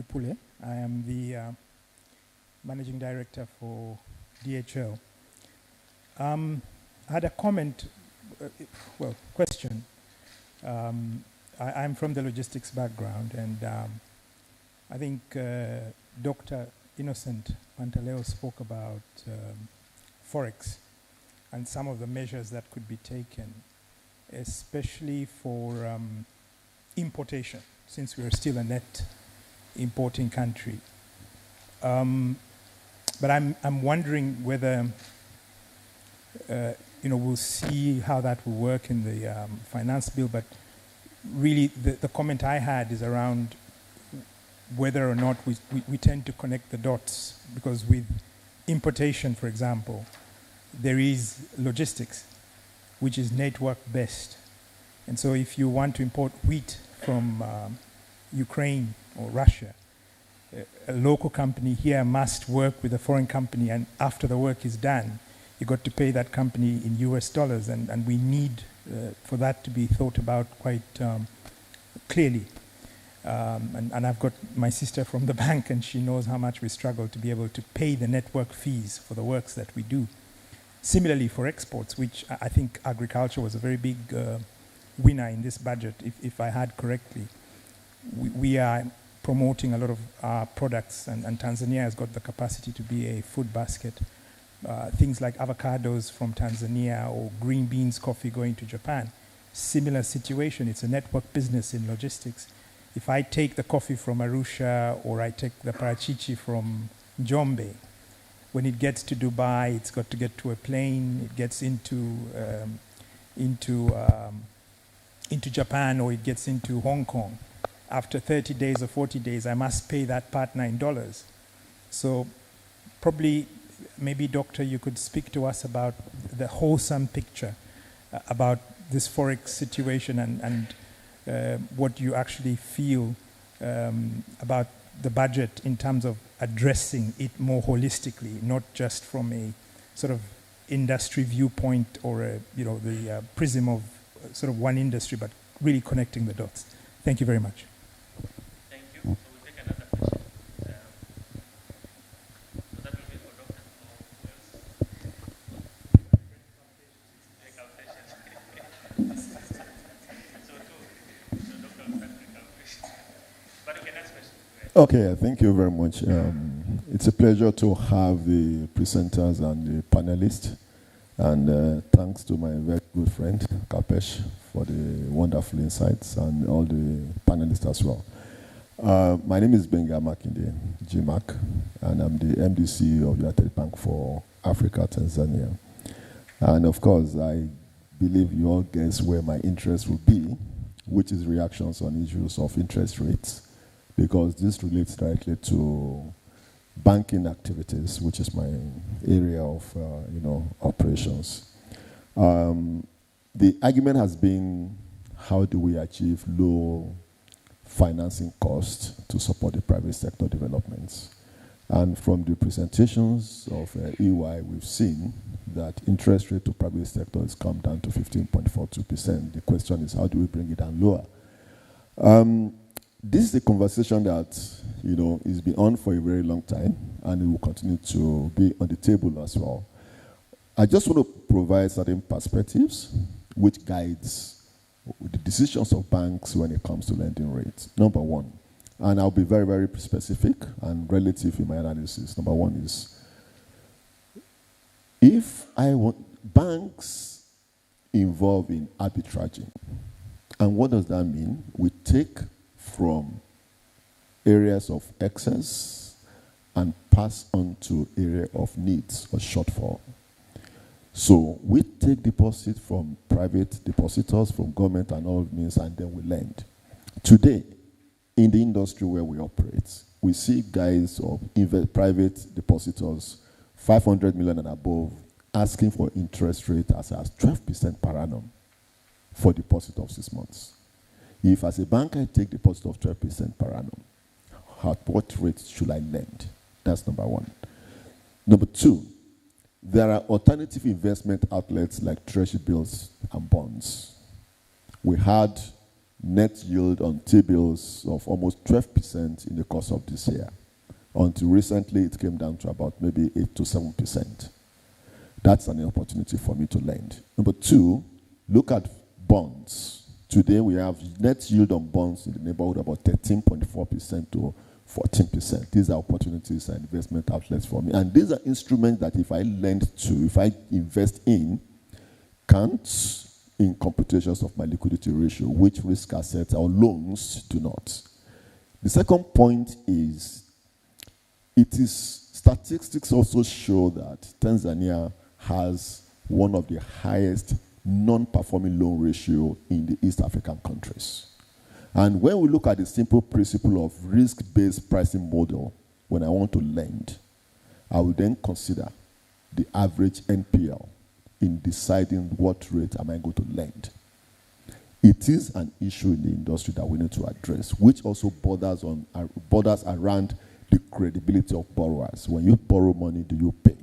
Pule. I am the Managing Director for DHL. I had a comment, question. I'm from the logistics background, and I think Dr. Innocent Pantaleo spoke about Forex and some of the measures that could be taken, especially for importation, since we are still a net importing country. But I'm wondering whether we'll see how that will work in the finance bill. But really, the comment I had is around whether or not we tend to connect the dots, because with importation, for example, there is logistics, which is network-based. And so if you want to import wheat from Ukraine or Russia, a local company here must work with a foreign company, and after the work is done, you got to pay that company in US dollars, and we need for that to be thought about quite clearly. And I've got my sister from the bank, and she knows how much we struggle to be able to pay the network fees for the works that we do. Similarly for exports, which I think agriculture was a very big winner in this budget, if I heard correctly. We are promoting a lot of products, and Tanzania has got the capacity to be a food basket. Things like avocados from Tanzania or green beans coffee going to Japan. Similar situation, it's a network business in logistics. If I take the coffee from Arusha or I take the parachichi from Njombe, when it gets to Dubai, it's got to get to a plane, it gets into Japan, or it gets into Hong Kong. After 30 days or 40 days, I must pay that partner in dollars. So probably, maybe, Doctor, you could speak to us about the wholesome picture about this Forex situation and what you actually feel about the budget in terms of addressing it more holistically, not just from a sort of industry viewpoint or the prism of sort of one industry, but really connecting the dots. Thank you very much. Thank you. So we'll take another question. So that will be for Dr. Okay, thank you very much. It's a pleasure to have the presenters and the panelists. And thanks to my very good friend, Kapesh, for the wonderful insights, and all the panelists as well. My name is Benga Makinde, GMAC, and I'm the MDC of United Bank for Africa, Tanzania. And of course, I believe you all guess where my interest will be, which is reactions on issues of interest rates, because this relates directly to banking activities, which is my area of operations. The argument has been, how do we achieve low financing costs to support the private sector developments? And from the presentations of EY, we've seen that interest rate to private sector has come down to 15.42%. The question is, how do we bring it down lower? This is a conversation that is been on for a very long time, and it will continue to be on the table as well. I just want to provide certain perspectives which guides the decisions of banks when it comes to lending rates. Number one, and I'll be very, very specific and relative in my analysis. Number one is, if I want banks involved in arbitraging, and what does that mean? We take from areas of excess and pass on to area of needs or shortfall. So we take deposit from private depositors, from government and all means, and then we lend. Today, in the industry where we operate, we see guys of private depositors, 500 million and above, asking for interest rate as 12% per annum for deposit of 6 months. If as a bank I take deposit of 12% per annum, at what rate should I lend? That's number one. Number two, there are alternative investment outlets like treasury bills and bonds. We had net yield on T-bills of almost 12% in the course of this year. Until recently, it came down to about maybe 8 to 7%. That's an opportunity for me to lend. Number two, look at bonds. Today, we have net yield on bonds in the neighborhood of about 13.4% to 14%. These are opportunities and investment outlets for me. And these are instruments that if I lend to, if I invest in, counts in computations of my liquidity ratio, which risk assets or loans do not. The second point is, statistics also show that Tanzania has one of the highest non-performing loan ratio in the East African countries. And when we look at the simple principle of risk-based pricing model, when I want to lend, I will then consider the average NPL in deciding what rate am I going to lend. It is an issue in the industry that we need to address, which also borders around the credibility of borrowers. When you borrow money, do you pay?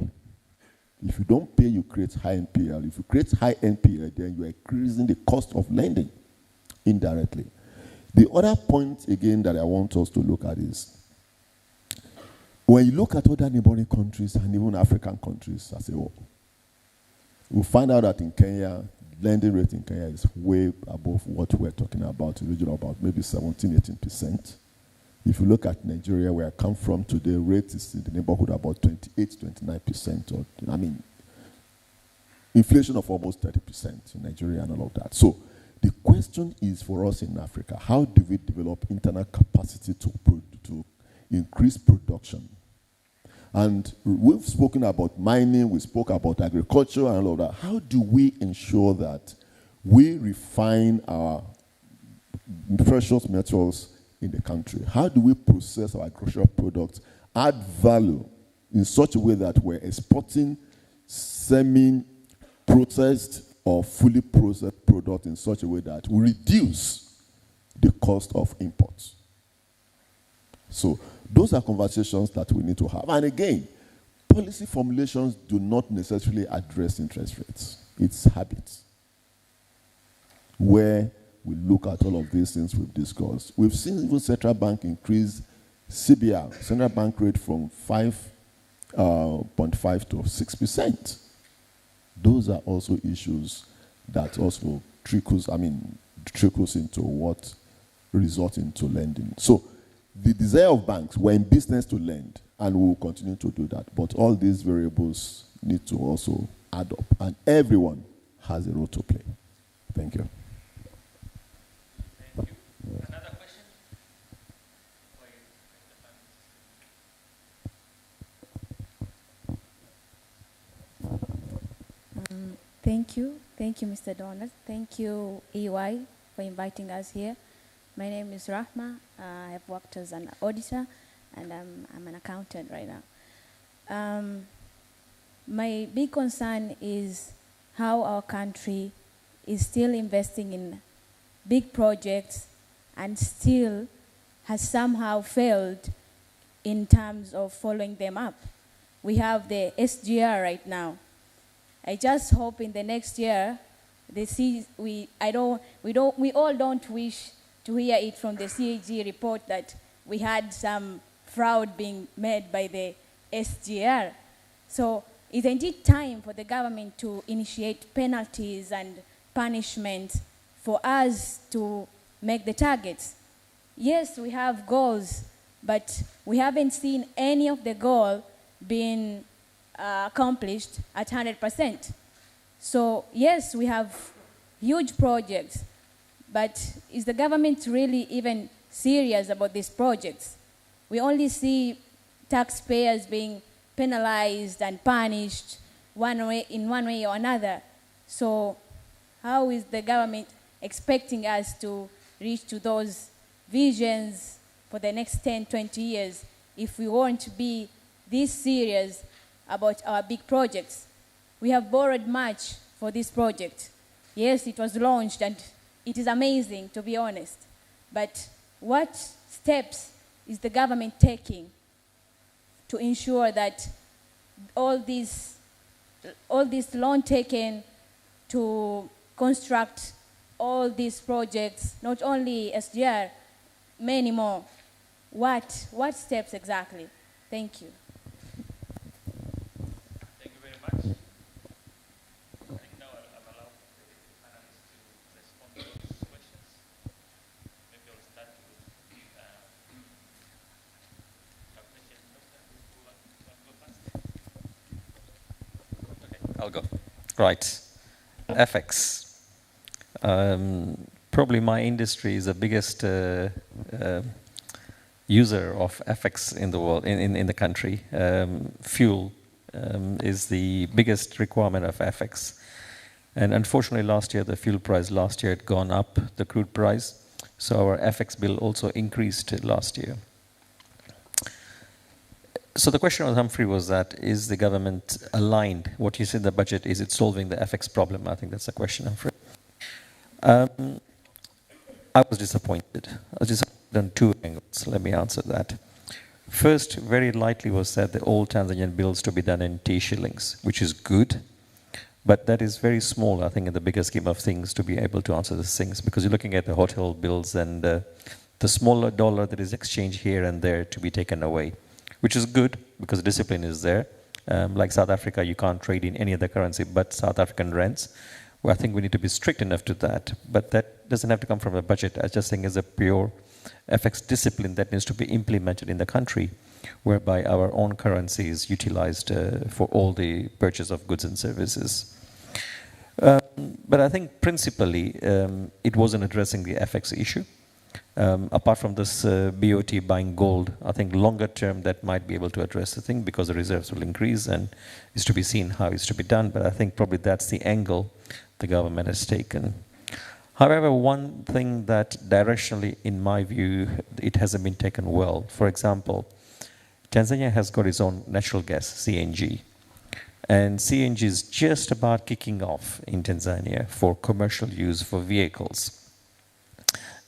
If you don't pay, you create high NPL. If you create high NPL, then you are increasing the cost of lending indirectly. The other point, again, that I want us to look at is, when you look at other neighboring countries and even African countries as a whole, we'll find out that in Kenya, lending rate in Kenya is way above what we're talking about, in the region of about maybe 17, 18%. If you look at Nigeria, where I come from today, rate is in the neighborhood about 28-29%. Or, I mean, inflation of almost 30% in Nigeria and all of that. So the question is for us in Africa, how do we develop internal capacity to increase production? And we've spoken about mining, we spoke about agriculture and all of that. How do we ensure that we refine our precious metals in the country? How do we process our agricultural products, add value in such a way that we're exporting semi-processed or fully processed products in such a way that we reduce the cost of imports? So those are conversations that we need to have. And again, policy formulations do not necessarily address interest rates. It's habits. Where we look at all of these things we've discussed. We've seen even central bank increase CBR, central bank rate, from 5.5 to 6%. Those are also issues that also trickles into what results into lending. So the desire of banks, we're in business to lend, and we will continue to do that. But all these variables need to also add up, and everyone has a role to play. Thank you. Thank you. Another question? Thank you. Thank you, Mr. Donald. Thank you, EY, for inviting us here. My name is Rahma. I have worked as an auditor, and I'm an accountant right now. My big concern is how our country is still investing in big projects and still has somehow failed in terms of following them up. We have the SGR right now. I just hope in the next year, we all don't wish to hear it from the CAG report that we had some fraud being made by the SGR. So isn't it time for the government to initiate penalties and punishments for us to make the targets? Yes, we have goals, but we haven't seen any of the goal being accomplished at 100%. So yes, we have huge projects, but is the government really even serious about these projects? We only see taxpayers being penalized and punished in one way or another. So how is the government expecting us to reach to those visions for the next 10, 20 years if we want to be this serious about our big projects? We have borrowed much for this project. Yes, it was launched and it is amazing, to be honest. But what steps is the government taking to ensure that all this loan taken to construct all these projects, not only SGR, many more, what steps exactly? Thank you. Thank you very much. I think now I'll allow the panelists to respond to those questions. Maybe I'll start with I'll go. Right. FX. Probably my industry is the biggest user of FX in the world, in the country. Fuel is the biggest requirement of FX. And unfortunately last year, the fuel price had gone up, the crude price. So our FX bill also increased last year. So the question of Humphrey was that, is the government aligned? What you see in the budget, is it solving the FX problem? I think that's the question, Humphrey. I was disappointed. I was disappointed on two angles. Let me answer that. First, very lightly was said the old Tanzanian bills to be done in T shillings, which is good. But that is very small, I think, in the bigger scheme of things to be able to answer these things, because you're looking at the hotel bills and the smaller dollar that is exchanged here and there to be taken away, which is good because discipline is there. Like South Africa, you can't trade in any other currency but South African rands. Well, I think we need to be strict enough to that, but that doesn't have to come from a budget. I just think it's a pure FX discipline that needs to be implemented in the country, whereby our own currency is utilized for all the purchase of goods and services. But I think principally it wasn't addressing the FX issue. Apart from this BOT buying gold, I think longer term that might be able to address the thing because the reserves will increase and it's to be seen how it's to be done. But I think probably that's the angle the government has taken. However, one thing that directionally, in my view, it hasn't been taken well. For example, Tanzania has got its own natural gas, CNG. And CNG is just about kicking off in Tanzania for commercial use for vehicles.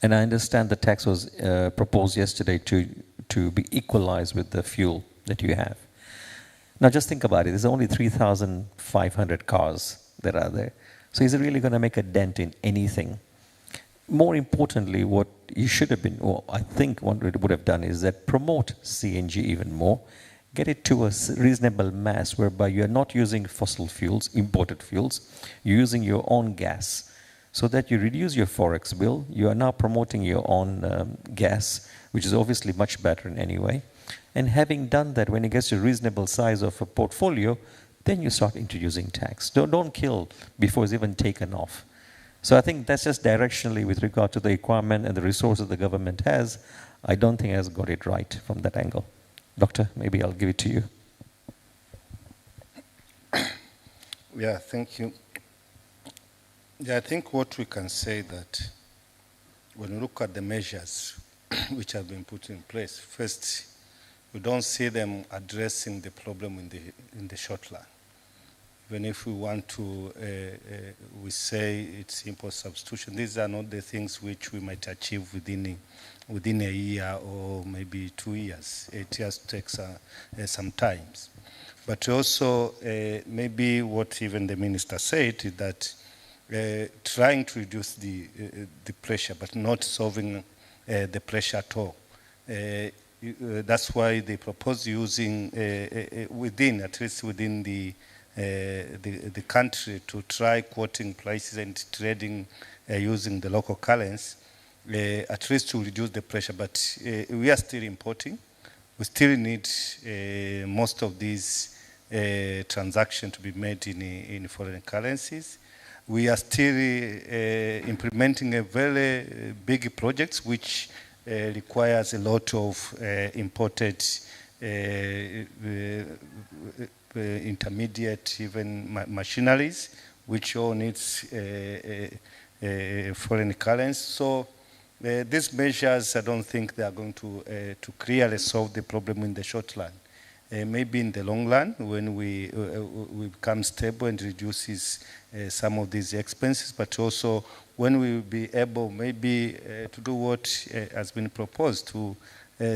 And I understand the tax was proposed yesterday to be equalized with the fuel that you have. Now just think about it, there's only 3,500 cars that are there. So is it really going to make a dent in anything? More importantly, what you should have been, or I think what it would have done is that promote CNG even more, get it to a reasonable mass whereby you are not using fossil fuels, imported fuels, you're using your own gas, so that you reduce your forex bill. You are now promoting your own gas, which is obviously much better in any way. And having done that, when it gets to a reasonable size of a portfolio, then you start introducing tax. Don't kill before it's even taken off. So I think that's just directionally with regard to the requirement and the resources the government has. I don't think it has got it right from that angle. Doctor, maybe I'll give it to you. Yeah, thank you. Yeah, I think what we can say that when we look at the measures which have been put in place, first, we don't see them addressing the problem in the short run. Even if we want to, we say it's import substitution, these are not the things which we might achieve within a year or maybe 2 years. 8 years takes some time. But also, maybe what even the minister said is that trying to reduce the pressure, but not solving the pressure at all. That's why they propose using at least within the country, to try quoting prices and trading using the local currency, at least to reduce the pressure. But we are still importing. We still need most of these transactions to be made in foreign currencies. We are still implementing a very big projects which requires a lot of imported intermediate, even machineries, which all needs foreign currency. So these measures, I don't think they are going to clearly solve the problem in the short run. Maybe in the long run, when we become stable and reduces some of these expenses, but also when we will be able maybe to do what has been proposed, to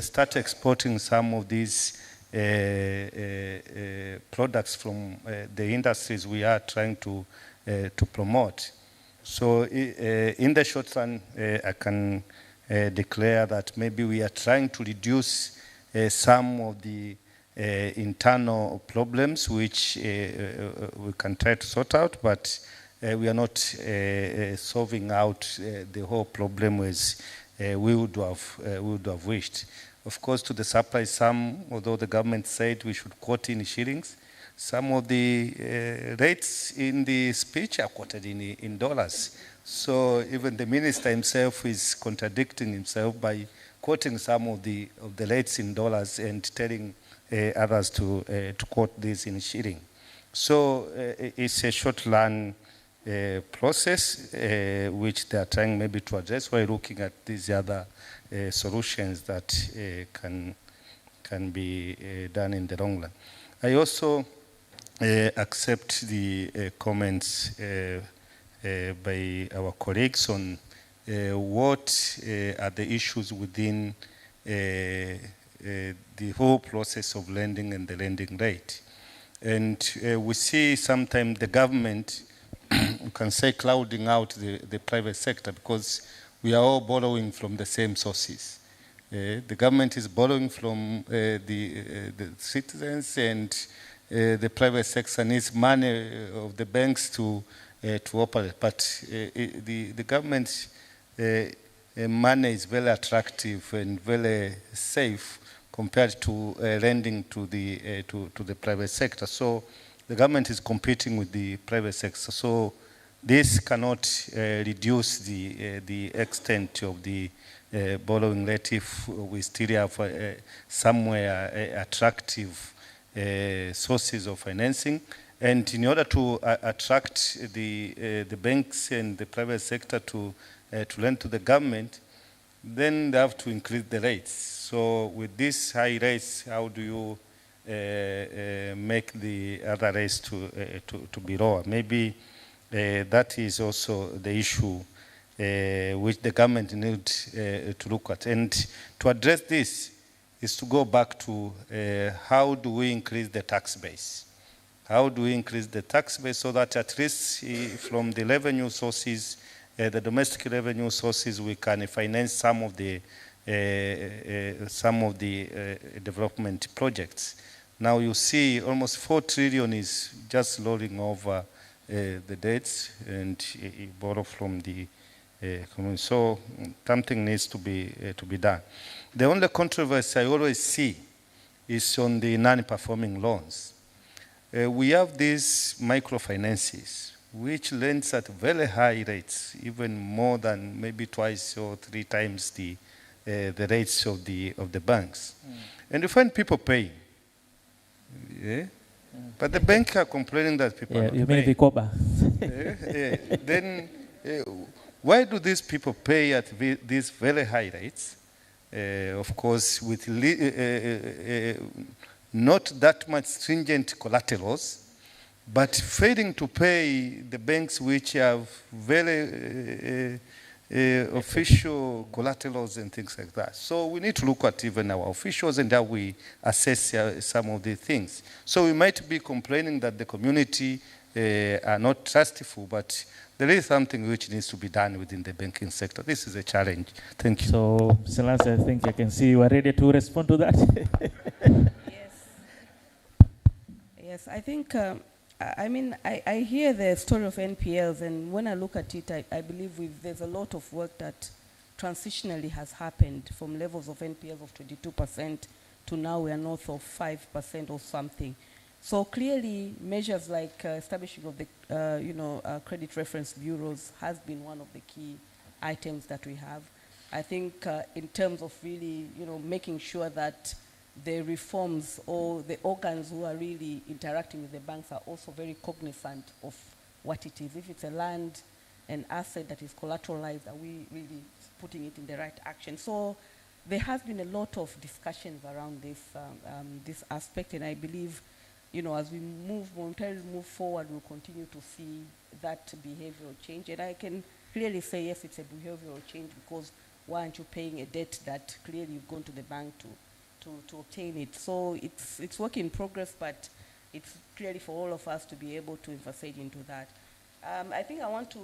start exporting some of these products from the industries we are trying to promote. So in the short run, I can declare that maybe we are trying to reduce some of the internal problems which we can try to sort out, but we are not solving out the whole problem as we would have wished. Of course, to the supply, although the government said we should quote in shillings, some of the rates in the speech are quoted in dollars. So even the minister himself is contradicting himself by quoting some of the rates in dollars and telling others to quote this in shilling. So it's a short-run process which they are trying maybe to address while looking at these other solutions that can be done in the long run. I also accept the comments by our colleagues on what are the issues within the whole process of lending and the lending rate. And we see sometimes the government, you can say, clouding out the private sector because we are all borrowing from the same sources. The government is borrowing from the citizens, and the private sector needs money of the banks to operate. But the government money is very attractive and very safe compared to lending to the private sector. So the government is competing with the private sector. So this cannot reduce the extent of the borrowing rate if we still have somewhere attractive sources of financing. And in order to attract the banks and the private sector to lend to the government, then they have to increase the rates. So with these high rates, how do you make the other rates to be lower? Maybe that is also the issue which the government needs to look at. And to address this is to go back to how do we increase the tax base? How do we increase the tax base so that at least from the revenue sources, the domestic revenue sources, we can finance some of the development projects. Now you see almost 4 trillion is just rolling over the debts and borrow from the economy. So something needs to be done. The only controversy I always see is on the non-performing loans. We have these microfinances, which lends at very high rates, even more than maybe twice or 3 times the rates of the banks. And you find people paying. Yeah? But the bank are complaining that people are not you paying. mean Vikoba? Then why do these people pay at these very high rates? Of course, with not that much stringent collaterals, but failing to pay the banks which have very official collaterals and things like that. So we need to look at even our officials and how we assess some of the things. So we might be complaining that the community are not trustful, but there is something which needs to be done within the banking sector. This is a challenge. Thank you. So, Silas, I think I can see you are ready to respond to that. Yes, I think, I mean, I hear the story of NPLs, and when I look at it, I believe there's a lot of work that transitionally has happened from levels of NPLs of 22% to now we are north of 5% or something. So clearly, measures like establishing of the, credit reference bureaus has been one of the key items that we have. I think in terms of really, making sure that the reforms or the organs who are really interacting with the banks are also very cognizant of what it is. If it's a land, an asset that is collateralized, are we really putting it in the right action? So there has been a lot of discussions around this aspect, and I believe, as we momentarily move forward, we'll continue to see that behavioral change. And I can clearly say, yes, it's a behavioral change, because why aren't you paying a debt that clearly you've gone to the bank to obtain it? So it's work in progress, but it's clearly for all of us to be able to emphasize into that. I think I want to,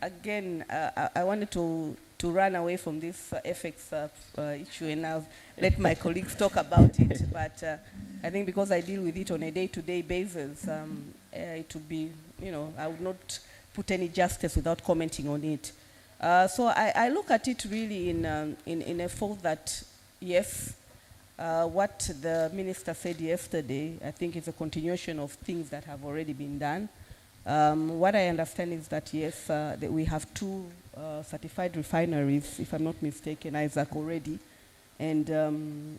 again, I wanted to run away from this FX issue, and I'll let my colleagues talk about it. But I think because I deal with it on a day-to-day basis, it would be, I would not put any justice without commenting on it. So I look at it really in a fold that, yes, what the minister said yesterday, I think is a continuation of things that have already been done. What I understand is that, yes, that we have 2 certified refineries, if I'm not mistaken, Isaac, already. And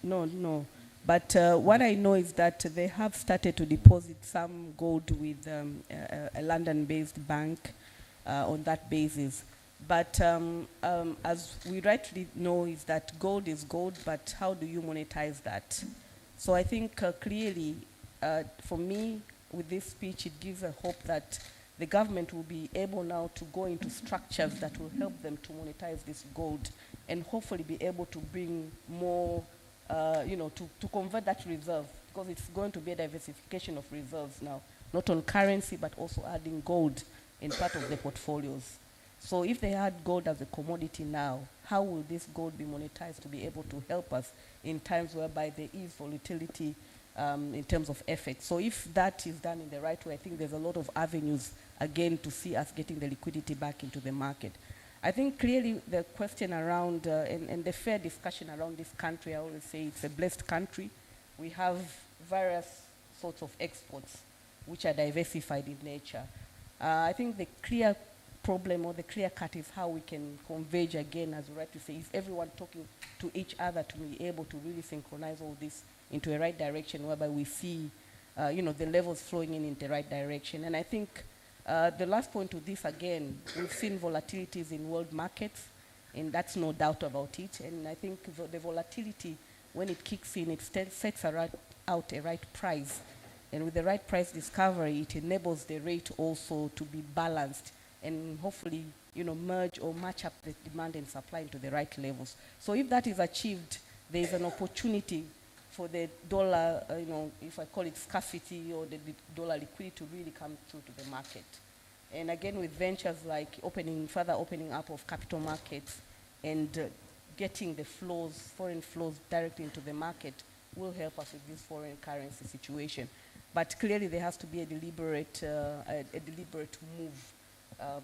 no. But what I know is that they have started to deposit some gold with a London-based bank on that basis. But as we rightly know, is that gold is gold, but how do you monetize that? So I think clearly, for me, with this speech, it gives a hope that the government will be able now to go into structures that will help them to monetize this gold, and hopefully be able to bring more, to convert that reserve, because it's going to be a diversification of reserves now, not on currency, but also adding gold in part of the portfolios. So if they had gold as a commodity now, how will this gold be monetized to be able to help us in times whereby there is volatility in terms of FX? So if that is done in the right way, I think there's a lot of avenues, again, to see us getting the liquidity back into the market. I think clearly the question around, and the fair discussion around this country, I always say it's a blessed country. We have various sorts of exports which are diversified in nature. I think the clear problem or the clear cut is how we can converge again, as you rightly say, is everyone talking to each other to be able to really synchronize all this into a right direction, whereby we see, the levels flowing in the right direction. And I think the last point to this, again, we've seen volatilities in world markets, and that's no doubt about it. And I think the volatility, when it kicks in, it sets out a right price. And with the right price discovery, it enables the rate also to be balanced and hopefully, merge or match up the demand and supply into the right levels. So if that is achieved, there is an opportunity for the dollar, if I call it scarcity, or the dollar liquidity to really come through to the market. And again, with ventures like further opening up of capital markets and getting the foreign flows directly into the market will help us with this foreign currency situation. But clearly there has to be a deliberate move,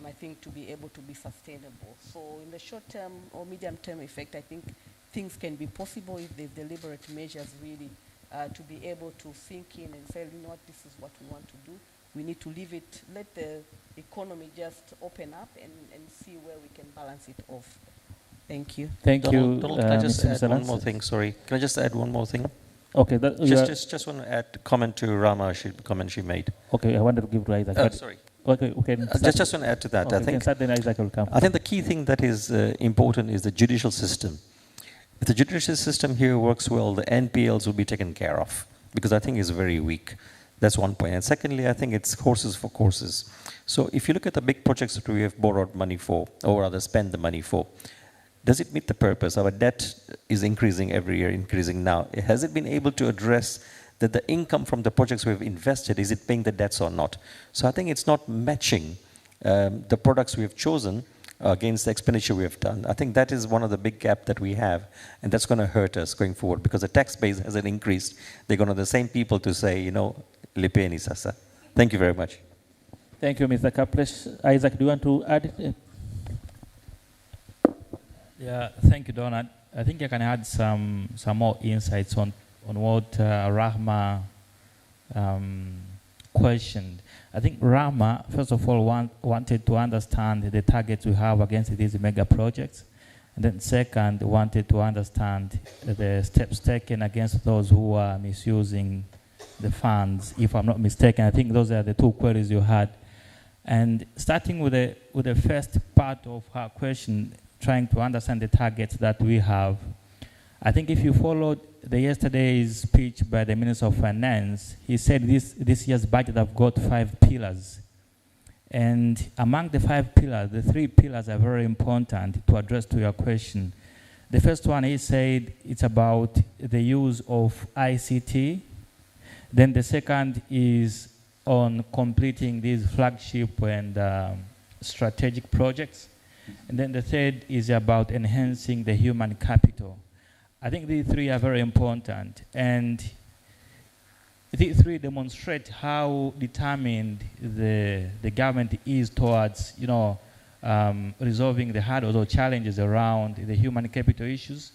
I think, to be able to be sustainable. So in the short term or medium term effect, I think things can be possible if there's deliberate measures really to be able to think in and say, this is what we want to do. We need to leave it, let the economy just open up and see where we can balance it off. Thank you. Thank you. Donald, can I just Mr. add one more thing? Sorry. Can I just add one more thing? Okay. Just want to add a comment to Rama's comment she made. Okay, I wanted to give to Isaac. Sorry. Okay, okay. Just want to add to that. Okay, I think then Isaac will come. I think the key thing that is important is the judicial system. If the judicial system here works well, the NPLs will be taken care of, because I think it's very weak. That's one point. And secondly, I think it's horses for courses. So if you look at the big projects that we have borrowed money for, or rather spend the money for, does it meet the purpose? Our debt is increasing every year, increasing now. Has it been able to address that the income from the projects we've invested, is it paying the debts or not? So I think it's not matching the products we have chosen against the expenditure we have done. I think that is one of the big gaps that we have, and that's going to hurt us going forward, because the tax base hasn't increased. They're going to the same people to say, lipeni sasa. Thank you very much. Thank you, Mr. Kaplesh. Isaac, do you want to add? Yeah, thank you, Donald. I think I can add some more insights on what Rahma questioned. I think Rahma, first of all, wanted to understand the targets we have against these mega projects. And then second, wanted to understand the steps taken against those who are misusing the funds, if I'm not mistaken. I think those are the two queries you had. And starting with the first part of her question, trying to understand the targets that we have, I think if you followed yesterday's speech by the Minister of Finance, he said this year's budget have got 5 pillars. And among the 5 pillars, the 3 pillars are very important to address to your question. The first one, he said, it's about the use of ICT. Then the second is on completing these flagship and strategic projects. And then the third is about enhancing the human capital. I think these 3 are very important. And these 3 demonstrate how determined the government is towards, resolving the hurdles or challenges around the human capital issues,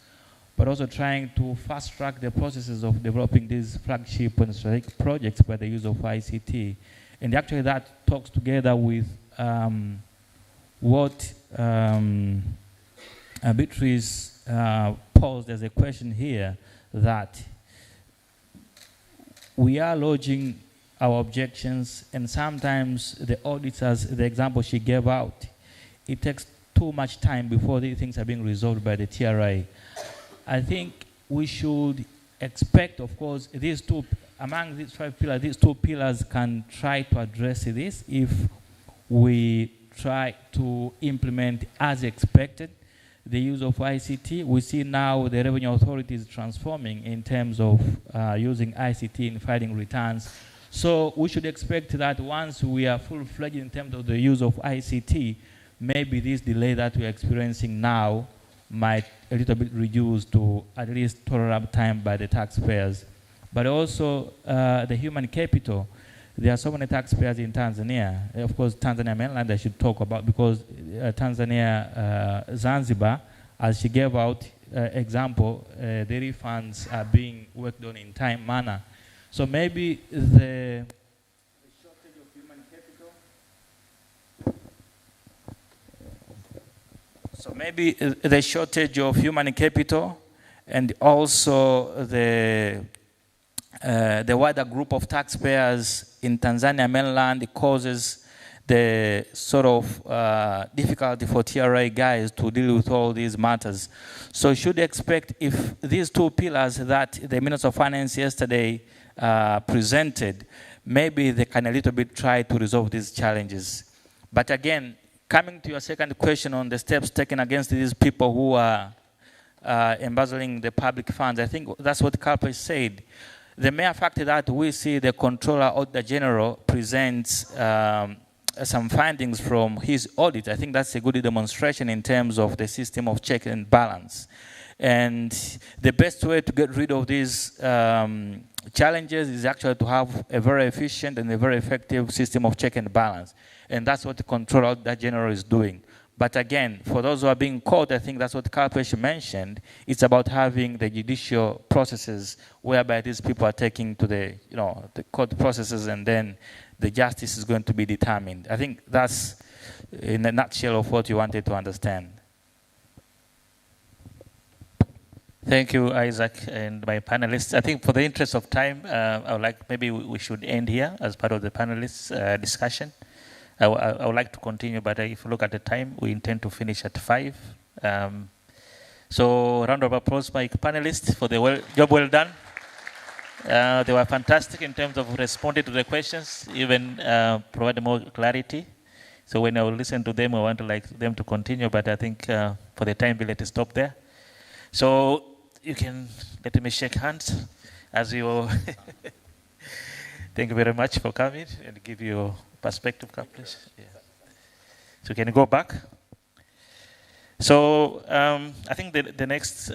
but also trying to fast-track the processes of developing these flagship and strategic projects by the use of ICT. And actually that talks together with what Beatrice posed as a question here, that we are lodging our objections, and sometimes the auditors, the example she gave out, it takes too much time before these things are being resolved by the TRI. I think we should expect, of course, among these 5 pillars, these 2 pillars can try to address this if we try to implement as expected the use of ICT. We see now the revenue authority is transforming in terms of using ICT in filing returns. So we should expect that once we are full-fledged in terms of the use of ICT, maybe this delay that we're experiencing now might a little bit reduce to at least tolerable time by the taxpayers. But also the human capital. there are so many taxpayers in Tanzania. Of course, Tanzania mainland I should talk about, because Tanzania, Zanzibar, as she gave out example, the refunds are being worked on in time manner. So maybe the shortage of human capital. So maybe the shortage of human capital, and also the wider group of taxpayers in Tanzania mainland causes the sort of difficulty for TRA guys to deal with all these matters. So should expect, if these two pillars that the Minister of Finance yesterday presented, maybe they can a little bit try to resolve these challenges. But again, coming to your second question on the steps taken against these people who are embezzling the public funds, I think that's what Kalpesh said. The mere fact that we see the Controller Auditor General presents some findings from his audit, I think that's a good demonstration in terms of the system of check and balance. And the best way to get rid of these challenges is actually to have a very efficient and a very effective system of check and balance. And that's what the Controller Auditor General is doing. But again, for those who are being caught, I think that's what Kalpesh mentioned. It's about having the judicial processes whereby these people are taking to the court processes, and then the justice is going to be determined. I think that's in a nutshell of what you wanted to understand. Thank you, Isaac, and my panelists. I think for the interest of time, I would like, maybe we should end here as part of the panelists' discussion. I would like to continue, but if you look at the time, we intend to finish at 5. So round of applause, my panelists, for the job well done. They were fantastic in terms of responding to the questions, even providing more clarity. So when I will listen to them, I want them to continue, but I think for the time, we'll let it stop there. So you can let me shake hands as you. Thank you very much for coming and give your perspective, please. Yeah. So can you go back? So I think the next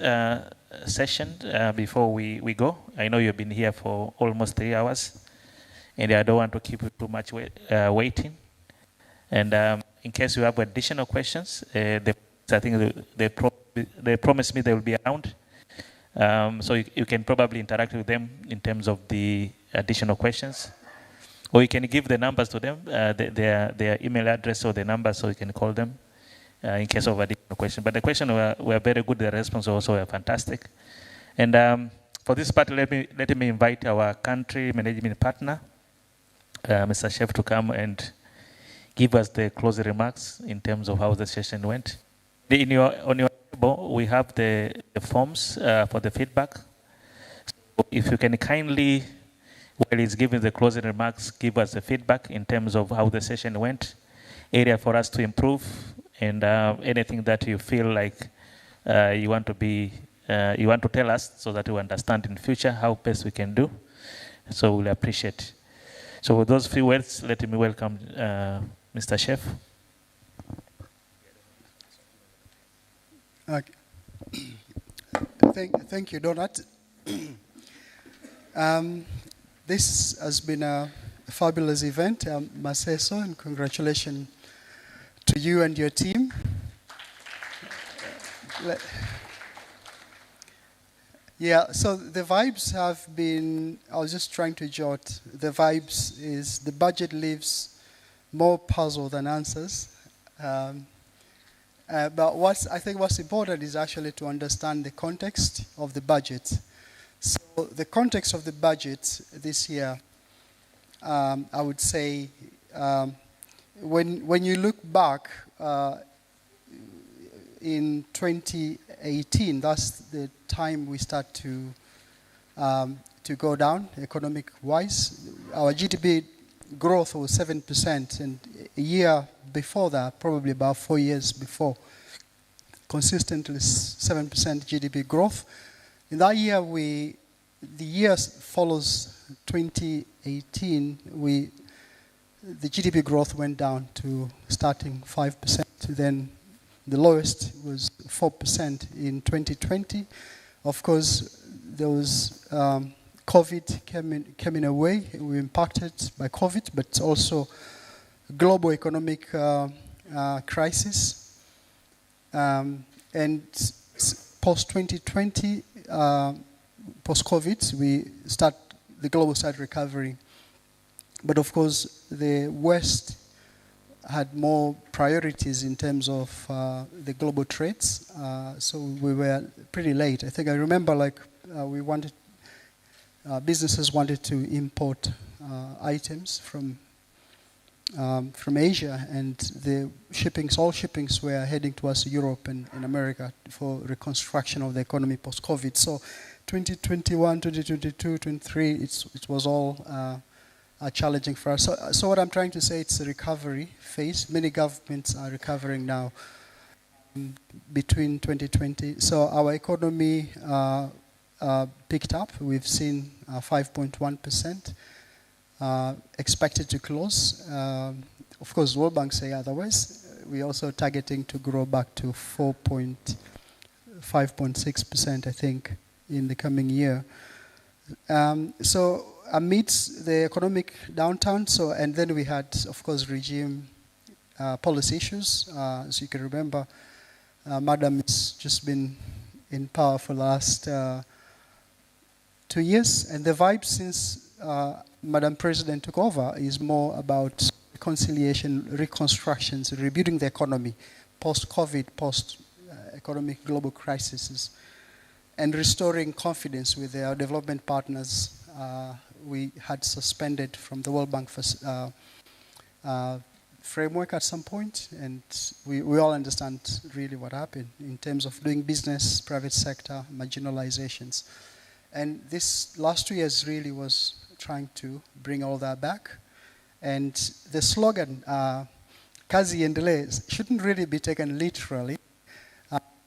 session before we go, I know you've been here for almost 3 hours, and I don't want to keep you too much waiting. And in case you have additional questions, I think they promised me they will be around. So you can probably interact with them in terms of the additional questions. Or you can give the numbers to them, their email address or the number, so you can call them in case of additional questions. But the questions were very good, the response also were fantastic. And for this part, let me invite our country management partner, Mr. Chef, to come and give us the closing remarks in terms of how the session went. On your table, we have the forms for the feedback. So if you can kindly, while he's giving the closing remarks, give us the feedback in terms of how the session went, area for us to improve, and anything that you feel like you want to tell us so that we understand in future how best we can do. So we'll appreciate. So with those few words, let me welcome Mr. Chef. Okay. Thank you, Donat. This has been a fabulous event, Maseso, and congratulations to you and your team. Yeah, so the vibes have been, I was just trying to jot, the vibes is the budget leaves more puzzle than answers. But I think what's important is actually to understand the context of the budget. So the context of the budget this year, I would say, when you look back in 2018, that's the time we start to go down economic-wise. Our GDP growth was 7%, and a year before that, probably about 4 years before, consistently 7% GDP growth. In that year, the year follows 2018, the GDP growth went down to starting 5%, then the lowest was 4% in 2020. Of course, there was COVID came in a way. We were impacted by COVID, but also global economic crisis. And post-2020, post-COVID, the global started recovering. But of course, the West had more priorities in terms of the global trades. So we were pretty late. I think I remember businesses wanted to import items from Asia, and all shippings were heading towards Europe and America for reconstruction of the economy post-COVID. So 2021, 2022, 2023, it was all challenging for us. So what I'm trying to say, it's a recovery phase. Many governments are recovering now between 2020. So our economy picked up. We've seen 5.1%. Expected to close. Of course, World Bank say otherwise. We're also targeting to grow back to 5.6%, I think, in the coming year. So amidst the economic downturn, and then we had, of course, regime policy issues. As you can remember, Madam has just been in power for the last 2 years, and the vibe since Madam President took over is more about reconciliation, reconstructions, rebuilding the economy, post-COVID, post-economic global crises, and restoring confidence with our development partners. We had suspended from the World Bank framework at some point, and we all understand really what happened in terms of doing business, private sector, marginalizations. And this last 2 years really was trying to bring all that back. And the slogan, Kazi Iendelee, shouldn't really be taken literally.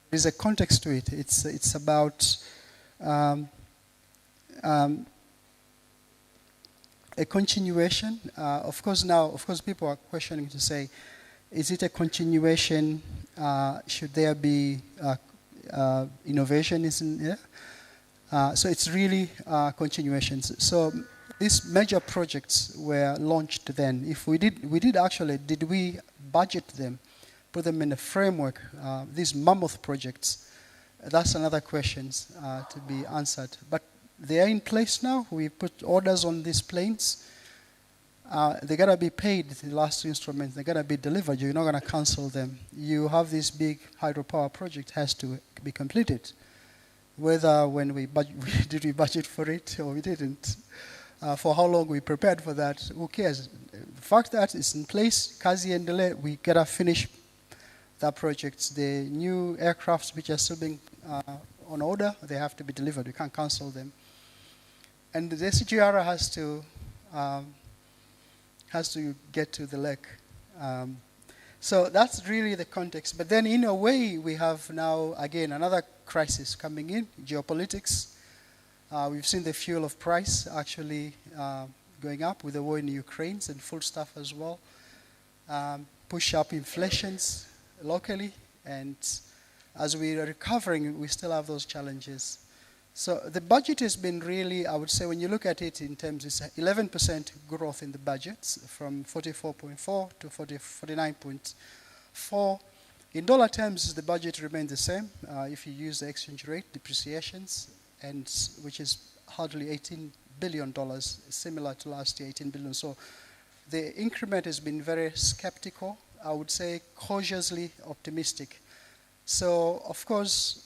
There's a context to it. It's about a continuation. Of course, people are questioning to say, is it a continuation? Should there be innovation? Isn't there? So it's really continuations. So these major projects were launched then. If we did we budget them, put them in a framework? These mammoth projects, that's another question to be answered. But they are in place now. We put orders on these planes. They gotta be paid. The last instruments, they gotta be delivered. You're not gonna cancel them. You have this big hydropower project has to be completed. Whether when did we budget for it or we didn't, for how long we prepared for that, who cares? The fact that it's in place, Kazi Iendelee, we gotta finish that project. The new aircrafts which are still being on order, they have to be delivered. We can't cancel them. And the SGR has to get to the lake. So that's really the context. But then in a way, we have now, again, another crisis coming in, geopolitics. We've seen the fuel of price actually going up with the war in Ukraine and food stuff as well. Push up inflations locally. And as we are recovering, we still have those challenges. So the budget has been really, I would say, when you look at it in terms, it's 11% growth in the budgets from 44.4 to 49.4. In dollar terms, the budget remained the same if you use the exchange rate depreciations, which is hardly $18 billion, similar to last year, 18 billion. So the increment has been very skeptical, I would say cautiously optimistic. So, of course,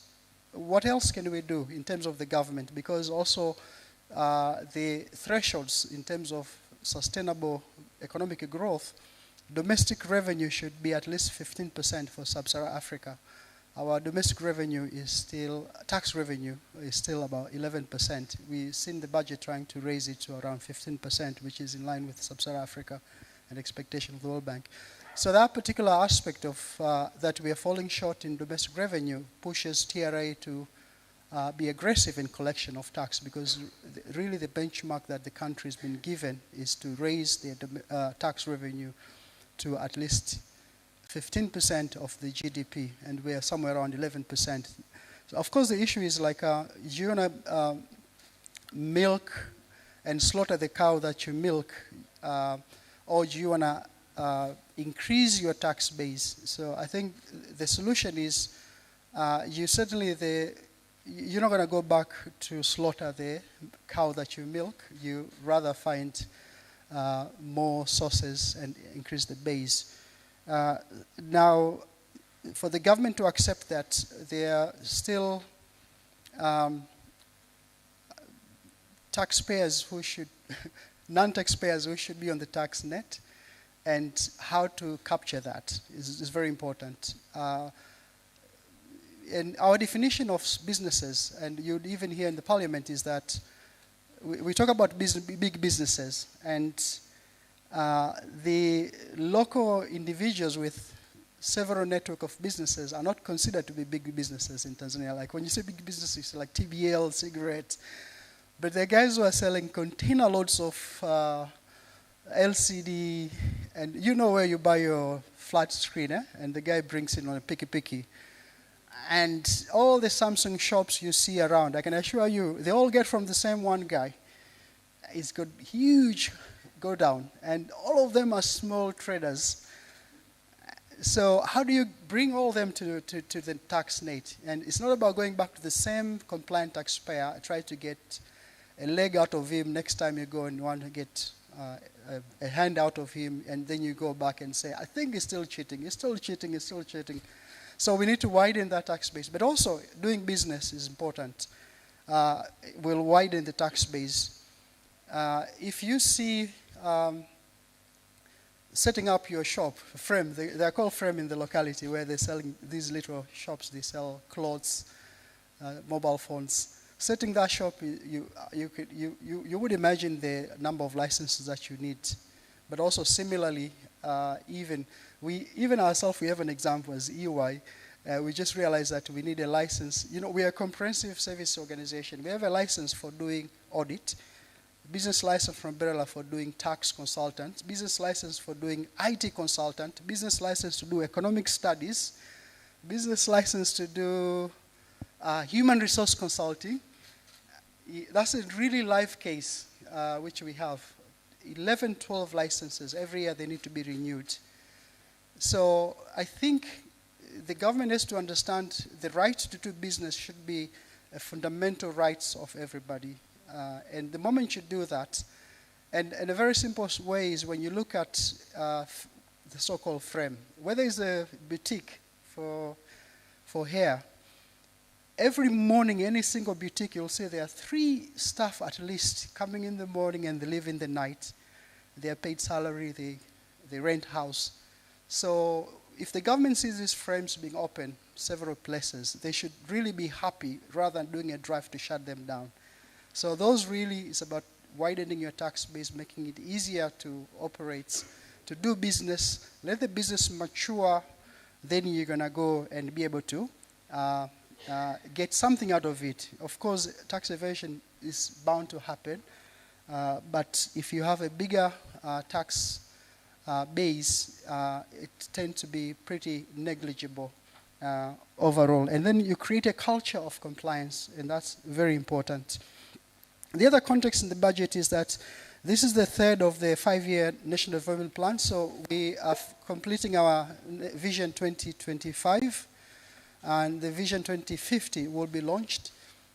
what else can we do in terms of the government? Because also the thresholds in terms of sustainable economic growth, domestic revenue should be at least 15% for Sub-Saharan Africa. Our domestic revenue is still, tax revenue is still about 11%. We've seen the budget trying to raise it to around 15%, which is in line with Sub-Saharan Africa and expectation of the World Bank. So that particular aspect of that we are falling short in domestic revenue pushes TRA to be aggressive in collection of tax, because really the benchmark that the country has been given is to raise the tax revenue to at least 15% of the GDP, and we are somewhere around 11%. So of course the issue is like, you want to milk and slaughter the cow that you milk, or do you want to increase your tax base? So I think the solution is you're not going to go back to slaughter the cow that you milk. You rather find more sources and increase the base. Now, for the government to accept that, there are still taxpayers who should, non-taxpayers who should be on the tax net, and how to capture that is very important. And our definition of businesses, and you'd even hear in the parliament, is that we talk about big businesses, and the local individuals with several network of businesses are not considered to be big businesses in Tanzania. Like when you say big businesses, like TBL, cigarette, but the guys who are selling container loads of LCD, and you know where you buy your flat screen, and the guy brings it on a picky. And all the Samsung shops you see around, I can assure you, they all get from the same one guy. He's got huge go down, and all of them are small traders. So how do you bring all of them to the tax net? And it's not about going back to the same compliant taxpayer, try to get a leg out of him next time you go and want to get a hand out of him, and then you go back and say, I think he's still cheating, he's still cheating, he's still cheating. So we need to widen that tax base. But also, doing business is important. We'll widen the tax base. If you see setting up your shop, Frame, they're called Frame in the locality, where they're selling these little shops. They sell clothes, mobile phones. Setting that shop, you would imagine the number of licenses that you need. But also similarly, even ourselves, we have an example as EY. We just realized that we need a license. You know, we are a comprehensive service organization. We have a license for doing audit, business license from BERELA for doing tax consultant, business license for doing IT consultant, business license to do economic studies, business license to do human resource consulting. That's a really live case, which we have. 11, 12 licenses. Every year they need to be renewed. So I think the government has to understand the right to do business should be a fundamental rights of everybody. And the moment you do that, and a very simple way is when you look at the so-called Frame, whether it's a boutique for hair, every morning, any single boutique, you'll see there are 3 staff at least coming in the morning and they leave in the night. They are paid salary, they rent house. So if the government sees these frames being open several places, they should really be happy rather than doing a drive to shut them down. So those really is about widening your tax base, making it easier to operate, to do business, let the business mature, then you're going to go and be able to get something out of it. Of course, tax evasion is bound to happen, but if you have a bigger tax base, it tends to be pretty negligible overall. And then you create a culture of compliance, and that's very important. The other context in the budget is that this is the 3rd of the 5-year National Development Plan, so we are completing our Vision 2025, and the Vision 2050 will be launched.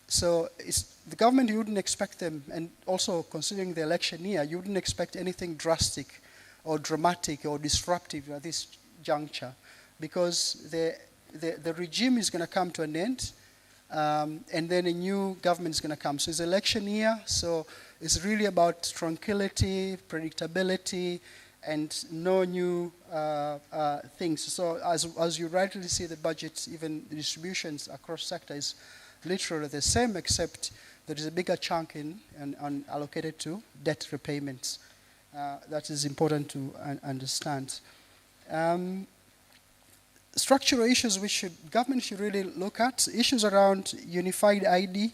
So the government, you wouldn't expect them, and also considering the election year, you wouldn't expect anything drastic or dramatic or disruptive at this juncture, because the regime is going to come to an end, and then a new government is going to come. So it's election year, so it's really about tranquility, predictability, and no new things. So as you rightly see, the budget, even the distributions across sectors, literally the same, except there is a bigger chunk allocated to debt repayments. That is important to understand. Structural issues which government should really look at, issues around unified ID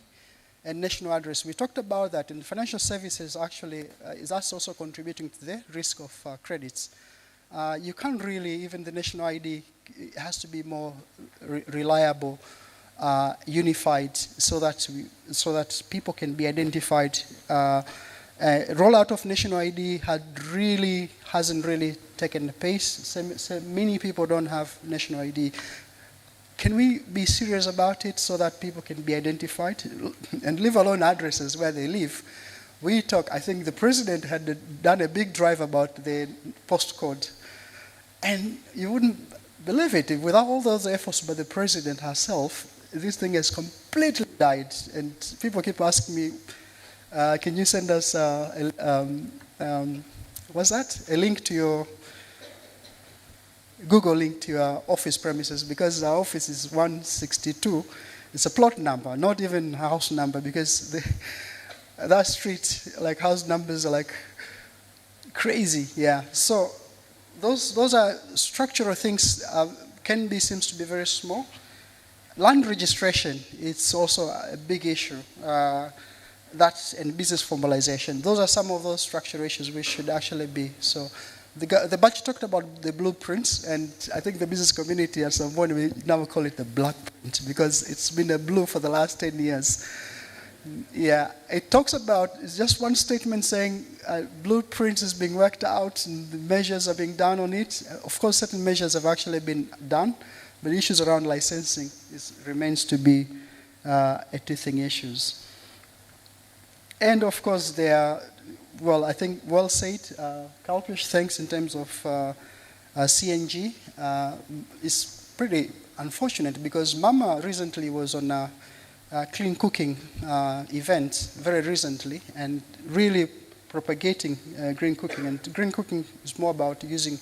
and national address. We talked about that, and financial services actually is also contributing to the risk of credits. You can't really, even the national ID has to be more reliable. unified so that people can be identified. Rollout of national ID hasn't really taken the pace. So many people don't have national ID. Can we be serious about it so that people can be identified and leave alone addresses where they live? I think the president had done a big drive about the postcode. And you wouldn't believe it, without all those efforts by the president herself, this thing has completely died. And people keep asking me, can you send us what's that? A link to your Google link to your office premises, because our office is 162. It's a plot number, not even a house number, because that street, like house numbers are like crazy. Yeah. So those are structural things. Seems to be very small. Land registration, it's also a big issue. That and business formalization. Those are some of those structural issues which should actually be. So the budget talked about the blueprints, and I think the business community at some point we now call it the black print, because it's been a blue for the last 10 years. Yeah, it talks about, it's just one statement saying blueprint is being worked out and the measures are being done on it. Of course, certain measures have actually been done, but issues around licensing remains to be a teething issues. And of course, there are, well, I think well said, Kalpesh, thanks in terms of CNG. It's pretty unfortunate because Mama recently was on a clean cooking event very recently and really propagating green cooking. And green cooking is more about using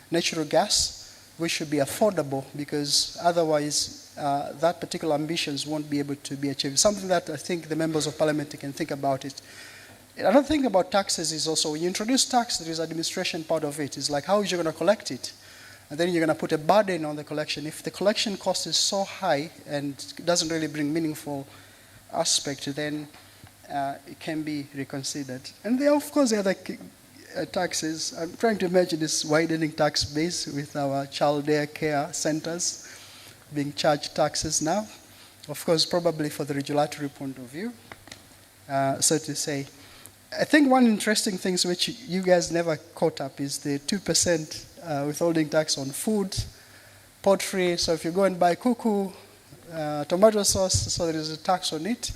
natural gas, which should be affordable, because otherwise that particular ambitions won't be able to be achieved. Something that I think the members of parliament can think about it. Another thing about taxes is also when you introduce tax, there is administration part of it. It's like, how are you going to collect it? And then you're going to put a burden on the collection. If the collection cost is so high and doesn't really bring meaningful aspect, then it can be reconsidered. And there are, of course, the other taxes. I'm trying to imagine this widening tax base with our child care centers being charged taxes now. Of course, probably for the regulatory point of view, so to say. I think one interesting thing which you guys never caught up is the 2% withholding tax on food, poultry. So if you go and buy kuku, tomato sauce, so there is a tax on it.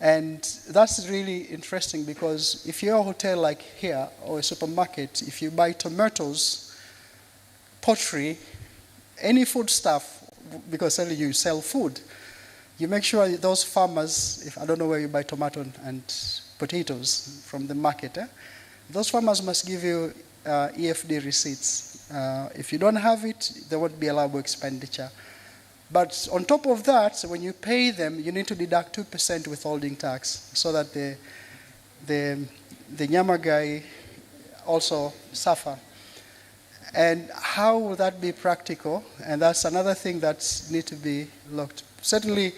And that's really interesting because if you're a hotel like here or a supermarket, if you buy tomatoes, poultry, any food stuff, because certainly you sell food, you make sure those farmers, if I don't know where you buy tomato and potatoes from the market, those farmers must give you EFD receipts. If you don't have it, there won't be allowable expenditure. But on top of that, when you pay them, you need to deduct 2% withholding tax so that the Nyamagai also suffer. And how will that be practical? And that's another thing that needs to be looked. Certainly,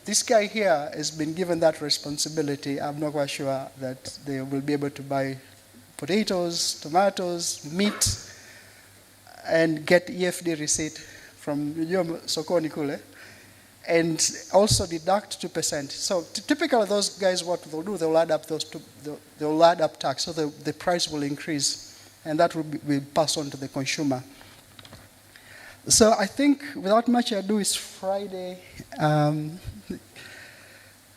this guy here has been given that responsibility. I'm not quite sure that they will be able to buy potatoes, tomatoes, meat, and get EFD receipt from Sokoni Kule, and also deduct 2%. So typically those guys, what they'll do, they'll add up they'll add up tax, so the price will increase, and that will pass on to the consumer. So I think without much ado, it's Friday.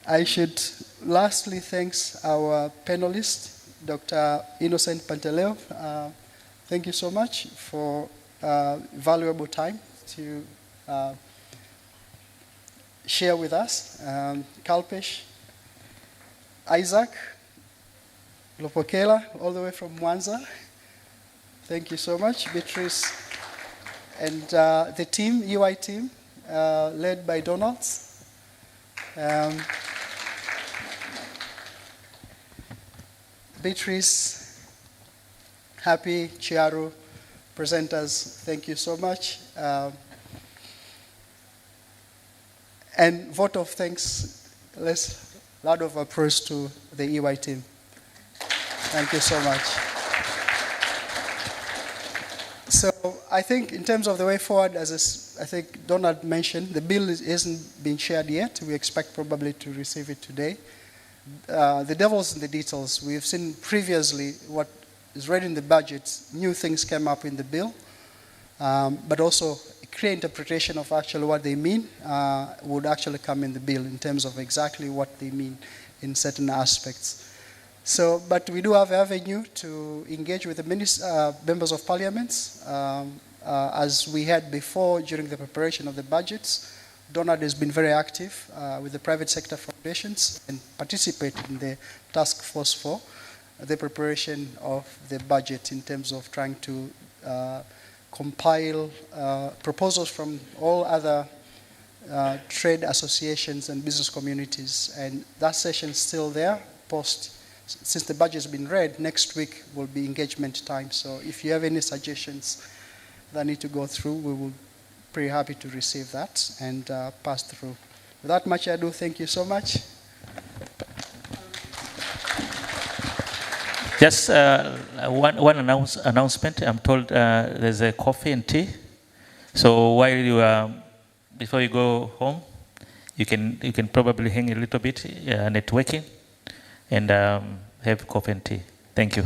I should lastly thank our panelist, Dr. Innocent Panteleo. Thank you so much for valuable time to share with us. Kalpesh, Isaac, Lopokela, all the way from Mwanza. Thank you so much, Beatrice. And the team, UI team, led by Donald. Beatrice, Happy, Chiaru, presenters, thank you so much. And vote of thanks, loud of applause to the EY team. Thank you so much. So I think in terms of the way forward, I think Donald mentioned, the bill isn't being shared yet. We expect probably to receive it today. The devil's in the details. We've seen previously what is read in the budget, new things came up in the bill, but also a clear interpretation of actually what they mean would actually come in the bill in terms of exactly what they mean in certain aspects. So, but we do have an avenue to engage with the members of parliament. As we had before during the preparation of the budgets, Donald has been very active with the private sector foundations and participated in the task force for the preparation of the budget in terms of trying to compile proposals from all other trade associations and business communities. And that session is still there since the budget has been read. Next week will be engagement time. So if you have any suggestions that need to go through, we will be pretty happy to receive that and pass through. Without much ado, thank you so much. Just one announcement. I'm told there's a coffee and tea. So while you before you go home, you can probably hang a little bit networking and have coffee and tea. Thank you.